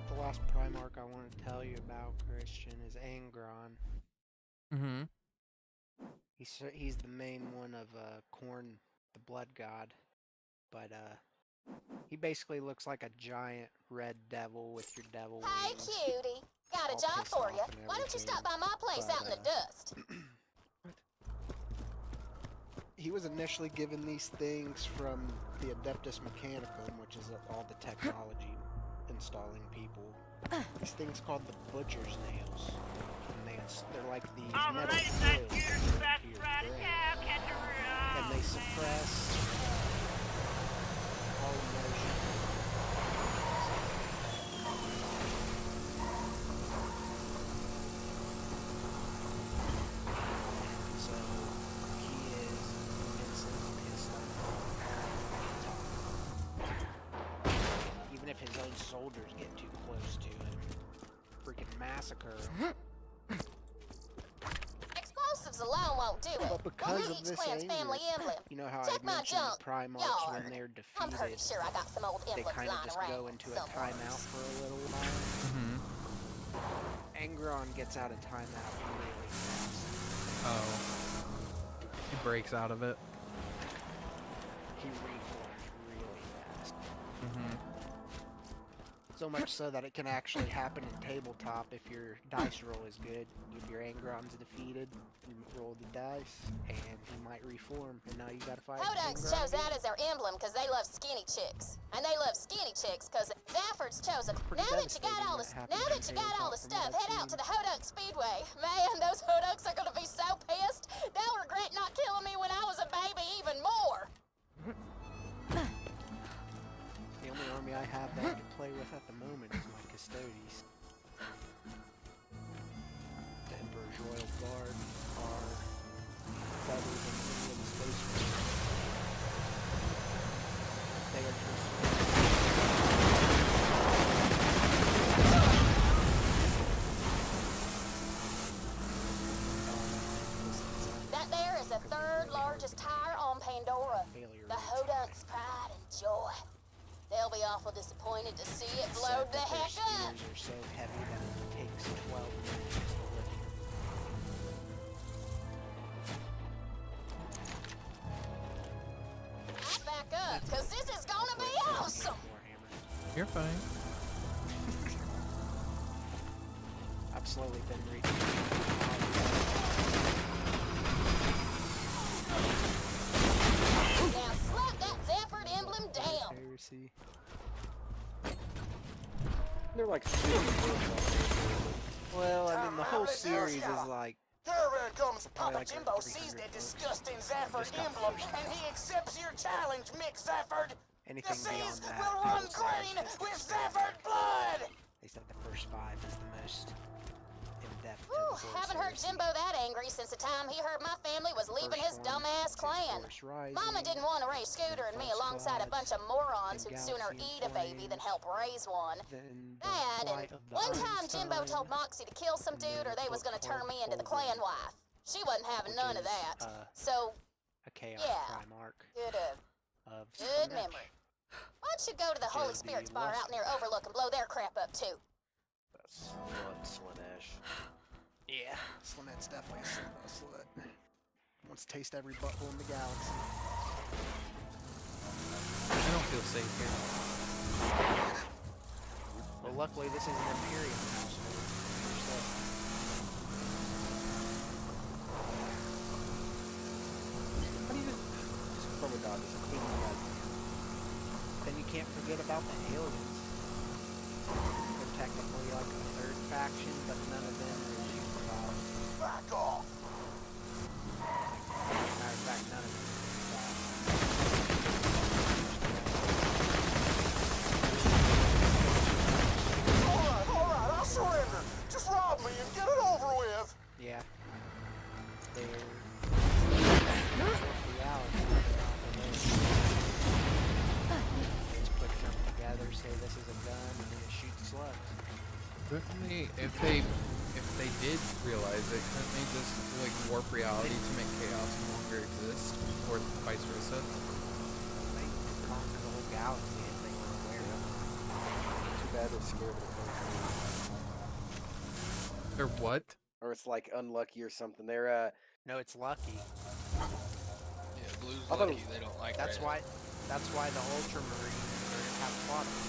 The last Primarch I want to tell you about, Christian, is Angron. Mm-hmm. He's the main one of Korn, the Blood God, but he basically looks like a giant red devil with your devil wings. Hey, cutie. Got a job for you. Why don't you stop by my place out in the dust? He was initially given these things from the Adeptus Mechanicum, which is all the technology installing people. These things called the Butcher's Nails. And they're like these metal drills to your brain. And they suppress all emotion. So he is immensely pissed off. Even if his own soldiers get too close to him, freaking massacre him. Explosives alone won't do it. But because We'll of each this clan's anger, family emblem. you know how Check I my mentioned junk the Primarchs yard. when they're I'm pretty defeated, sure I got some old they emblems kind of lying just around go into a somewhere. timeout for a little while. Mm-hmm. Angron gets out of timeout really fast. Oh. He breaks out of it. He reforms really fast. So much so that it can actually happen in tabletop if your dice roll is good. If your Angron's defeated, you roll the dice, and he might reform, and now you gotta fight Hodunks Angron chose again. that as their emblem because they love skinny chicks. And they love skinny chicks because Zafford's chose it. Pretty Now that you got all the stuff, head out to the Hodunk Speedway. Man, those Hodunks are gonna be so pissed. They'll regret not killing me when I was a baby even more. The only army I have that I can play with at the moment is my Custodes. The Emperor's Royal Guard are better than any of the Space Marines. They are just... That there is the third largest tire on Pandora. The Hodunk's pride and joy. They'll be awful disappointed to see it blow the heck up. Spears are so heavy that it takes 12 minutes to lift them. Back up, because this is gonna be awesome. You're fine. I've slowly been reaching. Now slap that Zafford emblem down. Heresy. They're like well, I mean, the whole series is like... Caravan comes. Papa like Jimbo sees the disgusting Zafford emblem, and he accepts your challenge, Mick Zafford. Anything The beyond seas that, will run people say green it's with just- Zafford blood. They said the first 5 is the most in-depth. Whew, haven't heard Jimbo that angry since the time he heard my family was leaving his dumbass clan. Mama didn't want to raise Scooter and me alongside a bunch of morons who'd sooner eat a baby than help raise one. Dad, and one time Jimbo told Moxie to kill some dude or they was gonna turn me into the clan wife. She wasn't having none of that. So, a chaos yeah, Primarch good memory. Why don't you go to the Holy Spirit's bar out near Overlook and blow their crap up too? That's one Slanesh. Yeah, Slanette's definitely a slut. Wants to taste every butthole in the galaxy. I don't feel safe here. Well, luckily this is an Imperium household. How do you just from a god, just a queen god? Then you can't forget about the aliens. They're technically like a third faction, but none of them are super powerful. Back off. Matter of fact, none of them are Alright, I'll surrender. Just rob me and get it over with. Yeah. They're reality. Just put them together, say this is a gun, and then it shoots slugs. Couldn't they, if they did realize it, couldn't they just like warp reality to make chaos no longer exist, or vice versa? They conquer the whole galaxy if they were aware of it. Too bad they're scared of it. They're what? Or it's like unlucky or something. They're No, it's lucky. Yeah, blue's I thought lucky. it was- They don't like That's red. why the Ultramarines are gonna have fought them.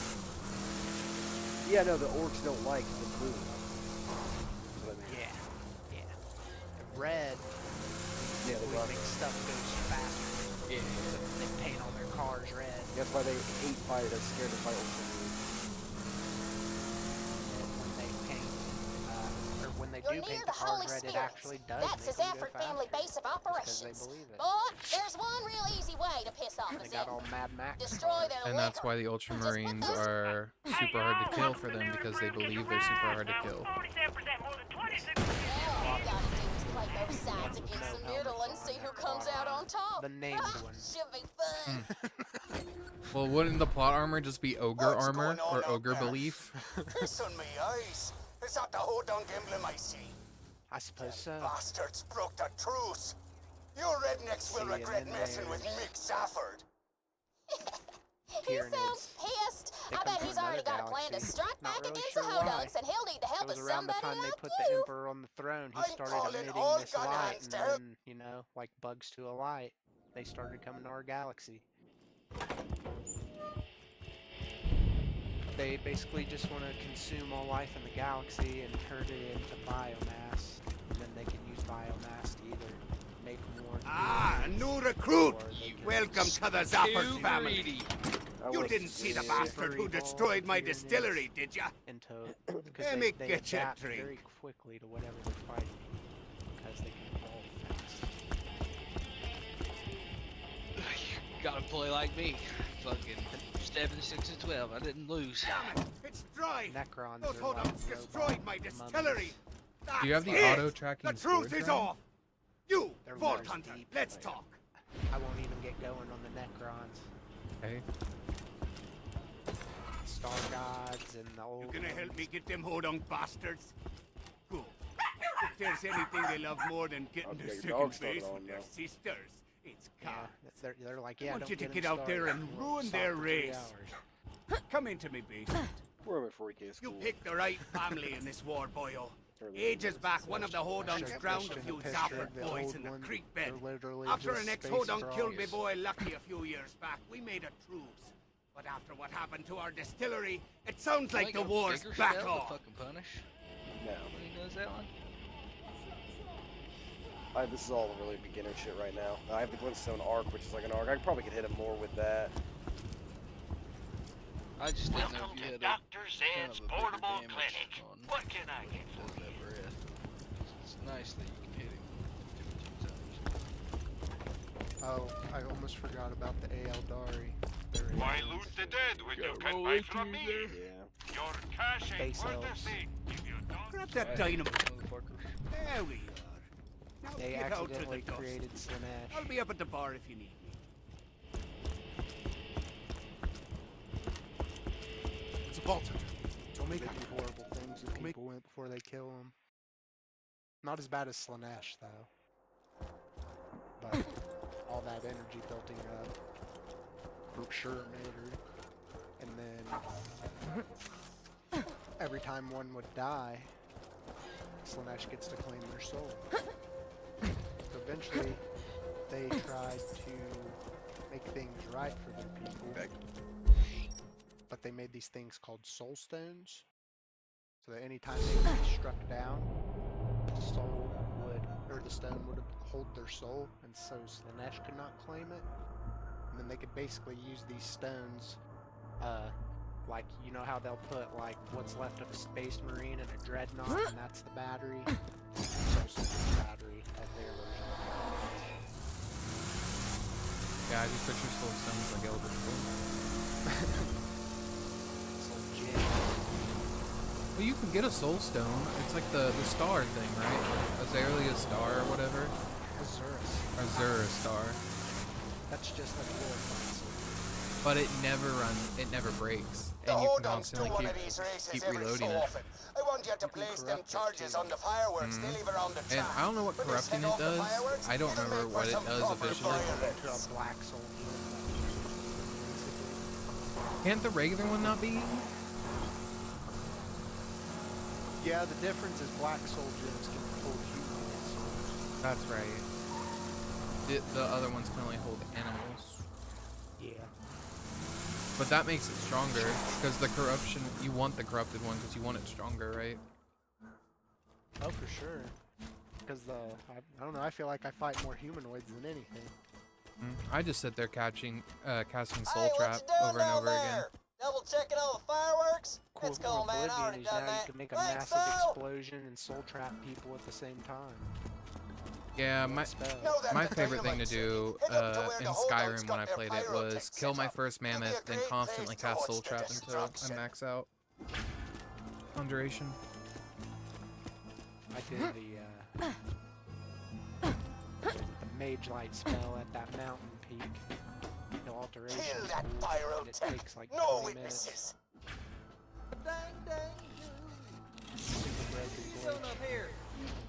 yeah, no, the orcs don't like the blue. That's what I mean. Yeah. The red, Yeah, they love make it. stuff goes faster. Yeah. So they paint all their cars red. That's why they hate fire. They're scared to fight ultramarines. And when they paint, or when they You're do near paint the the cars Holy red, it Spirit. actually does That's make his them go Zafford family faster. base of Because operations. they believe it. Boy, there's one real easy way to piss off a They got all Zephyr. Mad Max. Destroy their And that's why the Ultramarines are super hard to kill for them, because they believe they're super hard to kill. All you gotta do is play both sides against some noodle and see who comes out on top. The named one. Should be fun. Well, wouldn't the plot armor just be ogre What's armor going on or out ogre there? belief? Piss on me eyes. Is that the Hodunk emblem I see? I suppose so. Bastards broke the truce. You rednecks will See, and regret then messing with there's- Mick Zafford. He sounds pissed. They I come bet from he's already another got a plan to galaxy. strike Not back really against sure the why. Hodunks, and he'll need the It help was of around the somebody time they like put the you. Emperor on the throne. He I'm started calling emitting all this gun light, hands and to help. then, you know, like bugs to a light, they started coming to our galaxy. They basically just want to consume all life in the galaxy and turn it into biomass, and then they can use biomass to either make more. Ah, a new recruit! Welcome to the Zafford family. You didn't see the bastard who destroyed my distillery, did ya? Let me They get you a adapt drink. very quickly to whatever they're fighting, because they can evolve fast. Gotta play like me. Fucking 7, 6, and 12. I didn't lose. Damn it! It's dry! Necrons Those are like Hodunks destroyed my distillery! Do you have the That's it! auto-tracking The truth sword is drum? off! You, They're Vault very Hunter, deep, let's like- talk! I won't even get going on the Necrons. Okay. Star Gods and the old. You gonna help ones. me get them Hodunk bastards? Good. If there's anything they love more than getting their get your dog second base started with on their now. sisters, it's Yeah, cow. they're like, I yeah. want don't you to them get out there started. and We'll ruin stop their for 3 race. hours. Come into me basement. We're at 40K school. You picked the right family in this war, boyo. Ages back, one of the Hodunks drowned a few Zafford boys in the creek bed. After an ex-Hodunk killed me boy Lucky a few years back, we made a truce. But after what happened to our distillery, it sounds like the war's back on. Fucking punish. No. When he does that one. This is all really beginner shit right now. I have the Glintstone Arc, which is like an arc. I probably could hit him more with that. I just didn't know Welcome if you to had Dr. a Zed's kind of a bigger portable damage clinic. on What can I get does for you? that breath. It's nice that you can hit him 2 times. Oh, I almost forgot about the Eldari. Why loot the dead when you can buy from me? Your cash ain't Space worth a elves. thing if you don't. Grab that dynamite. Motherfuckers. There we are. Now They get out to the accidentally dust. created Slanesh. I'll be up at the bar if you need me. It's a vault hunter. Don't make They eye do contact. horrible things to people went before they kill them. Not as bad as Slanesh, though. But all that energy building up for sure made her. And then every time one would die, Slanesh gets to claim their soul. So eventually, they tried to make things right for their people. But they made these things called soul stones. So that any time they would be struck down, the soul would, or the stone would hold their soul, and so Slanesh could not claim it. And then they could basically use these stones, like, you know how they'll put, like, what's left of a space marine in a dreadnought, and that's the battery? So the battery at their version of it. Yeah, I just picture soul stones like Elder Scrolls. Soul gem. Well, you can get a soul stone. It's like the star thing, right? Azalea star or whatever. Azura star. That's just a glorified soul. But it never breaks. The And you can Hodunks do constantly one of these races keep every reloading so it. often. I want you to place them charges on the fireworks they leave around the And track. I don't know what When they corrupting set it off the does. fireworks, I don't it'll remember make what for it some does proper officially. violence. To a black soul gem. Can't the regular one not be eaten? Yeah, the difference is black soul gems can hold human souls. That's right. The other ones can only hold animals. Yeah. But that makes it stronger, because the corruption, you want the corrupted one because you want it stronger, right? Oh, for sure. Because I don't know, I feel like I fight more humanoids than anything. I just sit there casting Soul Hey, Trap what you doing over and down over there? again. Double checking all the fireworks? Cool It's cool, man. I already is done now you that. can make a Thanks, massive Phil. explosion and soul trap people at the same time. Yeah, my favorite thing to do in Skyrim when I played it was kill my first mammoth, then constantly cast Soul Trap until I max out on duration. I did the Mage Light spell at that mountain peak. The alteration. Kill is that cool, pyro and it tech. takes like No 20 witnesses.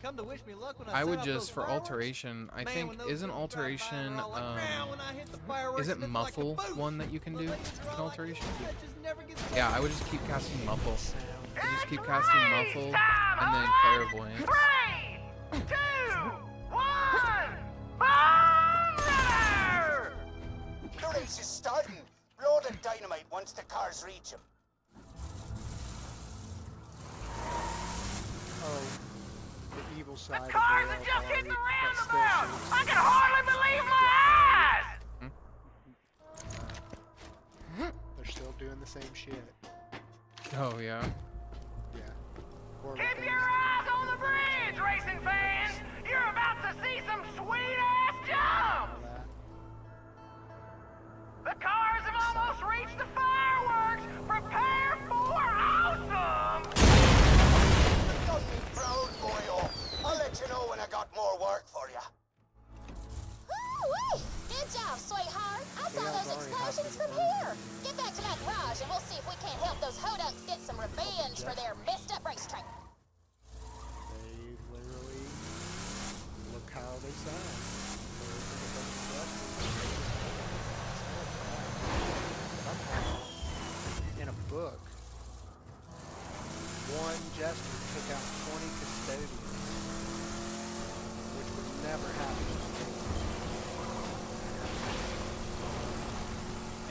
Come to wish me luck when I set would off just those for fireworks? alteration. I Man, think when those isn't little drive-by alteration are all like, "Meow," when I hit the fireworks, is it and it's like a muffle boost. one that you can do in alteration? That just never gets Yeah, I would just keep casting muffle. You just keep casting muffle and then clairvoyance. 3, 2, 1, fire! The race is starting. Blow the dynamite once the cars reach him. oh, the evil side of cars the are just hitting the that roundabout! still I can hardly believe my eyes! they're still doing the same shit. Oh yeah. Yeah. Keep your eyes on the bridge, racing fans! You're about to see some sweet-ass jumps! The cars have almost reached the fireworks! Prepare for awesome! You got me proud, boyo. I'll let you know when I got more work for you. Woo-wee! Good job, sweetheart. I saw those explosions from here. Get back to my garage and we'll see if we can't help those hodunks get some revenge for their messed up racetrack. They literally look how they sound. In a book, one jester took out 20 custodians, which would never happen in a game.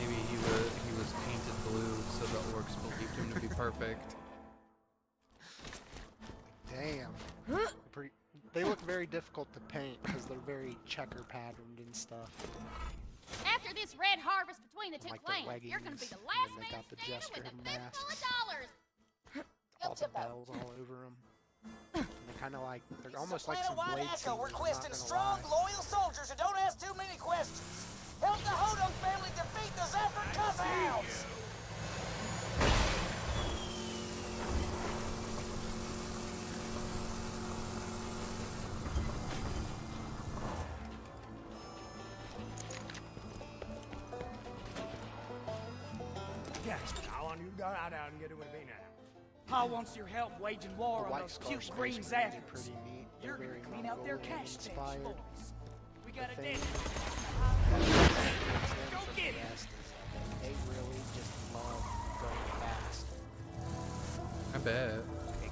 Maybe he was painted blue so the orcs believed him to be perfect. Damn. They look very difficult to paint because they're very checker patterned and stuff. After this red harvest between the two Like the clans, leggings, you're gonna be the and last then they man got the standing jester with a fistful of masks. dollars. All the bells all over them. They're kind of like, they're almost like some Planet blade White Echo singers, requesting I'm not strong, gonna lie. loyal soldiers who don't ask too many questions. Help the Hodunk family defeat the Zephyr Cusshounds! Yes, I want you to go out and get it with me now. Paul wants your help waging war on those cute green Zephyrs. Pretty neat. You're gonna clean out their cash stash, boys. We got a dent. Go get it! They really just love going fast. I bet. And they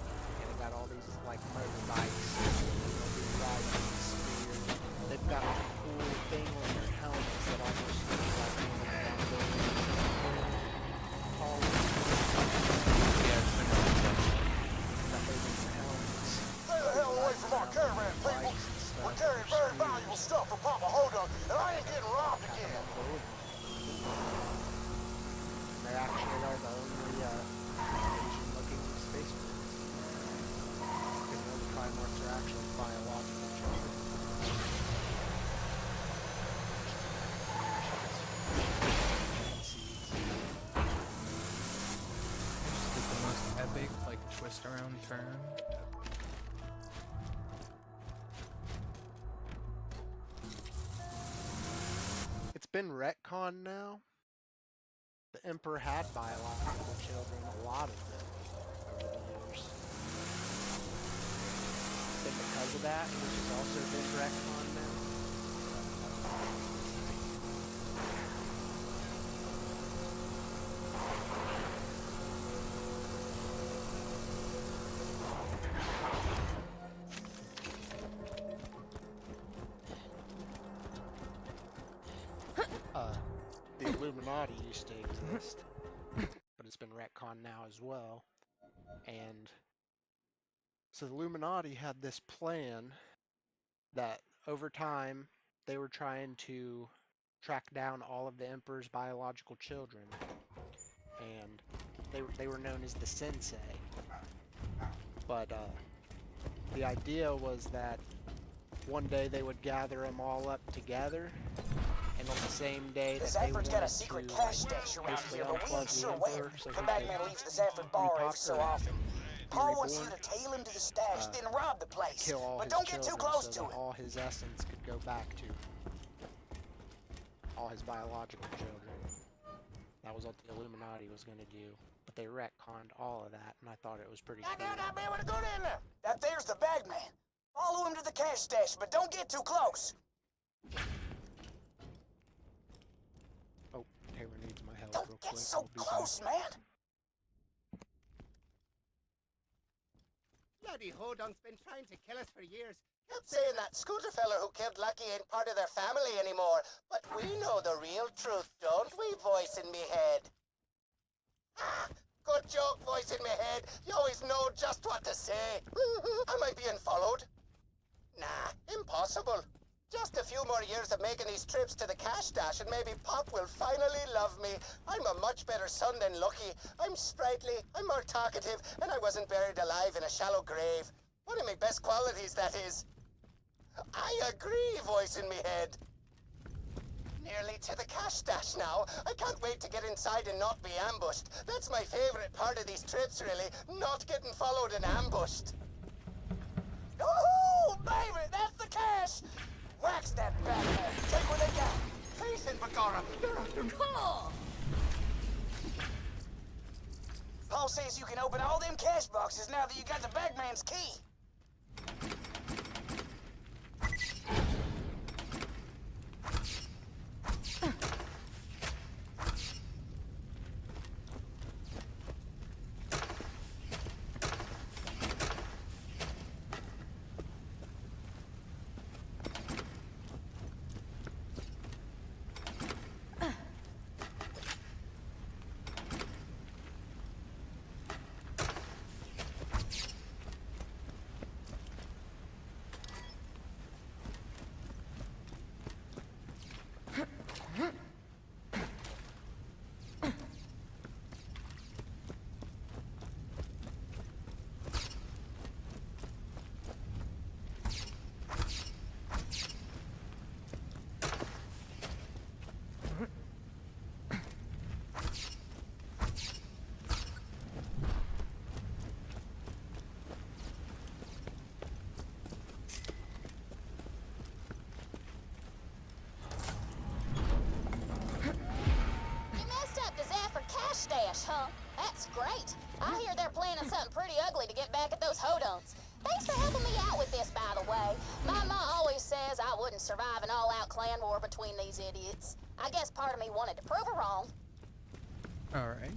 got all these like motorbikes. They'll be riding on the spear. They've got a cool thing on their helmets that almost looks like one of the Stay the hell away from our caravan, people! We're carrying very valuable stuff for Papa Hodunk, and I ain't getting robbed again! They actually are the only Asian-looking space marines. Because all the Primarchs are actually biological children. Just did the most epic, like, twist around turn. It's been retconned now. The Emperor had biological children, a lot of them, over the years. And because of that, which has also been retconned now. The Illuminati used to exist, but it's been retconned now as well. And so the Illuminati had this plan that over time they were trying to track down all of the Emperor's biological children, and they were known as the Sensei. But the idea was that one day they would gather them all up together. And on the same day that they wanted got a secret cash stash around here, but we ain't sure where. The Bagman leaves the Zephyr bar every so often. Paul wants you to tail him to the stash, then rob the place. But don't get too close to it. All his essence could go back to all his biological children. That was what the Illuminati was going to do. But they retconned all of that, and I thought it was pretty cool. I gotta be able to go in there. That there's the Bagman. Follow him to the cash stash, but don't get too close. Oh, Taylor needs my help Don't real get quick. so I'll be close, back. man. Bloody Hodunk's been trying to kill us for years. Kept saying that Scooter fella who killed Lucky ain't part of their family anymore. But we know the real truth, don't we, voice in me head? Ah, Good joke, voice in my head. You always know just what to say. Am I being followed? Nah, impossible. Just a few more years of making these trips to the cash stash and maybe Pop will finally love me. I'm a much better son than Lucky. I'm sprightly, I'm more talkative, and I wasn't buried alive in a shallow grave. One of my best qualities, that is. I agree, voice in me head. Nearly to the cash stash now. I can't wait to get inside and not be ambushed. That's my favorite part of these trips, really. Not getting followed and ambushed. Woohoo! Baby, that's the cash! Wax that bastard! Take what they got! Face it, Bagara! They're after me! Cool! Paul says you can open all them cash boxes now that you got the bagman's key. Stash, huh? That's great. I hear they're planning something pretty ugly to get back at those hodunks. Thanks for helping me out with this, by the way. My ma always says I wouldn't survive an all-out clan war between these idiots. I guess part of me wanted to prove her wrong. All right.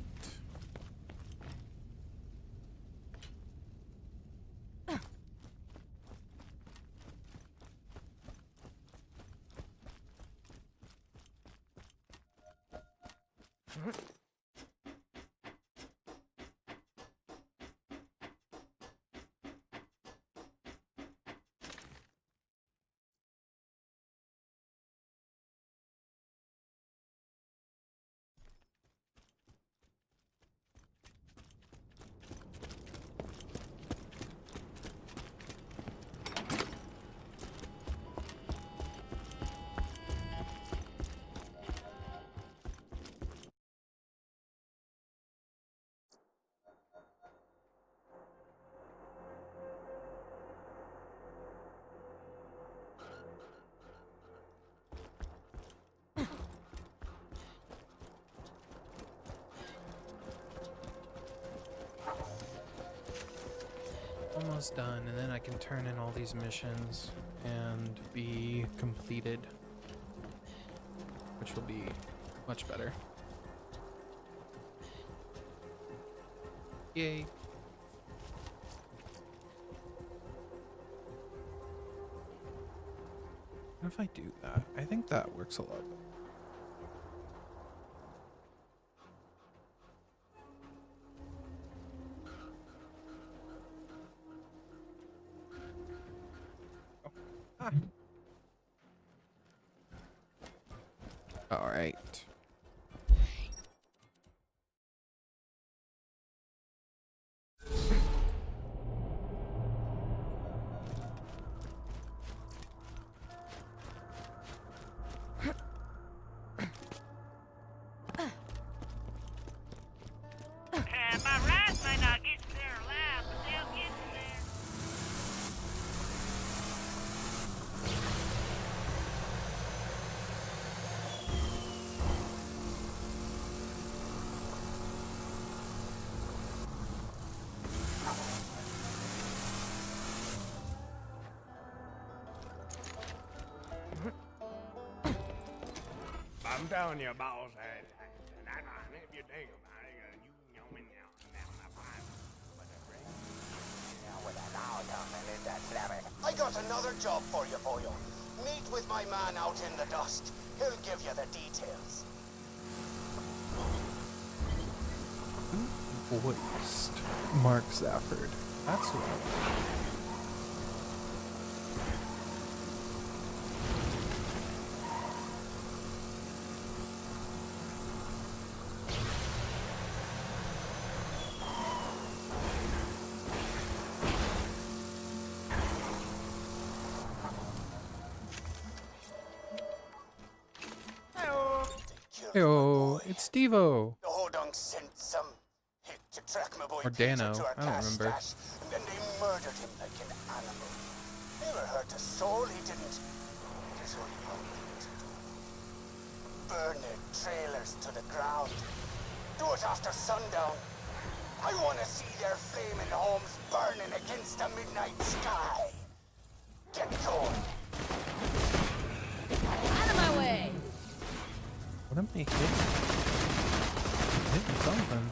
Almost done, and then I can turn in all these missions and be completed, which will be much better. Yay. What if I do that? I think that works a lot better. All right. My rides may not get you there alive, but they'll get you there. I'm telling you, boss, if you think about it, I got another job for you, boyo. Meet with my man out in the dust. He'll give you the details. Voiced Mark Zafford. That's who I want. Heyo, it's Steve-O. The Hodunk sent some hit to track my boy Or Peter Dano, to our I don't cash remember. stash, and then they murdered him like an animal. Never hurt a soul, he didn't. There's only one thing to do. Burn their trailers to the ground. Do it after sundown. I want to see their flaming homes burning against the midnight sky. Get going. Out of my way! What am I hitting? I'm hitting something.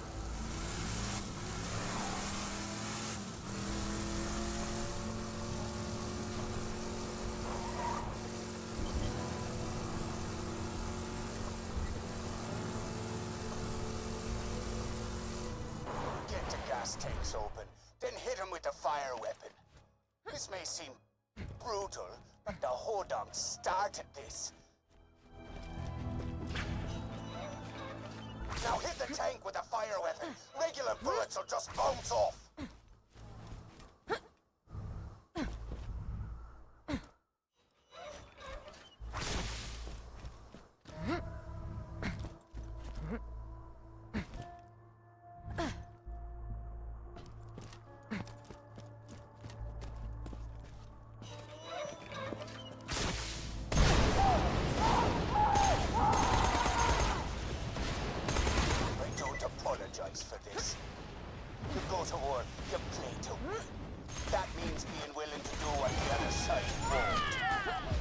Get the gas tanks open, then hit him with the fire weapon. This may seem brutal, but the Hodunk started this. Now hit the tank with a fire weapon. Regular bullets will just bounce off. For this. You go to war, you play to win. That means being willing to do what the other side won't.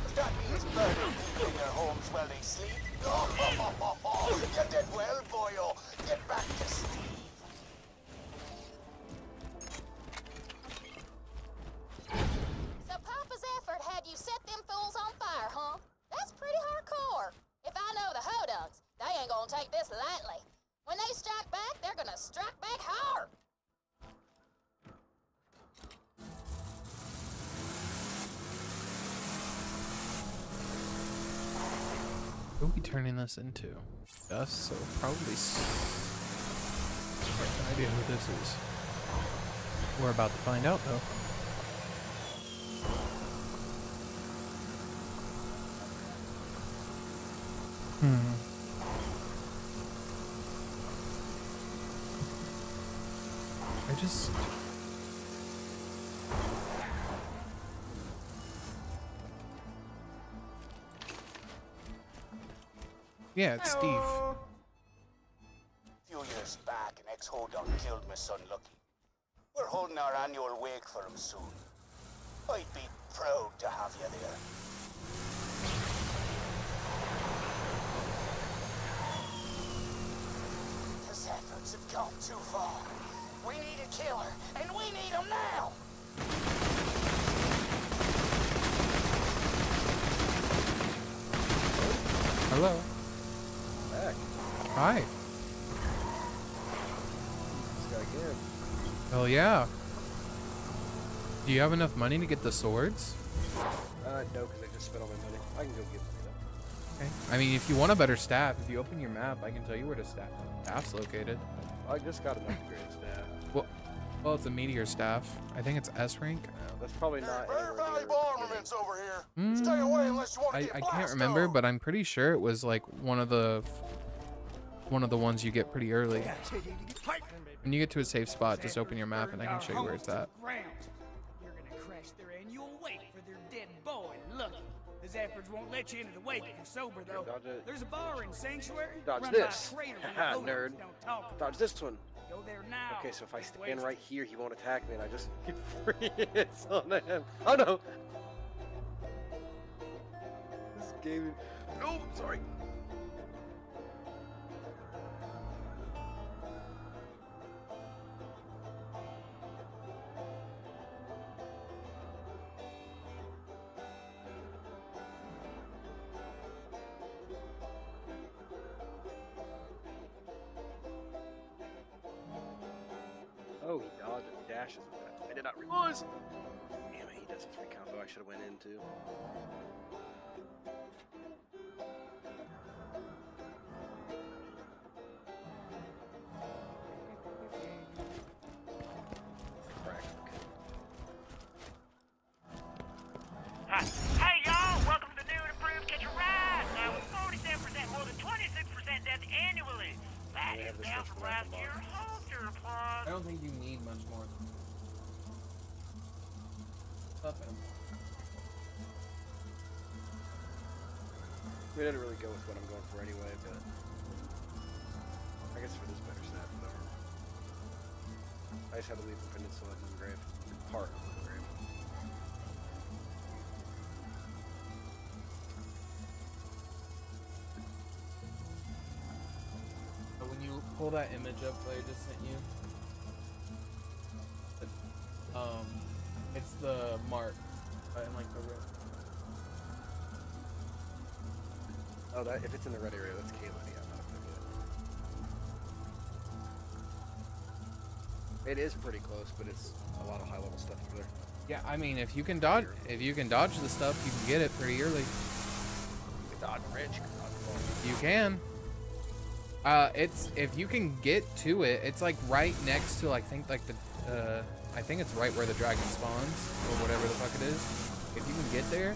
If that means burning people in their homes while they sleep, you did well, boyo. Get back to Steve. So Papa's effort had you set them fools on fire, huh? That's pretty hardcore. If I know the Hodunks, they ain't gonna take this lightly. When they strike back, they're gonna strike back hard. What are we turning this into? Us, so probably. I have no idea who this is. We're about to find out, though. I just... Yeah, it's Steve. A few years back, an ex-Hodunk killed my son Lucky. We're holding our annual wake for him soon. I'd be proud to have you there. His efforts have gone too far. We need a killer, and we need him now! Hello. Back. Hi. This guy again. Hell yeah. Do you have enough money to get the swords? No, because I just spent all my money. I can go get money though. Okay. I mean, if you want a better staff, if you open your map, I can tell you where the staff's located. I just got an upgrade staff. Well, it's a meteor staff. I think it's S rank. No, that's probably not Very valuable armaments over here. Stay away unless you want to get I blasted. can't remember, but I'm pretty sure it was like one of the ones you get pretty early. When you get to a safe spot, just open your map and I can show you where it's at. You're gonna crash their annual wake for their dead boy, Lucky. The Zaffords won't let you into the wake if you're sober, though. Dodge it. There's a bar in Sanctuary. Dodge run by a this. crater where Haha, the Hodunks nerd. don't talk. Dodge this one. Go there now. Okay, so if I stand right here, he won't attack me, and I just get free hits on him. Oh no! This game. No, sorry. dashes with that. I did not realize. Damn it, he does a free combo I should have went into. Hey y'all, welcome to the new and improved Catch a Ride. Now with 47% more than 26% death annually. That is down from last year. Hold your applause. I don't think you need much more. Stuff in 'em. We didn't really go with what I'm going for anyway, but I guess for this better stat, whatever. I just had to leave the peninsula in the grave. Part of the grave. But when you pull that image up that I just sent you, it's the mark in like the red. Oh, that if it's in the red area, that's Caitlin. Yeah, I'm not gonna get it. It is pretty close, but it's a lot of high level stuff over there. Yeah, I mean, if you can dodge the stuff, you can get it pretty early. You can dodge rich. You can. It's if you can get to it, it's like right next to I think it's right where the dragon spawns or whatever the fuck it is. If you can get there,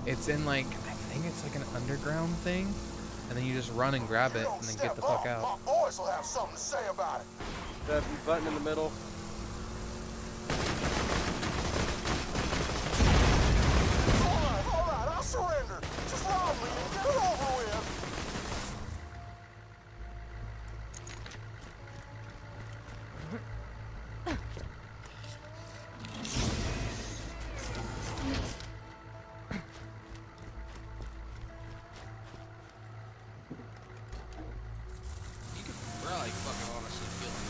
it's in like I think it's like an underground thing, and then you just run and grab it and then get the fuck out. My boys will have something to say about it. The button in the middle. All right, I'll surrender. Just rob me and get it over with. Really fucking honestly feel like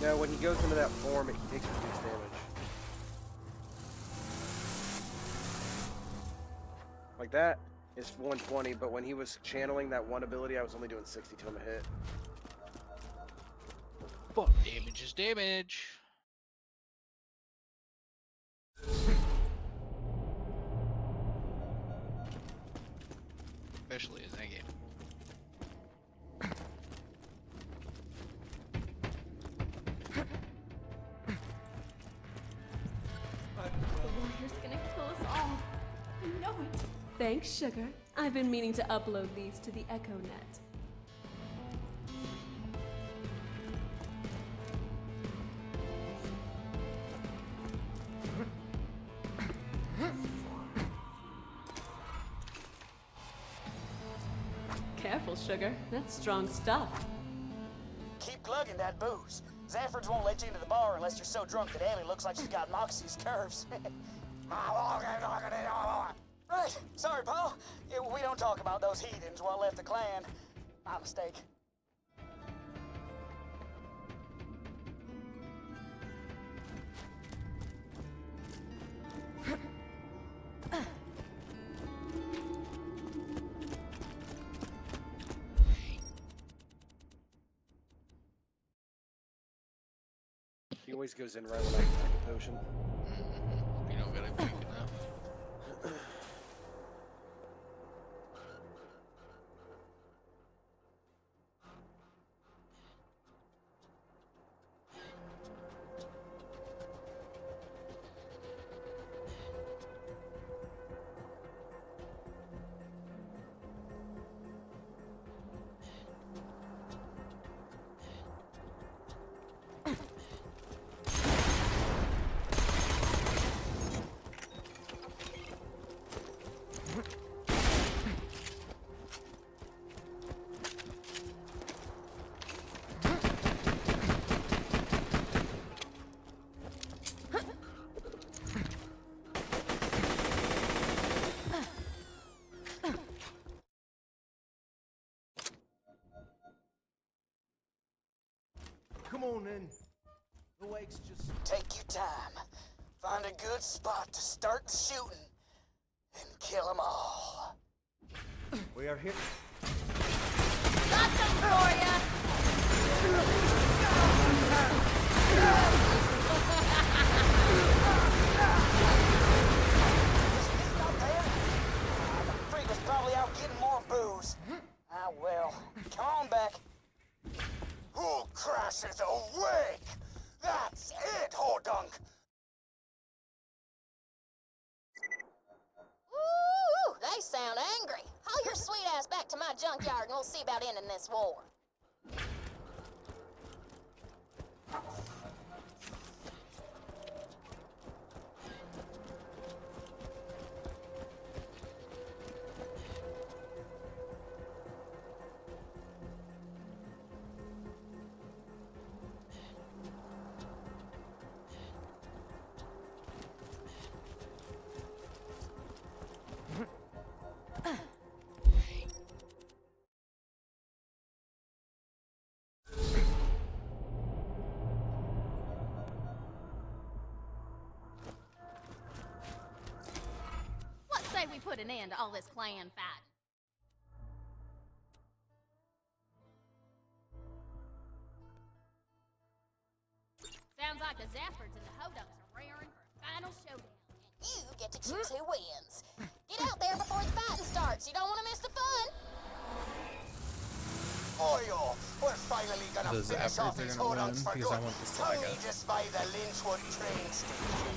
No, when he goes into that form, he takes reduced damage. Like that is 120, but when he was channeling that one ability, I was only doing 60 to him a hit. fuck, damage is damage. Especially in that game. The warrior's gonna kill us all. I know it. Thanks, Sugar. I've been meaning to upload these to the EchoNet. Careful, Sugar. That's strong stuff. Keep glugging that booze. Zanfords won't let you into the bar unless you're so drunk that Ellie looks like she's got Moxie's curves. Right, sorry, Paul. Yeah, we don't talk about those heathens while left the clan. My mistake. He always goes in right when I take a potion. You don't gotta be enough. Come on in. The wake's just... Take your time. Find a good spot to start the shooting and kill them all. We are here. Got some for ya! Freak was probably out getting more booze. Ah, well. Come on back. Who crashes awake? That's it, Hodunk! Ooh, they sound angry. Haul your sweet ass back to my junkyard and we'll see about ending this war. Let's say we put an end to all this clan fight. Sounds like the Zaffords and the Hodunks are raring for a final showdown. And you get to choose who wins. Get out there before the fighting starts. You don't want to miss the fun. Oil! We're finally gonna The finish off Zaffords are these gonna win Hodunks for because I good. want the Tell me Saga. just by the Lynchwood train station.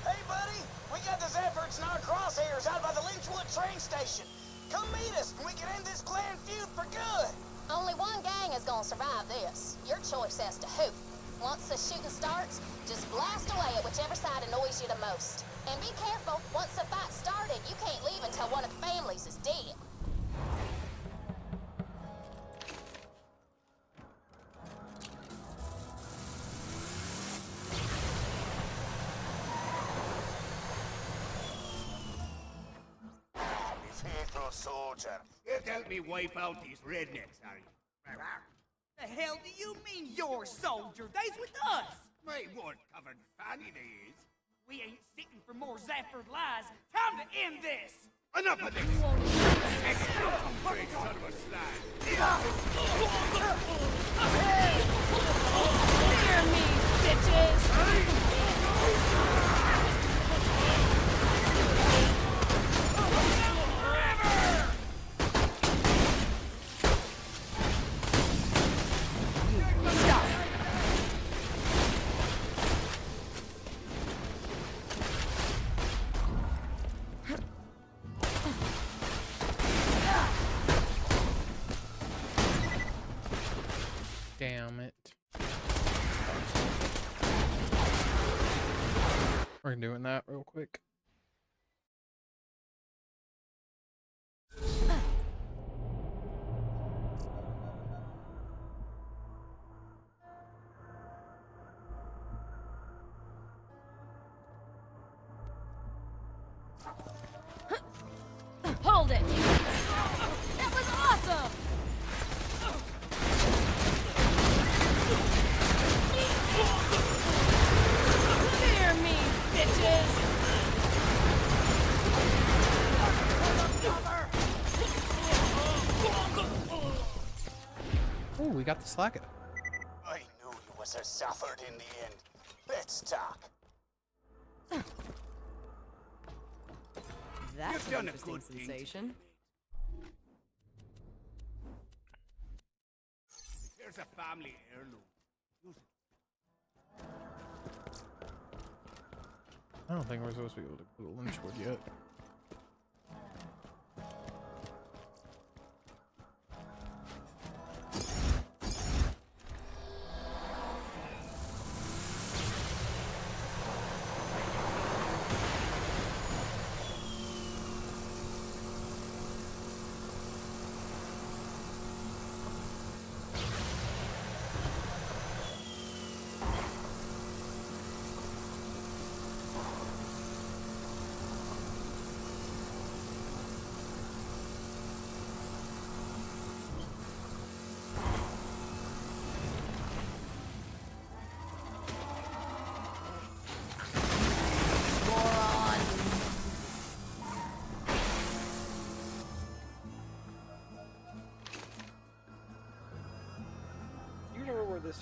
Hey, buddy! We got the Zaffords in our crosshairs out by the Lynchwood train station. Come meet us, and we can end this clan feud for good. Only one gang is gonna survive this. Your choice as to who. Once the shooting starts, just blast away at whichever side annoys you the most. And be careful, once the fight's started, you can't leave until one of the families is dead. Me faithful soldier. You'll help me wipe out these rednecks, are you? The hell do you mean, your soldier? They's with us! My wart-covered fanny they is. We ain't sitting for more Zafford lies. Time to end this! Enough of this! Take it out, you big son of a slag! Hear me, bitches! Damn it. We're doing that real quick. Hold it! That was awesome! Hear me, bitches! Oh, we got the Slacker. I knew you was a Zafford in the end. Let's talk. That's You've an done a interesting good thing. sensation. Here's a family heirloom. Use it. I don't think we're supposed to be able to go to Lynchwood yet.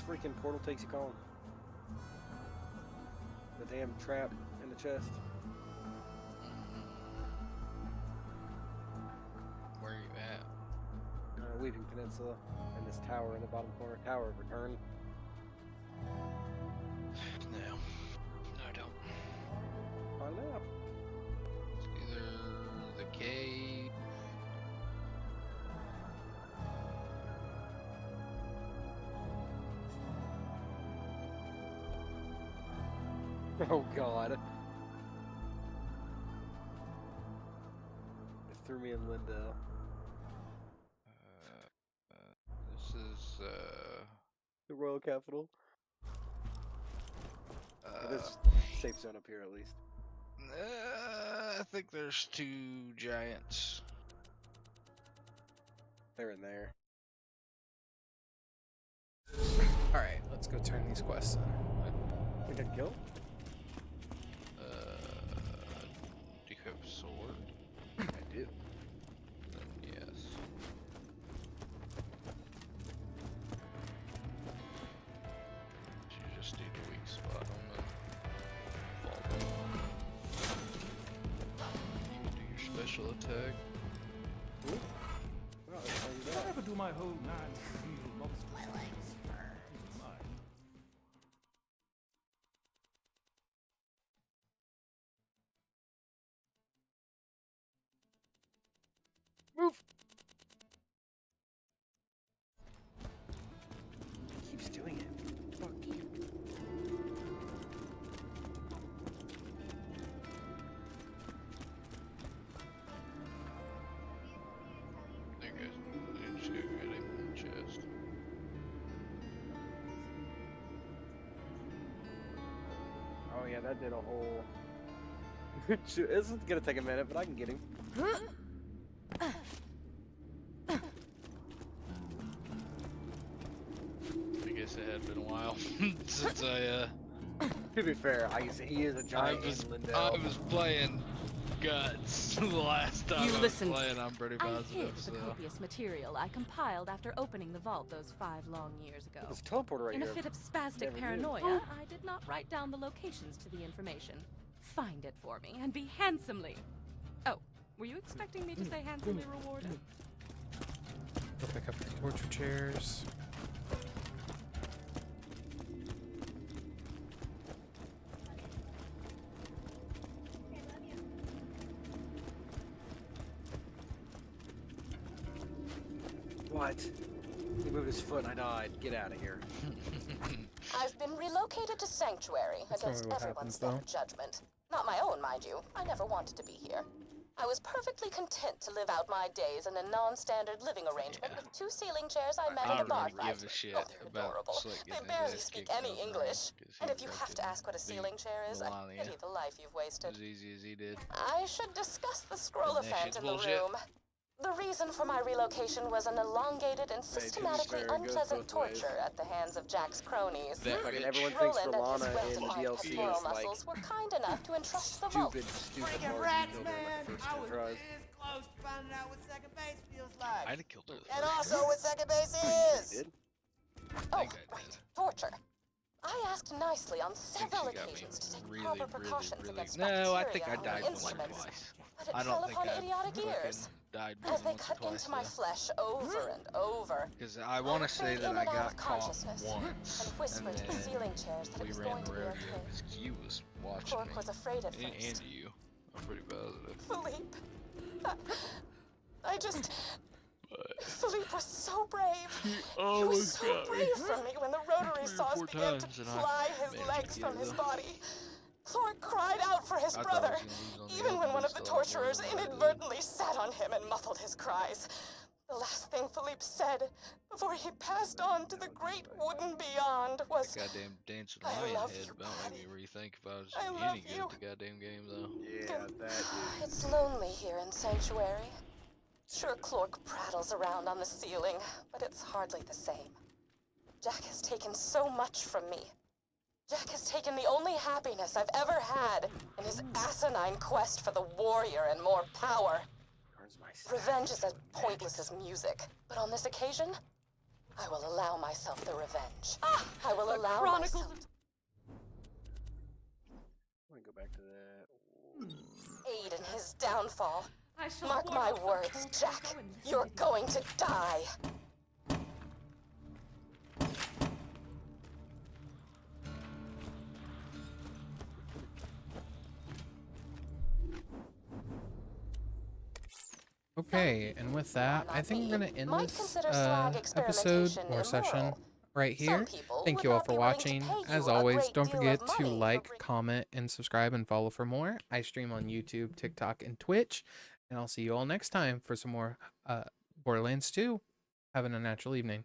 freaking portal takes you calling? The damn trap in the chest. Where are you at? Weeping Peninsula and this tower in the bottom corner. Tower of Return. No, I don't. Find out. It's either the cave. Oh God. It threw me in Lindell. This is the Royal Capital. It is safe zone up here at least. I think there's 2 giants. They're in there. Alright, let's go turn these quests in. Think I'd kill? Do you have a sword? I do. Then yes. You just need a weak spot on the vault. You can do your special attack. Ooh. Oh, that's how you do Did I that. ever do my whole 9 to reveal monster? My legs hurt. Move! Keeps doing it. Fuck you. There goes. Just go get him in the chest. Oh yeah, that did a whole... This is gonna take a minute, but I can get him. I guess it had been a while since I To be fair, he is a giant in Lindell. I was playing Guts the last time You I was listened. playing, I'm pretty I positive, hid so... the copious material I compiled after opening the vault those 5 long years ago. There's a teleporter right In a here. fit of spastic Never knew. paranoia, I did not write down the locations to the information. Find it for me and be handsomely. Oh, were you expecting me to say handsomely rewarded? Go pick up the torture chairs. What? He moved his foot and I died. Get out of here. I've been relocated to Sanctuary That's against normally what everyone's happens, better judgment. Not my own, mind you. I never wanted to be here. I was perfectly content to live out my days in a non-standard living arrangement with 2 ceiling chairs I met I at a don't bar really fight. give a shit Oh, they're about adorable. Slick They getting barely his ass speak kicked any out of English. the room, 'cause And he if you have fucking to ask what a ceiling chair is, I Melania pity the life you've wasted. as easy as he did. I should discuss the scroll And that event shit's in the bullshit. room. The reason for my relocation was an elongated and systematically fair, it goes unpleasant both ways. torture at the hands of Jack's cronies. That Fucking bitch. everyone thinks Roland and his Lana in well-defined DLC pectoral is like muscles were kind enough to entrust the vault. stupid Freaking hard rats, to kill during man! the first I 10 was tries. this close to finding out what second base feels like. I'd have killed her. And also what second base is! Did? Oh, think I right. did. Torture. I asked nicely on several she got me occasions to take really, proper really, precautions really... against No, I bacteria think I on died the one like instruments. twice. But it I fell don't think upon I idiotic fucking ears. died As they once or cut twice, into my though. flesh over and over. Because I want to say In that and I out got of caught consciousness, once, and whispered to the then ceiling chairs that it we was ran going the to be rodeo okay. because you was watching Clark me. was afraid at And first. you. I'm pretty positive. Philippe. I just... But Philippe was so brave. He was almost so got me. brave for me when the rotary 3 or saws 4 began to times, and I ply his managed legs to get from it his up. body. Clark cried out for his I thought I brother, was gonna lose on the even other, when but one he of the still had more torturers than I did. inadvertently sat on him and muffled his cries. The last thing Philippe said before he passed on to the great wooden beyond was, That goddamn dancing I lion love head you, about made me rethink if I was I love any good you. at the goddamn game, though. Yeah, that It's lonely here in Sanctuary. Sure, Clark prattles around on the ceiling, but it's hardly the same. Jack has taken so much from me. Jack has taken the only happiness I've ever had in his asinine quest for the warrior and more power. Revenge is as pointless as music, but on this occasion, I will allow myself the revenge. I will allow Chronicles myself. Let me go back to that. Aid in his downfall. I shall Mark warn my off the words, cold Jack. echo and listen You're to these going to die. Okay, and with that, I think we're going to end Might this consider slag episode experimentation or session immoral. right here. people Thank would you all not for be willing to watching. pay As you a always, great don't deal forget of to money like, comment, and subscribe and follow for more. I stream on YouTube, TikTok, and Twitch. And I'll see you all next time for some more Borderlands 2. Have an unnatural evening.